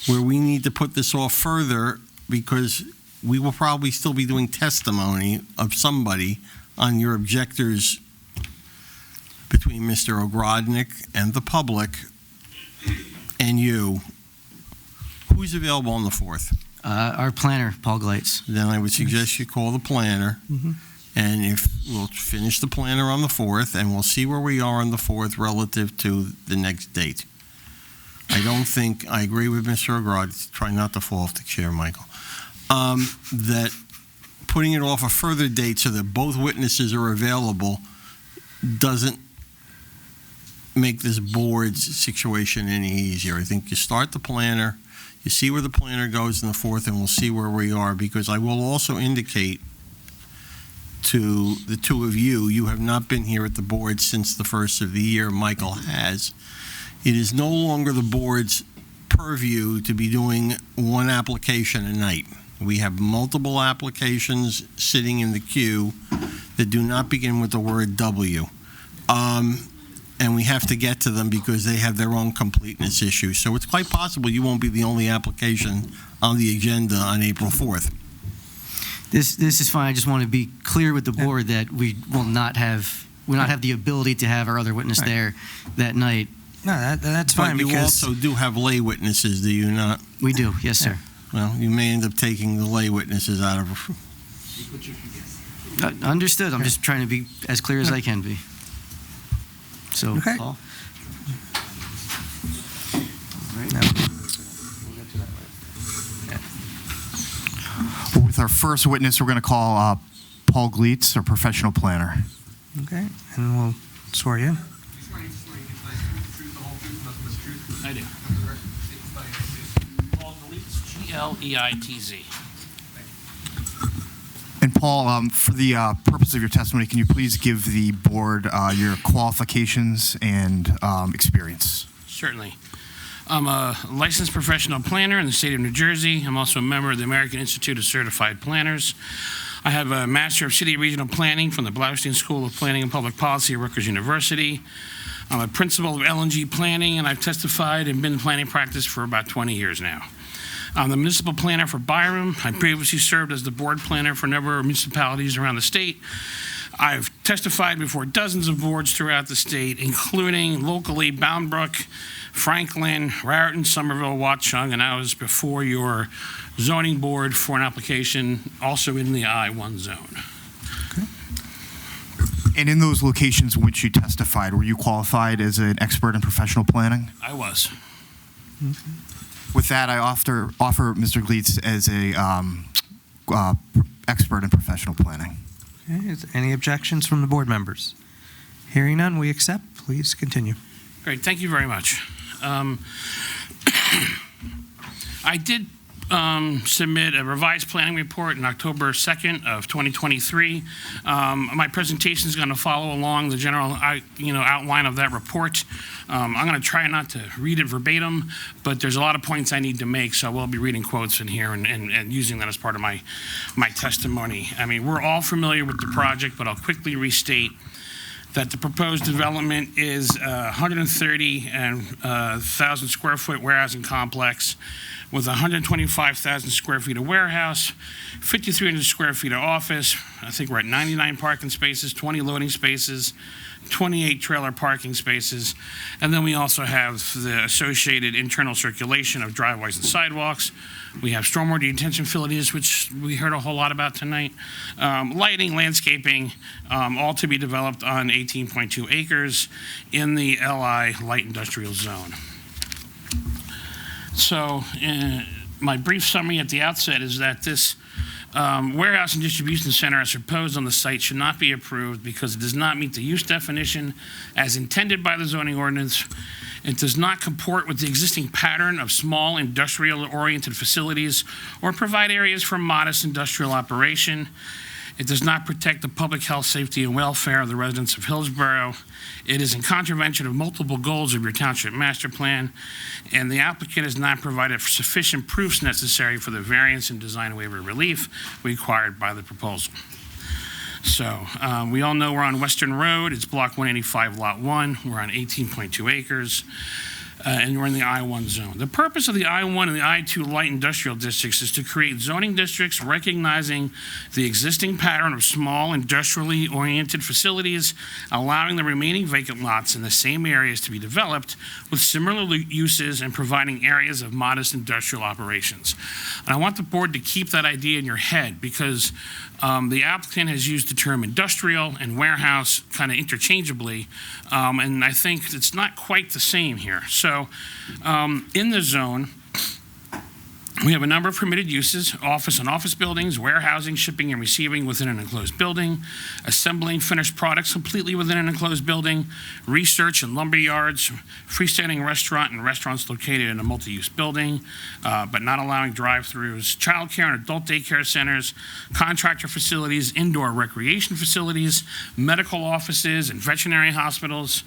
where we need to put this off further because we will probably still be doing testimony of somebody on your objectors between Mr. Ogrodnik and the public and you. Who's available on the 4th? Our planner, Paul Gleitz. Then I would suggest you call the planner. And if we'll finish the planner on the 4th, and we'll see where we are on the 4th relative to the next date. I don't think, I agree with Mr. Agrod, try not to fall off the chair, Michael, that putting it off a further date so that both witnesses are available doesn't make this board's situation any easier. I think you start the planner, you see where the planner goes in the 4th, and we'll see where we are, because I will also indicate to the two of you, you have not been here at the board since the first of the year. Michael has. It is no longer the board's purview to be doing one application a night. We have multiple applications sitting in the queue that do not begin with the word W. And we have to get to them because they have their own completeness issues. So it's quite possible you won't be the only application on the agenda on April 4th. This is fine. I just want to be clear with the board that we will not have the ability to have our other witness there that night. No, that's fine. But you also do have lay witnesses, do you not? We do, yes, sir. Well, you may end up taking the lay witnesses out of. Understood. I'm just trying to be as clear as I can be. So, Okay. Paul? With our first witness, we're going to call Paul Gleitz, our professional planner. Okay, and we'll swear you in. I do. Paul Gleitz, G-L-E-I-T-Z. And Paul, for the purpose of your testimony, can you please give the board your qualifications and experience? Certainly. I'm a licensed professional planner in the state of New Jersey. I'm also a member of the American Institute of Certified Planners. I have a Master of City Regional Planning from the Blaustein School of Planning and Public Policy at Rutgers University. I'm a principal of LNG Planning, and I've testified and been in planning practice for about 20 years now. I'm the municipal planner for Byram. I previously served as the board planner for a number of municipalities around the state. I've testified before dozens of boards throughout the state, including locally Bound Brook, Franklin, Raritan, Somerville, Watchung, and I was before your zoning board for an application also in the I-1 zone. And in those locations in which you testified, were you qualified as an expert in professional planning? I was. With that, I offer Mr. Gleitz as a expert in professional planning. Okay, is there any objections from the board members? Hearing none, we accept. Please continue. Great, thank you very much. I did submit a revised planning report on October 2nd of 2023. My presentation is going to follow along the general outline of that report. I'm going to try not to read it verbatim, but there's a lot of points I need to make, so I will be reading quotes in here and using that as part of my testimony. I mean, we're all familiar with the project, but I'll quickly restate that the proposed development is 130,000 square foot warehousing complex with 125,000 square feet of warehouse, 5,300 square feet of office. I think we're at 99 parking spaces, 20 loading spaces, 28 trailer parking spaces, and then we also have the associated internal circulation of driveways and sidewalks. We have stormwater detention facilities, which we heard a whole lot about tonight, lighting, landscaping, all to be developed on 18.2 acres in the LI Light Industrial Zone. So my brief summary at the outset is that this warehouse and distribution center as proposed on the site should not be approved because it does not meet the use definition as intended by the zoning ordinance. It does not comport with the existing pattern of small industrial-oriented facilities or provide areas for modest industrial operation. It does not protect the public health, safety, and welfare of the residents of Hillsborough. It is in contravention of multiple goals of your township master plan, and the applicant has not provided sufficient proofs necessary for the variance and design waiver relief required by the proposal. So we all know we're on Western Road. It's Block 185, Lot 1. We're on 18.2 acres. And we're in the I-1 zone. The purpose of the I-1 and the I-2 light industrial districts is to create zoning districts recognizing the existing pattern of small industrially oriented facilities, allowing the remaining vacant lots in the same areas to be developed with similar uses and providing areas of modest industrial operations. And I want the board to keep that idea in your head because the applicant has used the term industrial and warehouse kind of interchangeably, and I think it's not quite the same here. So in the zone, we have a number of permitted uses: office and office buildings, warehousing, shipping and receiving within an enclosed building, assembling finished products completely within an enclosed building, research and lumber yards, freestanding restaurant and restaurants located in a multi-use building, but not allowing drive-throughs, childcare and adult daycare centers, contractor facilities, indoor recreation facilities, medical offices and veterinary hospitals,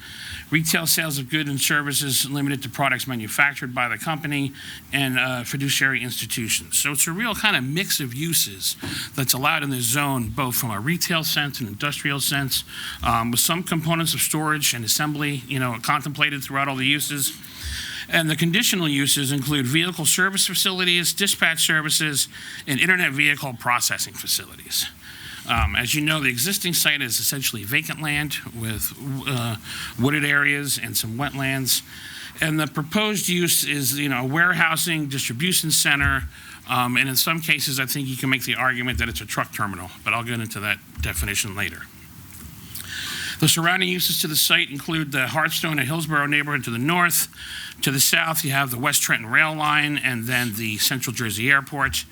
retail sales of goods and services limited to products manufactured by the company, and fiduciary institutions. So it's a real kind of mix of uses that's allowed in this zone, both from a retail sense and industrial sense, with some components of storage and assembly, contemplated throughout all the uses. And the conditional uses include vehicle service facilities, dispatch services, and internet vehicle processing facilities. As you know, the existing site is essentially vacant land with wooded areas and some wetlands. And the proposed use is, a warehousing distribution center. And in some cases, I think you can make the argument that it's a truck terminal, but I'll get into that definition later. The surrounding uses to the site include the Hartstone and Hillsborough neighborhood to the north. To the south, you have the West Trenton Rail Line and then the Central Jersey Airport.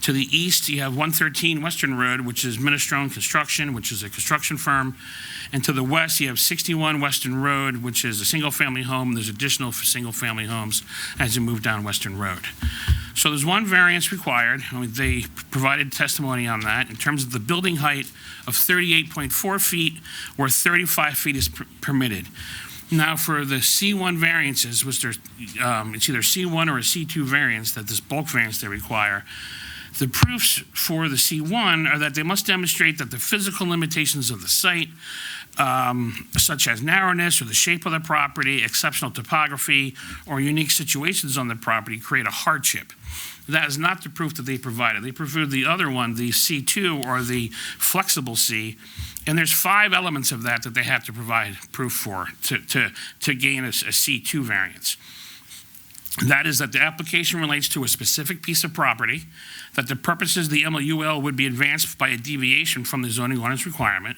To the east, you have 113 Western Road, which is Minestrone Construction, which is a construction firm. And to the west, you have 61 Western Road, which is a single-family home. There's additional single-family homes as you move down Western Road. So there's one variance required. They provided testimony on that in terms of the building height of 38.4 feet, where 35 feet is permitted. Now, for the C1 variances, which it's either C1 or a C2 variance, that this bulk variance they require, the proofs for the C1 are that they must demonstrate that the physical limitations of the site, such as narrowness or the shape of the property, exceptional topography, or unique situations on the property, create a hardship. That is not the proof that they provided. They provided the other one, the C2 or the flexible C, and there's 5 elements of that they have to provide proof for to gain a C2 variance. That is that the application relates to a specific piece of property, that the purposes of the MLUL would be advanced by a deviation from the zoning ordinance requirement,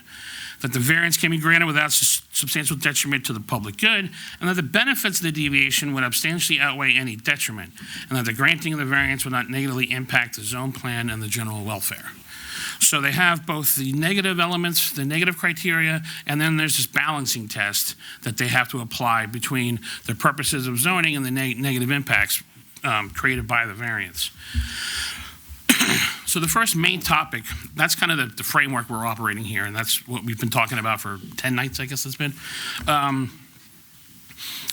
that the variance can be granted without substantial detriment to the public good, and that the benefits of the deviation would substantially outweigh any detriment, and that the granting of the variance would not negatively impact the zone plan and the general welfare. So they have both the negative elements, the negative criteria, and then there's this balancing test that they have to apply between the purposes of zoning and the negative impacts created by the variance. So the first main topic, that's kind of the framework we're operating here, and that's what we've been talking about for 10 nights, I guess it's been.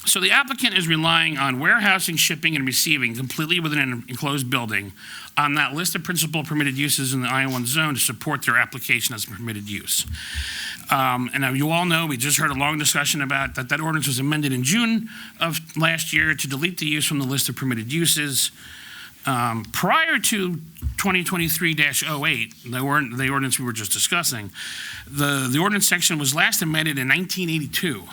So the applicant is relying on warehousing, shipping, and receiving completely within an enclosed building on that list of principal permitted uses in the I-1 zone to support their application as a permitted use. And now you all know, we just heard a long discussion about that ordinance was amended in June of last year to delete the use from the list of permitted uses. Prior to 2023-08, the ordinance we were just discussing, the ordinance section was last amended in 1982.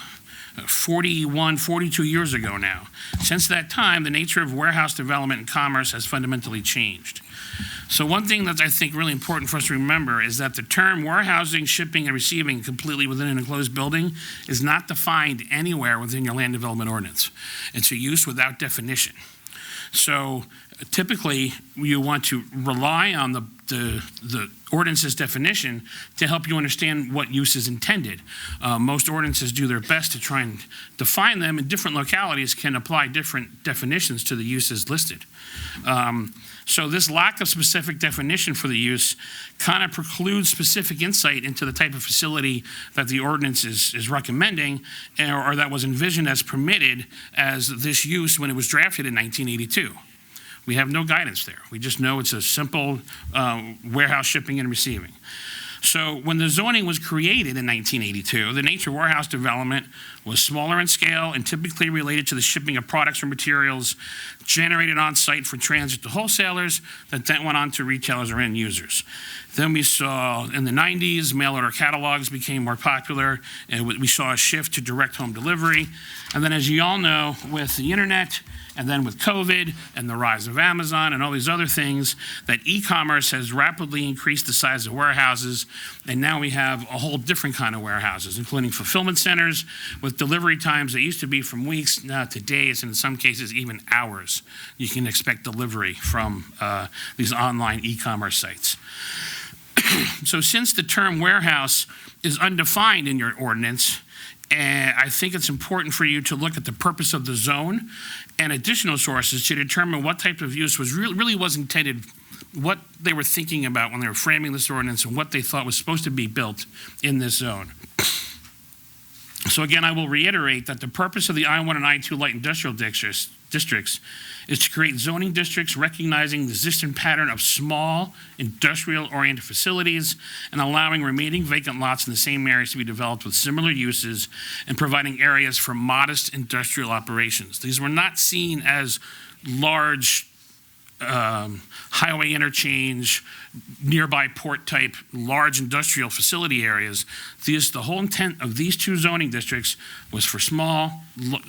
42 years ago now. Since that time, the nature of warehouse development and commerce has fundamentally changed. So one thing that's, I think, really important for us to remember is that the term warehousing, shipping, and receiving completely within an enclosed building is not defined anywhere within your land development ordinance. It's a use without definition. So typically, you want to rely on the ordinance's definition to help you understand what use is intended. Most ordinances do their best to try and define them, and different localities can apply different definitions to the uses listed. So this lack of specific definition for the use kind of precludes specific insight into the type of facility that the ordinance is recommending, or that was envisioned as permitted as this use when it was drafted in 1982. We have no guidance there. We just know it's a simple warehouse shipping and receiving. So when the zoning was created in 1982, the nature of warehouse development was smaller in scale and typically related to the shipping of products or materials generated on site for transit to wholesalers that then went on to retailers or end users. Then we saw in the 90s, mail order catalogs became more popular, and we saw a shift to direct home delivery. And then, as you all know, with the internet, and then with COVID and the rise of Amazon and all these other things, that e-commerce has rapidly increased the size of warehouses, and now we have a whole different kind of warehouses, including fulfillment centers with delivery times that used to be from weeks now to days, and in some cases even hours. You can expect delivery from these online e-commerce sites. So since the term warehouse is undefined in your ordinance, I think it's important for you to look at the purpose of the zone and additional sources to determine what type of use was really was intended, what they were thinking about when they were framing this ordinance, and what they thought was supposed to be built in this zone. So again, I will reiterate that the purpose of the I-1 and I-2 light industrial districts is to create zoning districts recognizing the existing pattern of small industrial-oriented facilities and allowing remaining vacant lots in the same areas to be developed with similar uses and providing areas for modest industrial operations. These were not seen as large highway interchange, nearby port type, large industrial facility areas. The whole intent of these two zoning districts was for small in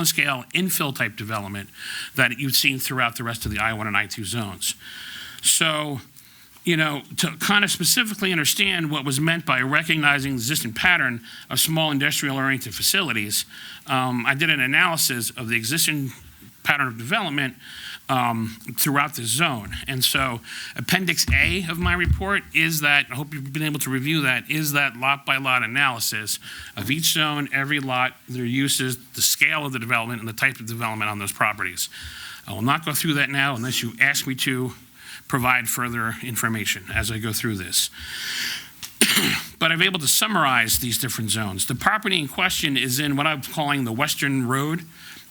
scale infill type development that you've seen throughout the rest of the I-1 and I-2 zones. So, you know, to kind of specifically understand what was meant by recognizing the existing pattern of small industrial oriented facilities, I did an analysis of the existing pattern of development throughout this zone. And so Appendix A of my report is that, I hope you've been able to review that, is that lot by lot analysis of each zone, every lot, their uses, the scale of the development, and the type of development on those properties. I will not go through that now unless you ask me to provide further information as I go through this. But I'm able to summarize these different zones. The property in question is in what I'm calling the Weston Road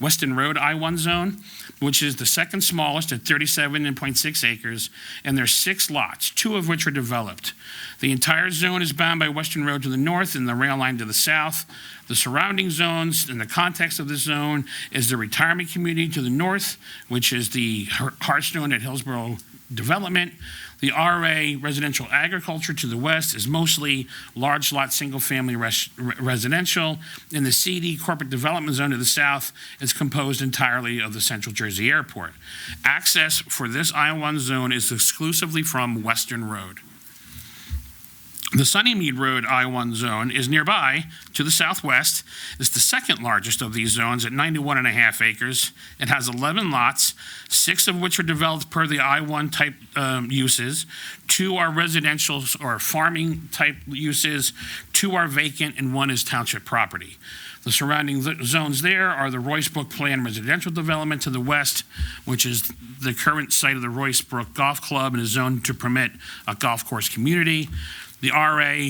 I-1 zone, which is the second smallest at 37.6 acres, and there's 6 lots, 2 of which are developed. The entire zone is bound by Western Road to the north and the rail line to the south. The surrounding zones, in the context of this zone, is the retirement community to the north, which is the Hearthstone at Hillsborough development. The RA residential agriculture to the west is mostly large lot single-family residential, and the CD corporate development zone to the south is composed entirely of the Central Jersey Airport. Access for this I-1 zone is exclusively from Western Road. The Sunnymead Road I-1 zone is nearby to the southwest. It's the second largest of these zones at 91.5 acres. It has 11 lots, 6 of which are developed per the I-1 type uses. 2 are residential or farming type uses, 2 are vacant, and 1 is township property. The surrounding zones there are the Royce Brook Plan residential development to the west, which is the current site of the Royce Brook Golf Club and is zoned to permit a golf course community. The RA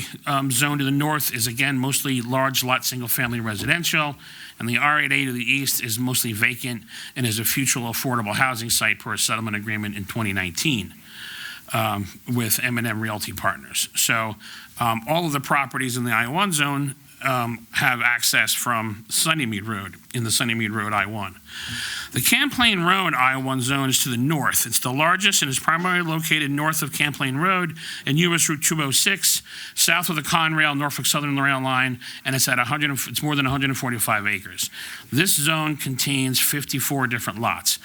zone to the north is, again, mostly large lot single-family residential, and the R8A to the east is mostly vacant and is a future affordable housing site per a settlement agreement in 2019. with M&M Realty Partners. So all of the properties in the I-1 zone have access from Sunnymead Road, in the Sunnymead Road I-1. The Champlain Road I-1 zone is to the north. It's the largest and is primarily located north of Champlain Road and US Route 206, south of the Conrail, Norfolk Southern Rail line, and it's it's more than 145 acres. This zone contains 54 different lots.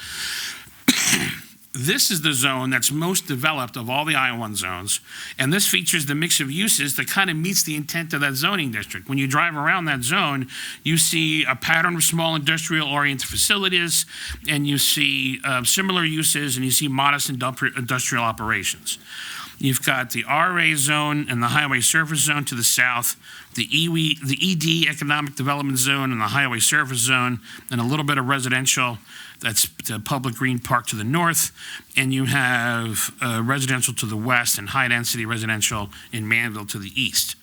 This is the zone that's most developed of all the I-1 zones, and this features the mix of uses that kind of meets the intent of that zoning district. When you drive around that zone, you see a pattern of small industrial-oriented facilities, and you see similar uses, and you see modest industrial operations. You've got the RA zone and the highway surface zone to the south, the ED economic development zone and the highway surface zone, and a little bit of residential. That's the public green park to the north, and you have residential to the west and high-density residential in Manville to the east.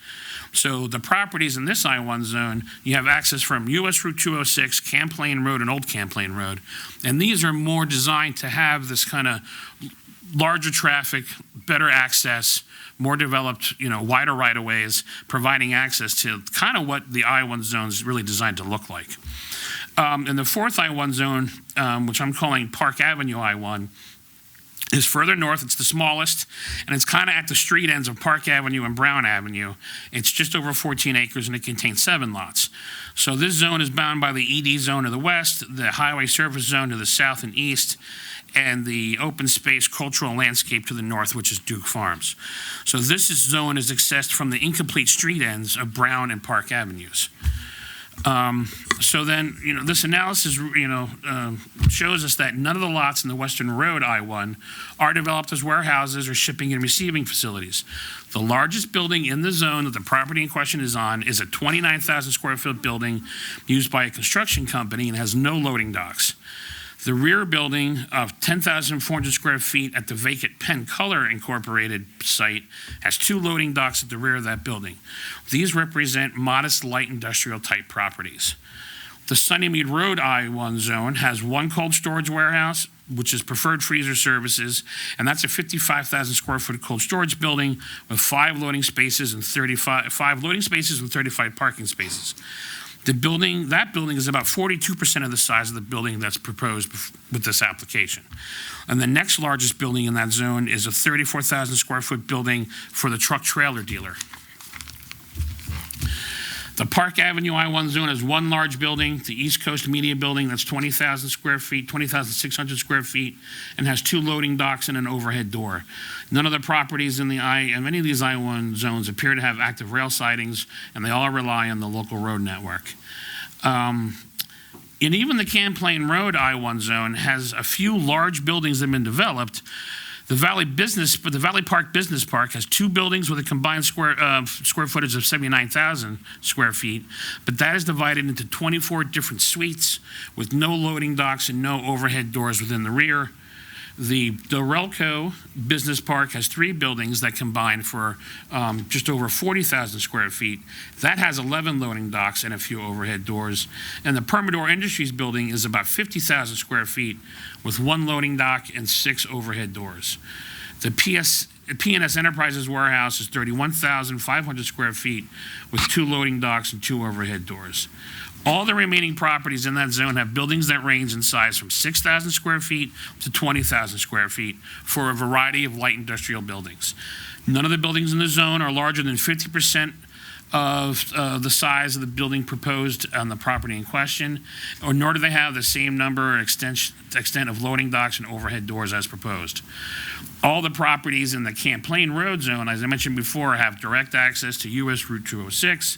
So the properties in this I-1 zone, you have access from US Route 206, Champlain Road, and Old Champlain Road. And these are more designed to have this kind of larger traffic, better access, more developed, wider right-of-ways, providing access to kind of what the I-1 zone is really designed to look like. In the fourth I-1 zone, which I'm calling Park Avenue I-1, is further north. It's the smallest, and it's kind of at the street ends of Park Avenue and Brown Avenue. It's just over 14 acres, and it contains 7 lots. So this zone is bound by the ED zone to the west, the highway surface zone to the south and east, and the open space cultural landscape to the north, which is Duke Farms. So this zone is accessed from the incomplete street ends of Brown and Park Avenues. So then, this analysis, shows us that none of the lots in the Western Road I-1 are developed as warehouses or shipping and receiving facilities. The largest building in the zone that the property in question is on is a 29,000 square foot building used by a construction company and has no loading docks. The rear building of 10,400 square feet at the vacant Penn Color Incorporated site has 2 loading docks at the rear of that building. These represent modest light industrial type properties. The Sunnymead Road I-1 zone has 1 cold storage warehouse, which is Preferred Freezer Services, and that's a 55,000 square foot cold storage building with 5 loading spaces and 35 parking spaces. That building is about 42% of the size of the building that's proposed with this application. And the next largest building in that zone is a 34,000 square foot building for the truck trailer dealer. The Park Avenue I-1 zone has 1 large building, the East Coast Media Building, that's 20,000 square feet, 20,600 square feet, and has 2 loading docks and an overhead door. None of the properties in any of these I-1 zones appear to have active rail sidings, and they all rely on the local road network. And even the Champlain Road I-1 zone has a few large buildings that have been developed. The Valley Park Business Park has 2 buildings with a combined square footage of 79,000 square feet, but that is divided into 24 different suites with no loading docks and no overhead doors within the rear. The Delrelco Business Park has 3 buildings that combine for just over 40,000 square feet. That has 11 loading docks and a few overhead doors. And the Permador Industries building is about 50,000 square feet with 1 loading dock and 6 overhead doors. The P&S Enterprises warehouse is 31,500 square feet with 2 loading docks and 2 overhead doors. All the remaining properties in that zone have buildings that range in size from 6,000 square feet to 20,000 square feet for a variety of light industrial buildings. None of the buildings in the zone are larger than 50% of the size of the building proposed on the property in question, nor do they have the same number or extent of loading docks and overhead doors as proposed. All the properties in the Champlain Road zone, as I mentioned before, have direct access to US Route 206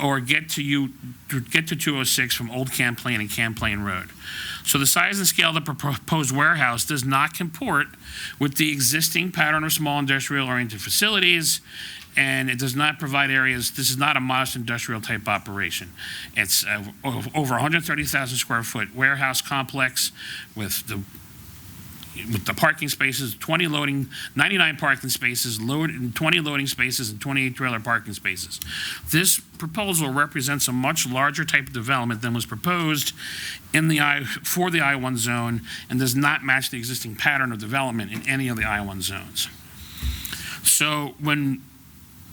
or get to 206 from Old Champlain and Champlain Road. So the size and scale of the proposed warehouse does not comport with the existing pattern of small industrial-oriented facilities, and it does not provide areas. This is not a modest industrial type operation. It's over 130,000 square foot warehouse complex with the parking spaces, 99 parking spaces, 20 loading spaces, and 28 trailer parking spaces. This proposal represents a much larger type of development than was proposed for the I-1 zone and does not match the existing pattern of development in any of the I-1 zones. So when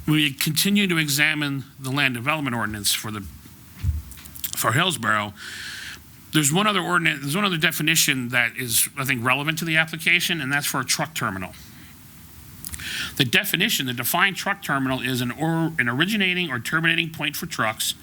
we continue to examine the land development ordinance for Hillsborough, there's one other definition that is, I think, relevant to the application, and that's for a truck terminal. The definition, the defined truck terminal is an originating or terminating point for trucks,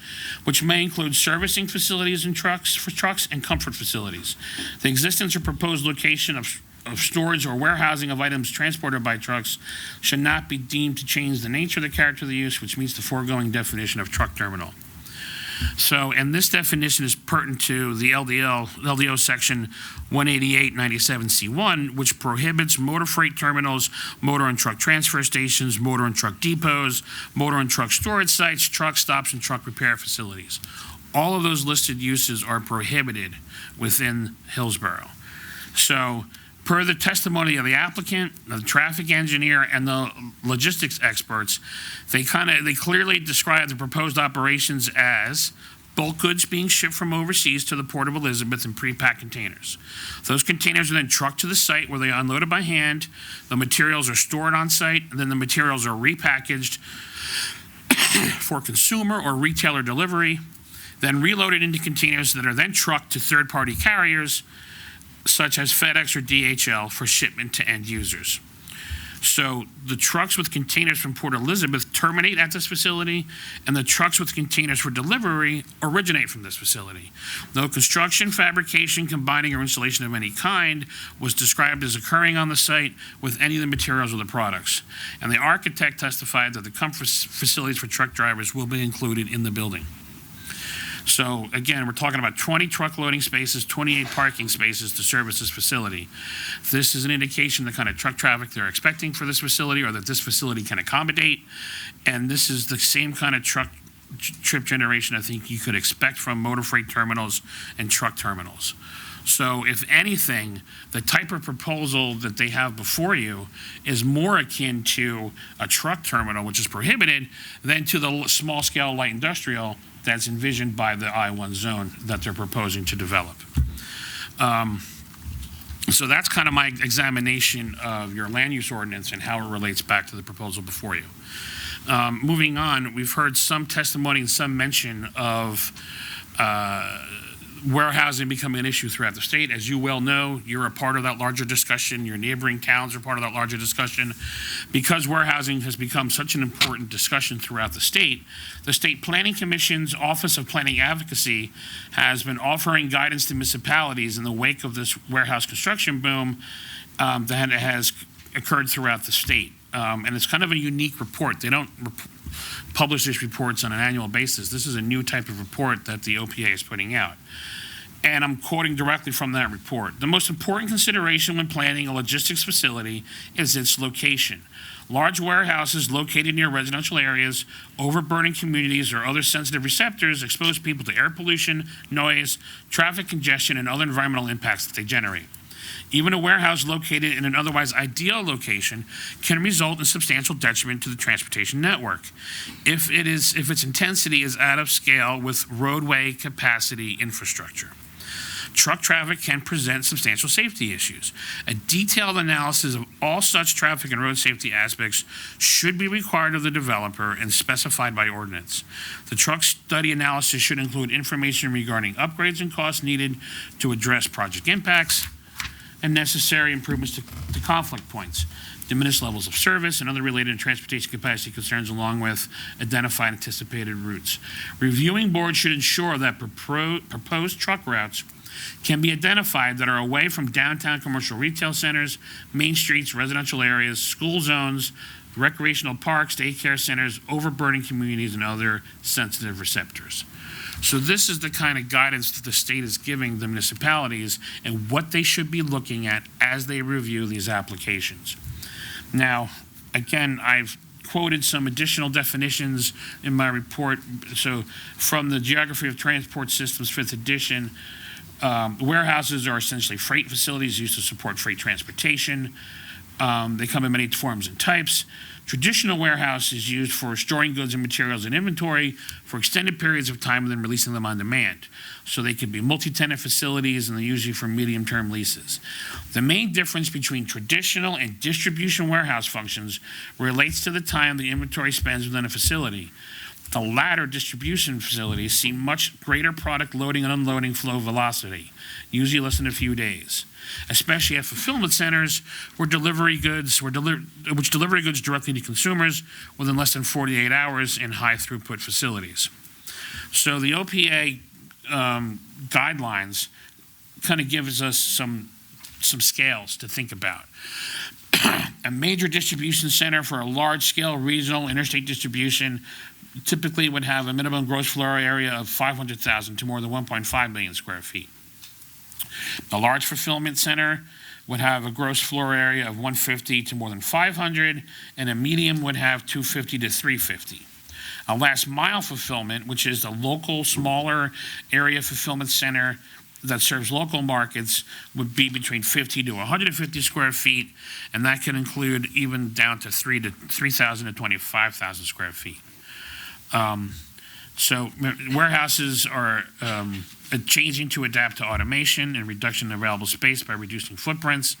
which may include servicing facilities and for trucks and comfort facilities. The existence or proposed location of storage or warehousing of items transported by trucks should not be deemed to change the nature, the character of the use, which meets the foregoing definition of truck terminal. So, and this definition is pertinent to the LDO section 18897C1, which prohibits motor freight terminals, motor and truck transfer stations, motor and truck depots, motor and truck storage sites, truck stops, and truck repair facilities. All of those listed uses are prohibited within Hillsborough. So, per the testimony of the applicant, the traffic engineer, and the logistics experts, they clearly describe the proposed operations as bulk goods being shipped from overseas to the Port of Elizabeth in pre-packed containers. Those containers are then trucked to the site where they are unloaded by hand. The materials are stored on site, and then the materials are repackaged for consumer or retailer delivery, then reloaded into containers that are then trucked to third-party carriers, such as FedEx or DHL, for shipment to end users. So the trucks with containers from Port Elizabeth terminate at this facility, and the trucks with containers for delivery originate from this facility. No construction, fabrication, combining, or installation of any kind was described as occurring on the site with any of the materials or the products. And the architect testified that the comfort facilities for truck drivers will be included in the building. So again, we're talking about 20 truck loading spaces, 28 parking spaces to service this facility. This is an indication of the kind of truck traffic they're expecting for this facility, or that this facility can accommodate. And this is the same kind of trip generation I think you could expect from motor freight terminals and truck terminals. So if anything, the type of proposal that they have before you is more akin to a truck terminal, which is prohibited, than to the small scale light industrial that's envisioned by the I-1 zone that they're proposing to develop. So that's kind of my examination of your land use ordinance and how it relates back to the proposal before you. Moving on, we've heard some testimony and some mention of warehousing becoming an issue throughout the state. As you well know, you're a part of that larger discussion. Your neighboring towns are part of that larger discussion. Because warehousing has become such an important discussion throughout the State Planning Commission's Office of Planning Advocacy has been offering guidance to municipalities in the wake of this warehouse construction boom that has occurred throughout the state. And it's kind of a unique report. They don't publish these reports on an annual basis. This is a new type of report that the OPA is putting out. And I'm quoting directly from that report. The most important consideration when planning a logistics facility is its location. Large warehouses located near residential areas, overburning communities, or other sensitive receptors expose people to air pollution, noise, traffic congestion, and other environmental impacts that they generate. Even a warehouse located in an otherwise ideal location can result in substantial detriment to the transportation network if its intensity is out of scale with roadway capacity infrastructure. Truck traffic can present substantial safety issues. A detailed analysis of all such traffic and road safety aspects should be required of the developer and specified by ordinance. The truck study analysis should include information regarding upgrades and costs needed to address project impacts and necessary improvements to conflict points, diminished levels of service, and other related transportation capacity concerns, along with identified anticipated routes. Reviewing boards should ensure that proposed truck routes can be identified that are away from downtown commercial retail centers, main streets, residential areas, school zones, recreational parks, daycare centers, overburning communities, and other sensitive receptors. So this is the kind of guidance that the state is giving the municipalities and what they should be looking at as they review these applications. Now, again, I've quoted some additional definitions in my report. So from the Geography of Transport Systems, 5th edition, warehouses are essentially freight facilities used to support freight transportation. They come in many forms and types. Traditional warehouse is used for storing goods and materials in inventory for extended periods of time and then releasing them on demand. So they could be multi-tenant facilities, and they're usually for medium-term leases. The main difference between traditional and distribution warehouse functions relates to the time the inventory spends within a facility. The latter, distribution facilities, see much greater product loading and unloading flow velocity, usually less than a few days, especially at fulfillment centers which delivery goods directly to consumers within less than 48 hours in high throughput facilities. So the OPA guidelines kind of gives us some scales to think about. A major distribution center for a large-scale regional interstate distribution typically would have a minimum gross floor area of 500,000 to more than 1.5 million square feet. A large fulfillment center would have a gross floor area of 150 to more than 500, and a medium would have 250 to 350. A last mile fulfillment, which is a local, smaller area fulfillment center that serves local markets, would be between 50 to 150 square feet, and that can include even down to 3,000 to 25,000 square feet. So warehouses are changing to adapt to automation and reduction of available space by reducing footprints.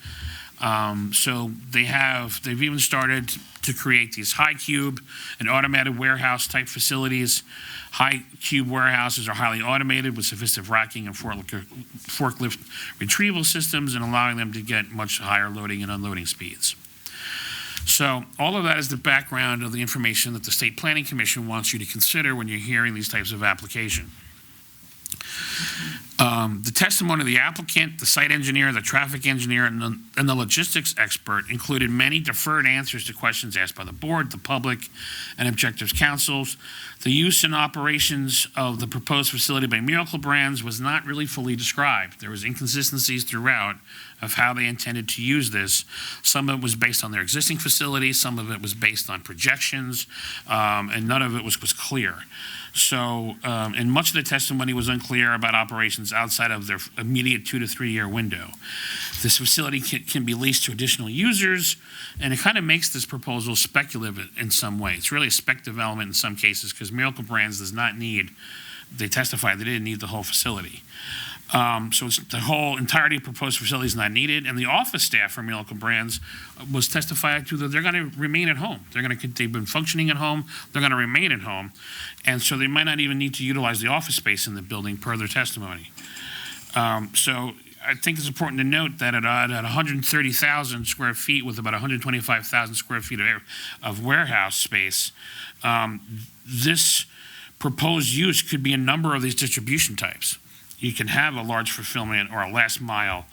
So they've even started to create these high cube and automated warehouse type facilities. High cube warehouses are highly automated with sophisticated racking and forklift retrieval systems, and allowing them to get much higher loading and unloading speeds. So all of that is the background of the information that the State Planning Commission wants you to consider when you're hearing these types of application. The testimony of the applicant, the site engineer, the traffic engineer, and the logistics expert included many deferred answers to questions asked by the board, the public, and objectives councils. The use and operations of the proposed facility by Miracle Brands was not really fully described. There was inconsistencies throughout of how they intended to use this. Some of it was based on their existing facility, some of it was based on projections, and none of it was clear. So, and much of the testimony was unclear about operations outside of their immediate 2 to 3 year window. This facility can be leased to additional users, and it kind of makes this proposal speculative in some way. It's really a spec development in some cases, because Miracle Brands does not need, they testified they didn't need the whole facility. So it's the whole entirety of proposed facility is not needed, and the office staff from Miracle Brands was testified to that they're going to remain at home. They've been functioning at home. They're going to remain at home, and so they might not even need to utilize the office space in the building per their testimony. So I think it's important to note that at 130,000 square feet with about 125,000 square feet of warehouse space, this proposed use could be a number of these distribution types. You can have a large fulfillment or a last mile,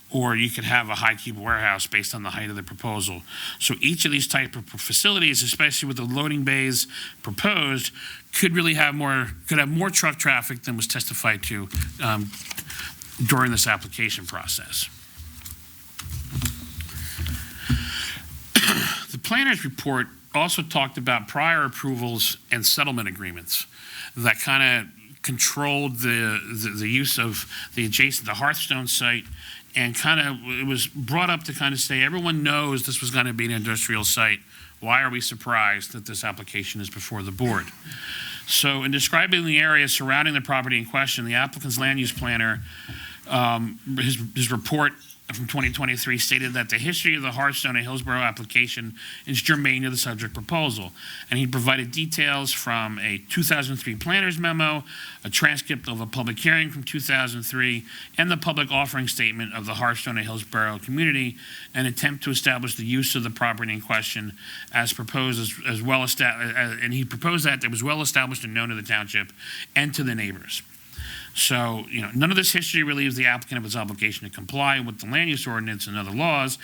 or you could have a high cube warehouse based on the height of the proposal. So each of these type of facilities, especially with the loading bays proposed, could have more truck traffic than was testified to during this application process. The planner's report also talked about prior approvals and settlement agreements that kind of controlled the use of the Hearthstone site, and it was brought up to kind of say, everyone knows this was going to be an industrial site. Why are we surprised that this application is before the board? So in describing the area surrounding the property in question, the applicant's land use planner, his report from 2023 stated that the history of the Hearthstone and Hillsborough application is germane to the subject proposal. And he provided details from a 2003 planner's memo, a transcript of a public hearing from 2003, and the public offering statement of the Hearthstone and Hillsborough community, an attempt to establish the use of the property in question as proposed, as well established, and he proposed that it was well established and known to the township and to the neighbors. So, none of this history relieves the applicant of his obligation to comply with the land use ordinance and other laws,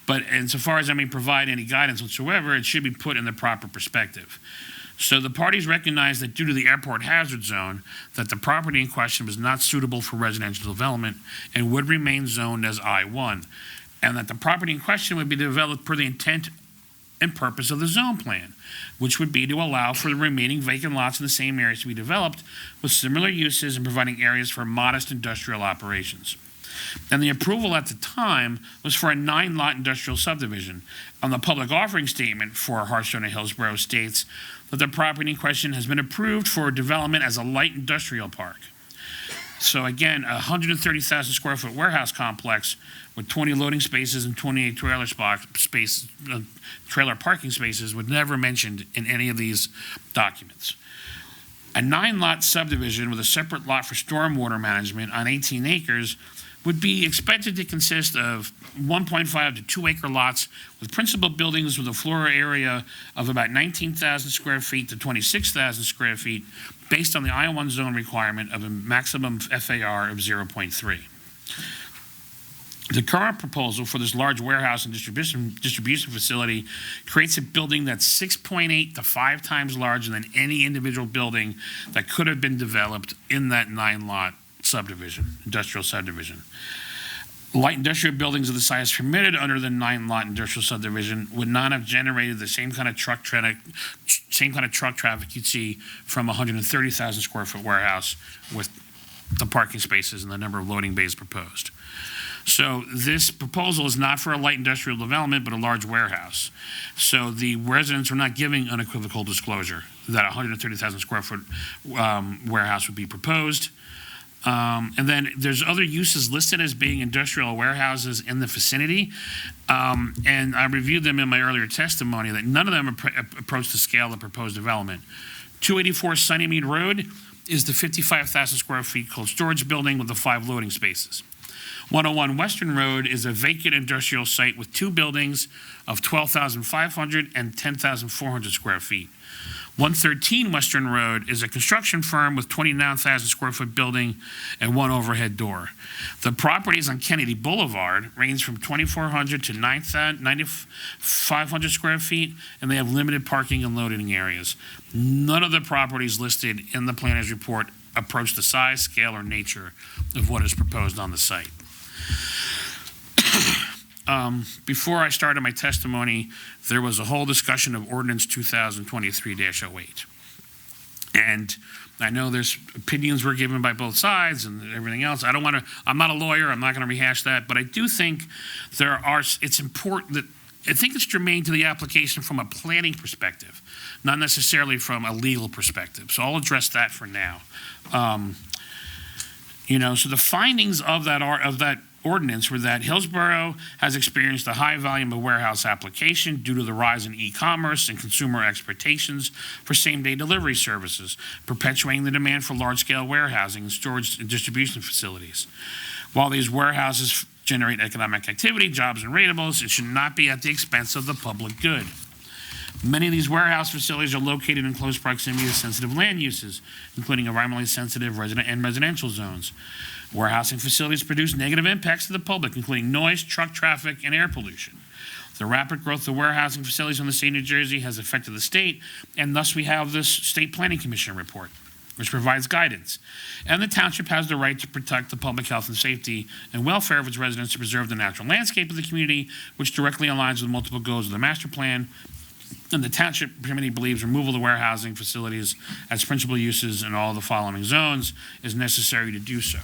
but insofar as I may provide any guidance whatsoever, it should be put in the proper perspective. So the parties recognize that due to the airport hazard zone, that the property in question was not suitable for residential development and would remain zoned as I-1, and that the property in question would be developed per the intent and purpose of the zone plan, which would be to allow for the remaining vacant lots in the same areas to be developed with similar uses and providing areas for modest industrial operations. And the approval at the time was for a 9-lot industrial subdivision. On the public offering statement for Hearthstone and Hillsborough states that the property in question has been approved for development as a light industrial park. So again, a 130,000 square foot warehouse complex with 20 loading spaces and 28 trailer parking spaces was never mentioned in any of these documents. A 9-lot subdivision with a separate lot for stormwater management on 18 acres would be expected to consist of 1.5 to 2 acre lots with principal buildings with a floor area of about 19,000 square feet to 26,000 square feet based on the I-1 zone requirement of a maximum FAR of 0.3. The current proposal for this large warehouse and distribution facility creates a building that's 6.8 to 5 times larger than any individual building that could have been developed in that 9-lot subdivision, industrial subdivision. Light industrial buildings of the size permitted under the 9-lot industrial subdivision would not have generated the same kind of truck traffic you'd see from a 130,000 square foot warehouse with the parking spaces and the number of loading bays proposed. So this proposal is not for a light industrial development, but a large warehouse. So the residents are not giving unequivocal disclosure that a 130,000 square foot warehouse would be proposed. And then there's other uses listed as being industrial warehouses in the vicinity. And I reviewed them in my earlier testimony that none of them approach the scale of the proposed development. 284 Sunnymead Road is the 55,000 square feet cold storage building with the 5 loading spaces. 101 Western Road is a vacant industrial site with 2 buildings of 12,500 and 10,400 square feet. 113 Western Road is a construction firm with 29,000 square foot building and 1 overhead door. The properties on Kennedy Boulevard range from 2,400 to 9,500 square feet, and they have limited parking and loading areas. None of the properties listed in the planner's report approach the size, scale, or nature of what is proposed on the site. Before I started my testimony, there was a whole discussion of Ordinance 2023-08. And I know there's opinions were given by both sides and everything else. I'm not a lawyer, I'm not going to rehash that, but I do think it's important that, I think it's germane to the application from a planning perspective, not necessarily from a legal perspective. So I'll address that for now. So the findings of that ordinance were that Hillsborough has experienced a high volume of warehouse application due to the rise in e-commerce and consumer expectations for same-day delivery services, perpetuating the demand for large-scale warehousing and storage and distribution facilities. While these warehouses generate economic activity, jobs, and rateables, it should not be at the expense of the public good. Many of these warehouse facilities are located in close proximity to sensitive land uses, including environmentally sensitive residential zones. Warehousing facilities produce negative impacts to the public, including noise, truck traffic, and air pollution. The rapid growth of warehousing facilities in the state of New Jersey has affected the state, and thus we have this State Planning Commission report, which provides guidance. And the township has the right to protect the public health and safety and welfare of its residents to preserve the natural landscape of the community, which directly aligns with multiple goals of the master plan. And the township committee believes removal of the warehousing facilities as principal uses in all the following zones is necessary to do so.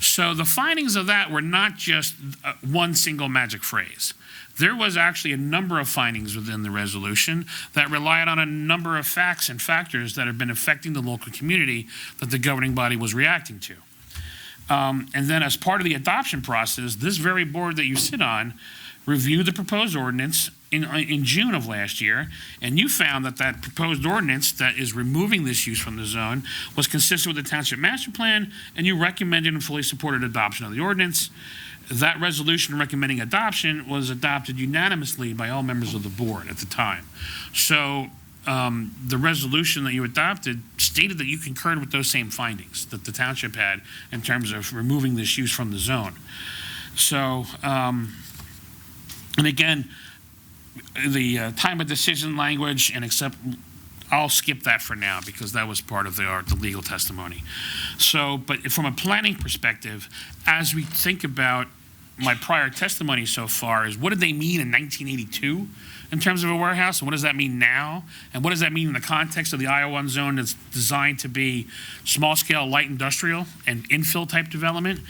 So the findings of that were not just one single magic phrase. There was actually a number of findings within the resolution that relied on a number of facts and factors that have been affecting the local community that the governing body was reacting to. And then as part of the adoption process, this very board that you sit on reviewed the proposed ordinance in June of last year, and you found that proposed ordinance that is removing this use from the zone was consistent with the township master plan, and you recommended and fully supported adoption of the ordinance. That resolution recommending adoption was adopted unanimously by all members of the board at the time. So the resolution that you adopted stated that you concurred with those same findings that the township had in terms of removing this use from the zone. So, and again, the time of decision language I'll skip that for now because that was part of the legal testimony. So, but from a planning perspective, as we think about my prior testimony so far is what did they mean in 1982 in terms of a warehouse, and what does that mean now? And what does that mean in the context of the I-1 zone that's designed to be small-scale light industrial and infill type development?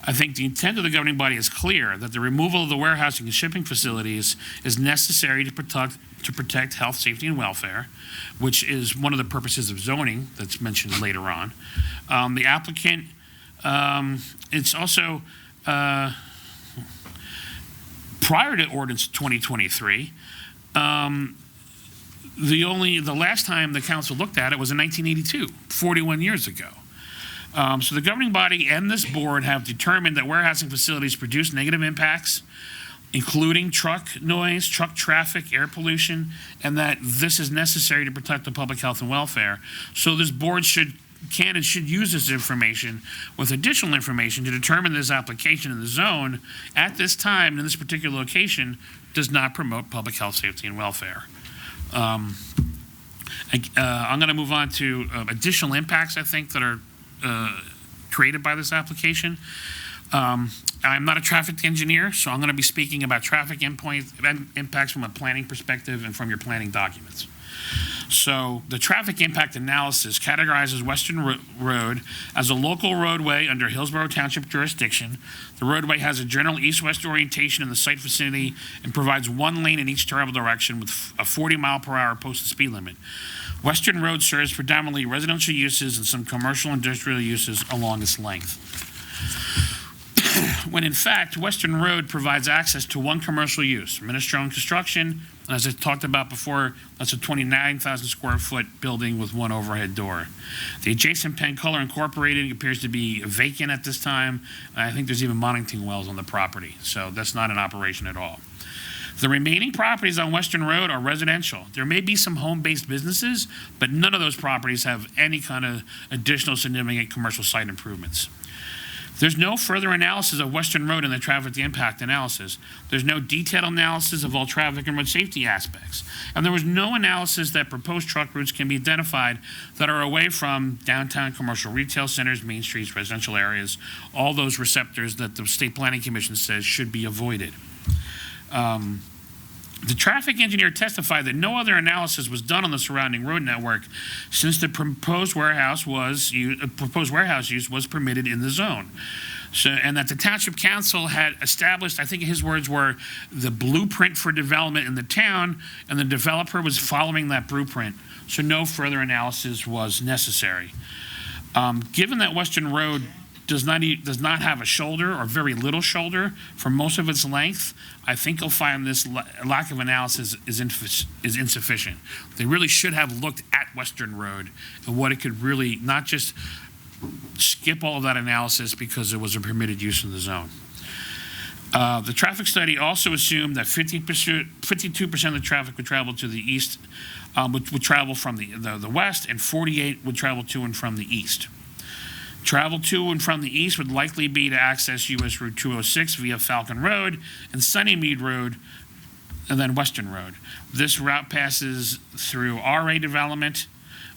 I think the intent of the governing body is clear, that the removal of the warehousing and shipping facilities is necessary to protect health, safety, and welfare, which is one of the purposes of zoning that's mentioned later on. The applicant, it's also, prior to ordinance 2023, the last time the council looked at it was in 1982, 41 years ago. So the governing body and this board have determined that warehousing facilities produce negative impacts, including truck noise, truck traffic, air pollution, and that this is necessary to protect the public health and welfare. So this board can and should use this information with additional information to determine this application in the zone at this time in this particular location does not promote public health, safety, and welfare. I'm going to move on to additional impacts, I think, that are created by this application. I'm not a traffic engineer, so I'm going to be speaking about traffic impacts from a planning perspective and from your planning documents. So the traffic impact analysis categorizes Western Road as a local roadway under Hillsborough Township jurisdiction. The roadway has a general east-west orientation in the site vicinity and provides one lane in each travel direction with a 40-mile-per-hour posted speed limit. Western Road serves predominantly residential uses and some commercial industrial uses along its length. When in fact, Western Road provides access to one commercial use, Minestrone Construction, and as I talked about before, that's a 29,000 square foot building with one overhead door. The adjacent Penn Color Incorporated appears to be vacant at this time. I think there's even monitoring wells on the property, so that's not in operation at all. The remaining properties on Western Road are residential. There may be some home-based businesses, but none of those properties have any kind of additional significant commercial site improvements. There's no further analysis of Western Road in the traffic impact analysis. There's no detailed analysis of all traffic and road safety aspects. And there was no analysis that proposed truck routes can be identified that are away from downtown commercial retail centers, main streets, residential areas, all those receptors that the State Planning Commission says should be avoided. The traffic engineer testified that no other analysis was done on the surrounding road network since the proposed warehouse use was permitted in the zone. So, and that the Township Council had established, I think his words were, the blueprint for development in the town, and the developer was following that blueprint. So no further analysis was necessary. Given that Western Road does not have a shoulder or very little shoulder for most of its length, I think you'll find this lack of analysis is insufficient. They really should have looked at Western Road and what it could really, not just skip all of that analysis because it was a permitted use in the zone. The traffic study also assumed that 52% of the traffic would travel to the east, would travel from the west, and 48% would travel to and from the east. Travel to and from the east would likely be to access US Route 206 via Falcon Road and Sunnymead Road, and then Western Road. This route passes through RA development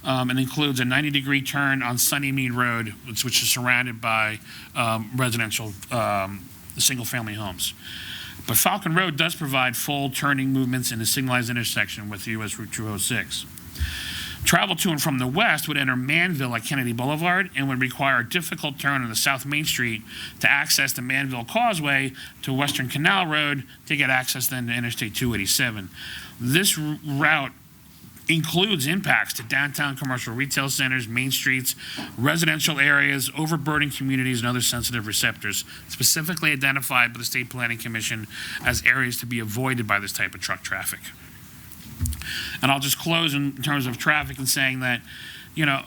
and includes a 90-degree turn on Sunnymead Road, which is surrounded by residential single-family homes. But Falcon Road does provide full turning movements in a signalized intersection with US Route 206. Travel to and from the west would enter Manville at Kennedy Boulevard and would require a difficult turn on the South Main Street to access the Manville Causeway to Western Canal Road to get access then to Interstate 287. This route includes impacts to downtown commercial retail centers, main streets, residential areas, overburdened communities, and other sensitive receptors, specifically identified by the State Planning Commission as areas to be avoided by this type of truck traffic. And I'll just close in terms of traffic and saying that, you know,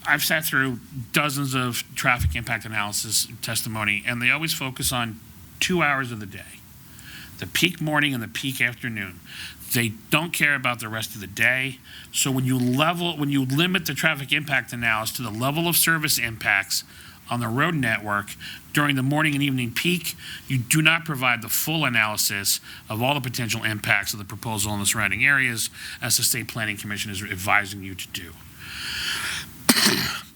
I've sat through dozens of traffic impact analysis testimony, and they always focus on 2 hours of the day, the peak morning and the peak afternoon. They don't care about the rest of the day. So when you limit the traffic impact analysis to the level of service impacts on the road network during the morning and evening peak, you do not provide the full analysis of all the potential impacts of the proposal in the surrounding areas, as the State Planning Commission is advising you to do.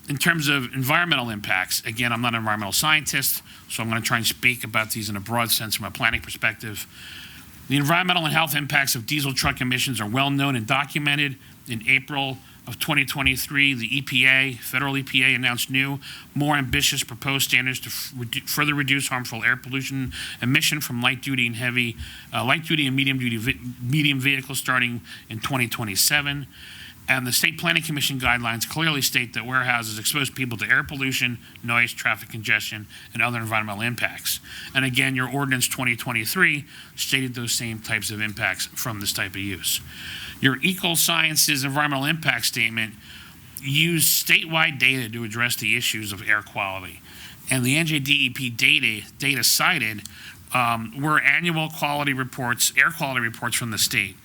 In terms of environmental impacts, again, I'm not an environmental scientist, so I'm going to try and speak about these in a broad sense from a planning perspective. The environmental and health impacts of diesel truck emissions are well known and documented. In April of 2023, the EPA, federal EPA, announced new, more ambitious proposed standards to further reduce harmful air pollution emission from light-duty and medium vehicles starting in 2027. And the State Planning Commission guidelines clearly state that warehouses expose people to air pollution, noise, traffic congestion, and other environmental impacts. And again, your ordinance 2023 stated those same types of impacts from this type of use. Your Eco-Sciences environmental impact statement used statewide data to address the issues of air quality. And the NJDEP data cited were annual quality reports, air quality reports from the state,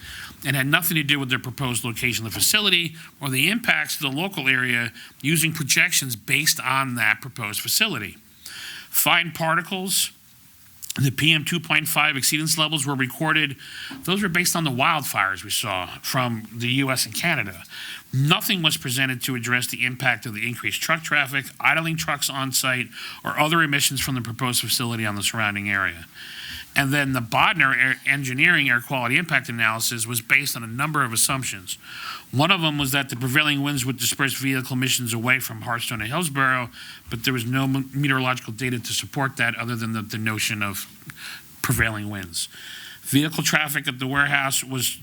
and had nothing to do with their proposed location of the facility or the impacts to the local area using projections based on that proposed facility. Fine particles, the PM 2.5 exceedance levels were recorded. Those were based on the wildfires we saw from the US and Canada. Nothing was presented to address the impact of the increased truck traffic, idling trucks on site, or other emissions from the proposed facility on the surrounding area. And then the Bodner Engineering Air Quality Impact Analysis was based on a number of assumptions. One of them was that the prevailing winds would disperse vehicle emissions away from Hearthstone and Hillsborough, but there was no meteorological data to support that other than the notion of prevailing winds. Vehicle traffic at the warehouse was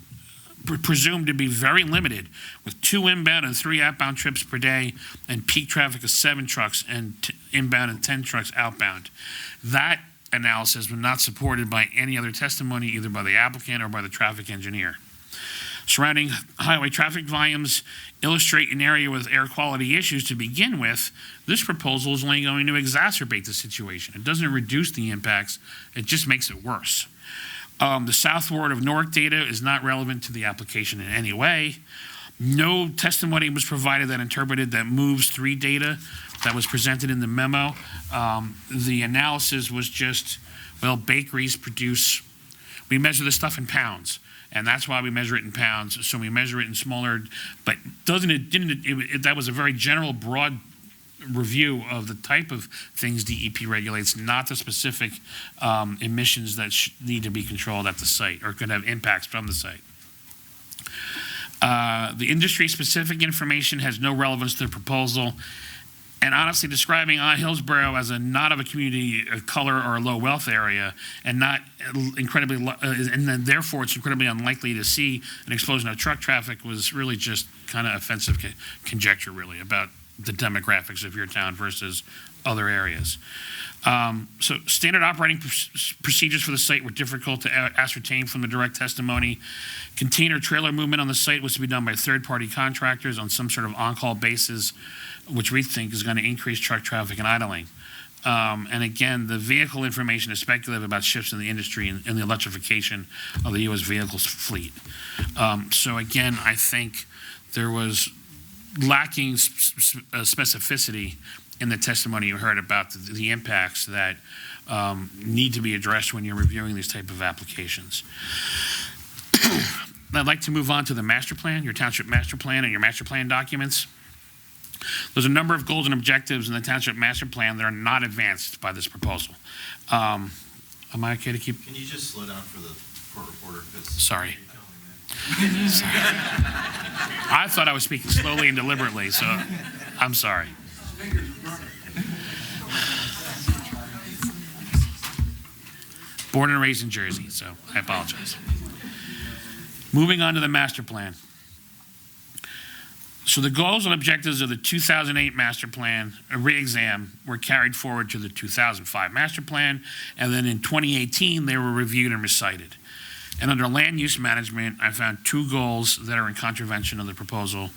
presumed to be very limited, with 2 inbound and 3 outbound trips per day, and peak traffic of 7 trucks and inbound and 10 trucks outbound. That analysis was not supported by any other testimony, either by the applicant or by the traffic engineer. Surrounding highway traffic volumes illustrate an area with air quality issues to begin with. This proposal is only going to exacerbate the situation. It doesn't reduce the impacts, it just makes it worse. The South Ward of Newark data is not relevant to the application in any way. No testimony was provided that interpreted that MOVES 3 data that was presented in the memo. The analysis was just, well, bakeries produce, we measure this stuff in pounds, and that's why we measure it in pounds. So we measure it in smaller, but that was a very general, broad review of the type of things DEP regulates, not the specific emissions that need to be controlled at the site or could have impacts from the site. The industry-specific information has no relevance to the proposal, and honestly, describing Hillsborough as not of a community of color or a low wealth area, and not incredibly, and then therefore it's incredibly unlikely to see an explosion of truck traffic was really just kind of offensive conjecture, really, about the demographics of your town versus other areas. So standard operating procedures for the site were difficult to ascertain from the direct testimony. Container trailer movement on the site was to be done by third-party contractors on some sort of on-call basis, which we think is going to increase truck traffic and idling. And again, the vehicle information is speculative about shifts in the industry and the electrification of the U.S. vehicles fleet. So again, I think there was lacking specificity in the testimony you heard about the impacts that need to be addressed when you're reviewing these type of applications. I'd like to move on to the master plan, your township master plan and your master plan documents. There's a number of goals and objectives in the township master plan that are not advanced by this proposal. Am I okay to keep? Can you just slow down for the court reporter? Sorry. I thought I was speaking slowly and deliberately, so I'm sorry. Born and raised in Jersey, so I apologize. Moving on to the master plan. So the goals and objectives of the 2008 master plan, a re-exam, were carried forward to the 2005 master plan, and then in 2018, they were reviewed and recited. And under land use management, I found 2 goals that are in contravention of the proposal.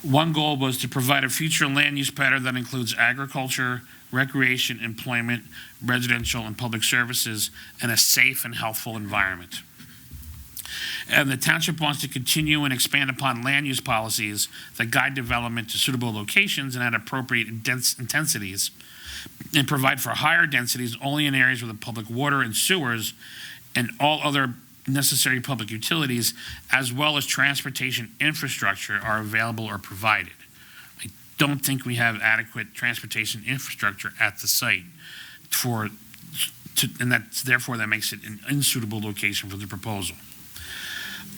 One goal was to provide a future land use pattern that includes agriculture, recreation, employment, residential, and public services, and a safe and healthful environment. And the township wants to continue and expand upon land use policies that guide development to suitable locations and at appropriate intensities, and provide for higher densities only in areas where the public water and sewers and all other necessary public utilities, as well as transportation infrastructure, are available or provided. I don't think we have adequate transportation infrastructure at the site and therefore that makes it an unsuitable location for the proposal.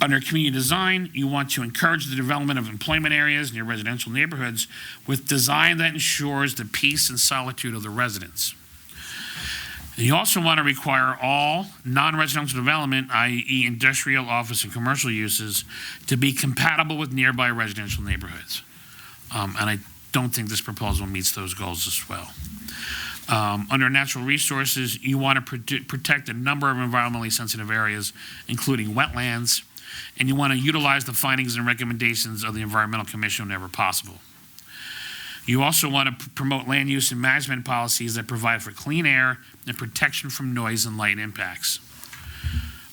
Under community design, you want to encourage the development of employment areas in your residential neighborhoods with design that ensures the peace and solitude of the residents. And you also want to require all non-residential development, i.e. industrial, office, and commercial uses, to be compatible with nearby residential neighborhoods. And I don't think this proposal meets those goals as well. Under natural resources, you want to protect a number of environmentally sensitive areas, including wetlands, and you want to utilize the findings and recommendations of the Environmental Commission whenever possible. You also want to promote land use and management policies that provide for clean air and protection from noise and light impacts.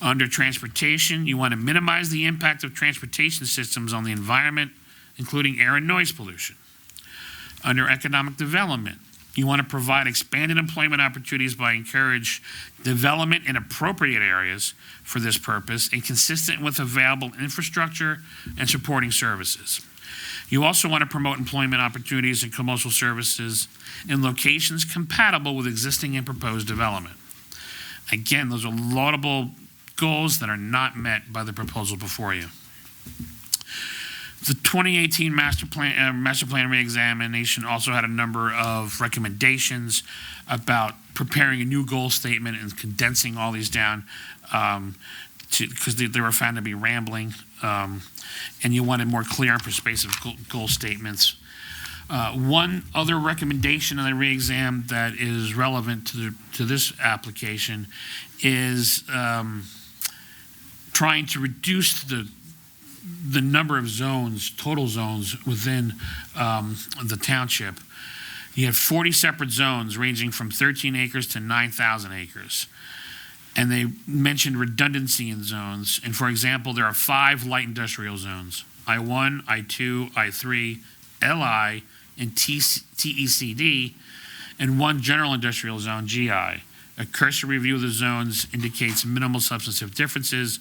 Under transportation, you want to minimize the impact of transportation systems on the environment, including air and noise pollution. Under economic development, you want to provide expanded employment opportunities by encourage development in appropriate areas for this purpose and consistent with available infrastructure and supporting services. You also want to promote employment opportunities and commercial services in locations compatible with existing and proposed development. Again, those are laudable goals that are not met by the proposal before you. The 2018 master plan reexamination also had a number of recommendations about preparing a new goal statement and condensing all these down because they were found to be rambling, and you wanted more clear and persuasive goal statements. One other recommendation in the re-exam that is relevant to this application is trying to reduce the number of zones, total zones within the township. You have 40 separate zones ranging from 13 acres to 9,000 acres. And they mentioned redundancy in zones. And for example, there are 5 light industrial zones, I-1, I-2, I-3, LI, and TECD, and 1 general industrial zone, GI. A cursory review of the zones indicates minimal substantive differences.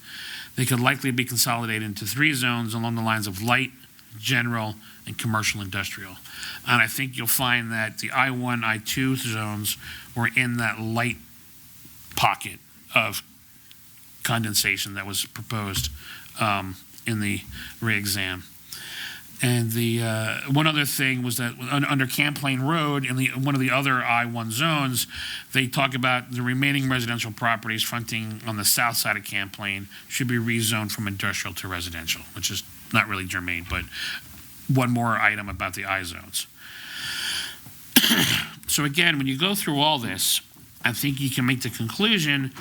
They could likely be consolidated into 3 zones along the lines of light, general, and commercial industrial. And I think you'll find that the I-1, I-2 zones were in that light pocket of condensation that was proposed in the re-exam. And the one other thing was that under Champlain Road, in one of the other I-1 zones, they talk about the remaining residential properties fronting on the south side of Champlain should be rezoned from industrial to residential, which is not really germane, but one more item about the I-zones. So again, when you go through all this, I think you can make the conclusion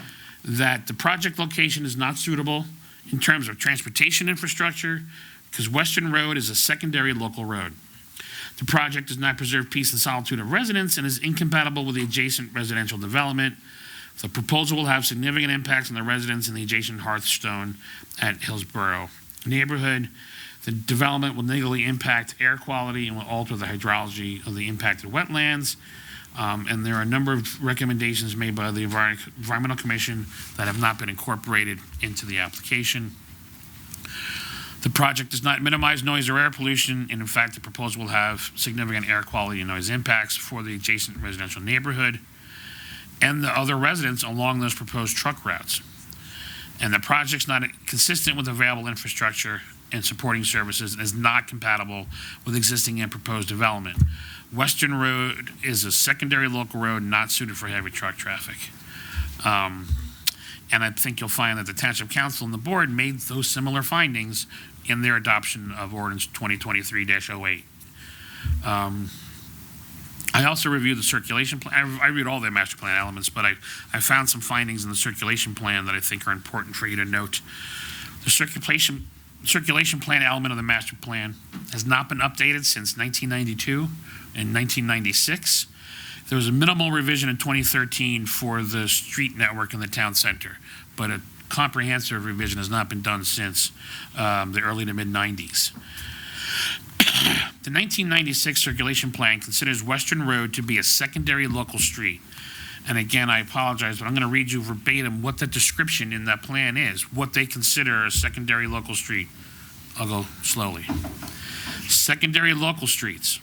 that the project location is not suitable in terms of transportation infrastructure, because Western Road is a secondary local road. The project does not preserve peace and solitude of residents and is incompatible with the adjacent residential development. The proposal will have significant impacts on the residents in the adjacent Hearthstone at Hillsborough neighborhood. The development will negatively impact air quality and will alter the hydrology of the impacted wetlands. And there are a number of recommendations made by the Environmental Commission that have not been incorporated into the application. The project does not minimize noise or air pollution, and in fact, the proposal will have significant air quality and noise impacts for the adjacent residential neighborhood and the other residents along those proposed truck routes. And the project's not consistent with available infrastructure and supporting services and is not compatible with existing and proposed development. Western Road is a secondary local road not suited for heavy truck traffic. And I think you'll find that the Township Council and the board made those similar findings in their adoption of Ordinance 2023-08. I also reviewed the circulation plan. I reviewed all the master plan elements, but I found some findings in the circulation plan that I think are important for you to note. The circulation plan element of the master plan has not been updated since 1992 and 1996. There was a minimal revision in 2013 for the street network in the town center, but a comprehensive revision has not been done since the early to mid-90s. The 1996 circulation plan considers Western Road to be a secondary local street. And again, I apologize, but I'm going to read you verbatim what the description in that plan is, what they consider a secondary local street. I'll go slowly. Secondary local streets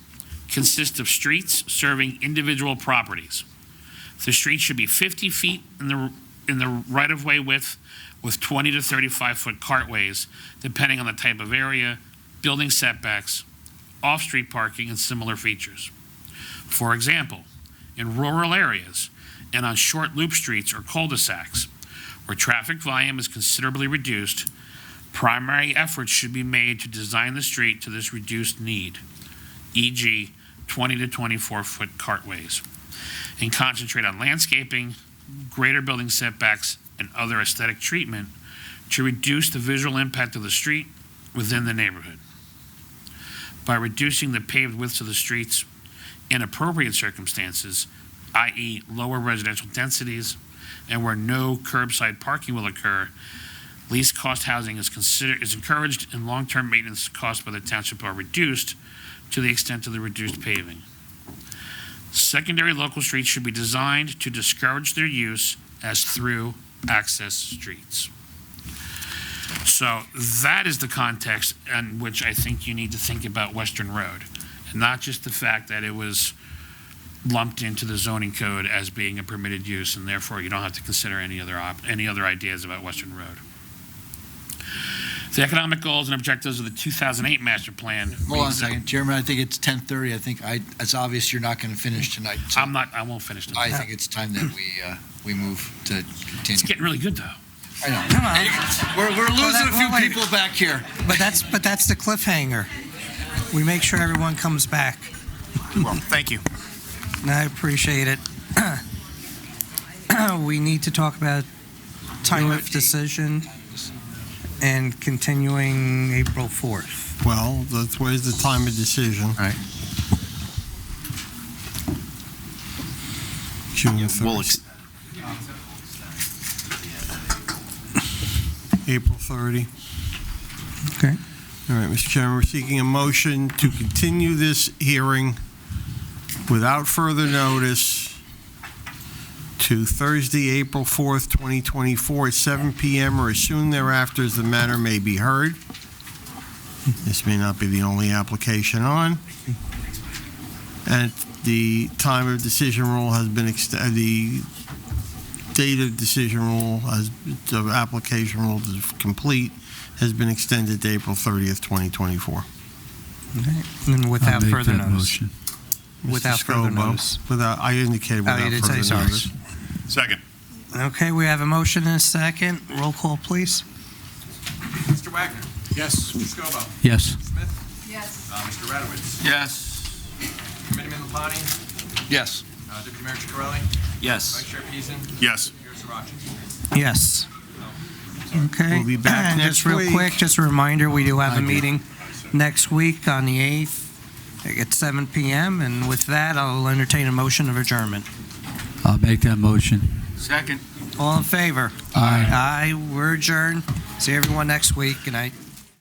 consist of streets serving individual properties. The street should be 50 feet in the right-of-way width with 20 to 35-foot cartways, depending on the type of area, building setbacks, off-street parking, and similar features. For example, in rural areas and on short loop streets or cul-de-sacs, where traffic volume is considerably reduced, primary efforts should be made to design the street to this reduced need, e.g., 20 to 24-foot cartways, and concentrate on landscaping, greater building setbacks, and other aesthetic treatment to reduce the visual impact of the street within the neighborhood. By reducing the paved widths of the streets in appropriate circumstances, i.e. lower residential densities, and where no curbside parking will occur, least cost housing is encouraged, and long-term maintenance costs by the township are reduced to the extent of the reduced paving. Secondary local streets should be designed to discourage their use as through access streets. So that is the context in which I think you need to think about Western Road, and not just the fact that it was lumped into the zoning code as being a permitted use, and therefore you don't have to consider any other ideas about Western Road. The economic goals and objectives of the 2008 master plan. Hold on a second, Chairman, I think it's 10:30. I think it's obvious you're not going to finish tonight. So I won't finish tonight. I think it's time that we move to continue. It's getting really good, though. I know. We're losing a few people back here. But that's the cliffhanger. We make sure everyone comes back. Well, thank you. I appreciate it. We need to talk about time of decision and continuing April 4th. Well, where's the time of decision? All right. June 1st. April 30. Okay. All right, Mr. Chairman, we're seeking a motion to continue this hearing without further notice to Thursday, April 4th, 2024, at 7 p.m. or as soon thereafter as the matter may be heard. This may not be the only application on. And the time of decision rule has been extended. The date of decision rule, the application rule is complete, has been extended to April 30th, 2024. Okay. And without further notice. Without further notice. I indicated without you did further say notice. Second. Okay, we have a motion and a second. Roll call, please. Mr. Wagner. Yes. Mr. Scobo. Yes. Smith. Yes. Mr. Radowitz. Yes. Committeeman Lapani. Yes. Deputy Mayor Chicarelli. Yes. Vice Chair Peason. Yes. Mayor Sarachi. Yes. Okay. We'll be back next just real week. quick, just a reminder, we do have a meeting next week on the 8th at 7 p.m. And with that, I'll entertain a motion of adjournment. I'll make that motion. Second. All in favor? Aye. Aye. We're adjourned. See everyone next week. Good night.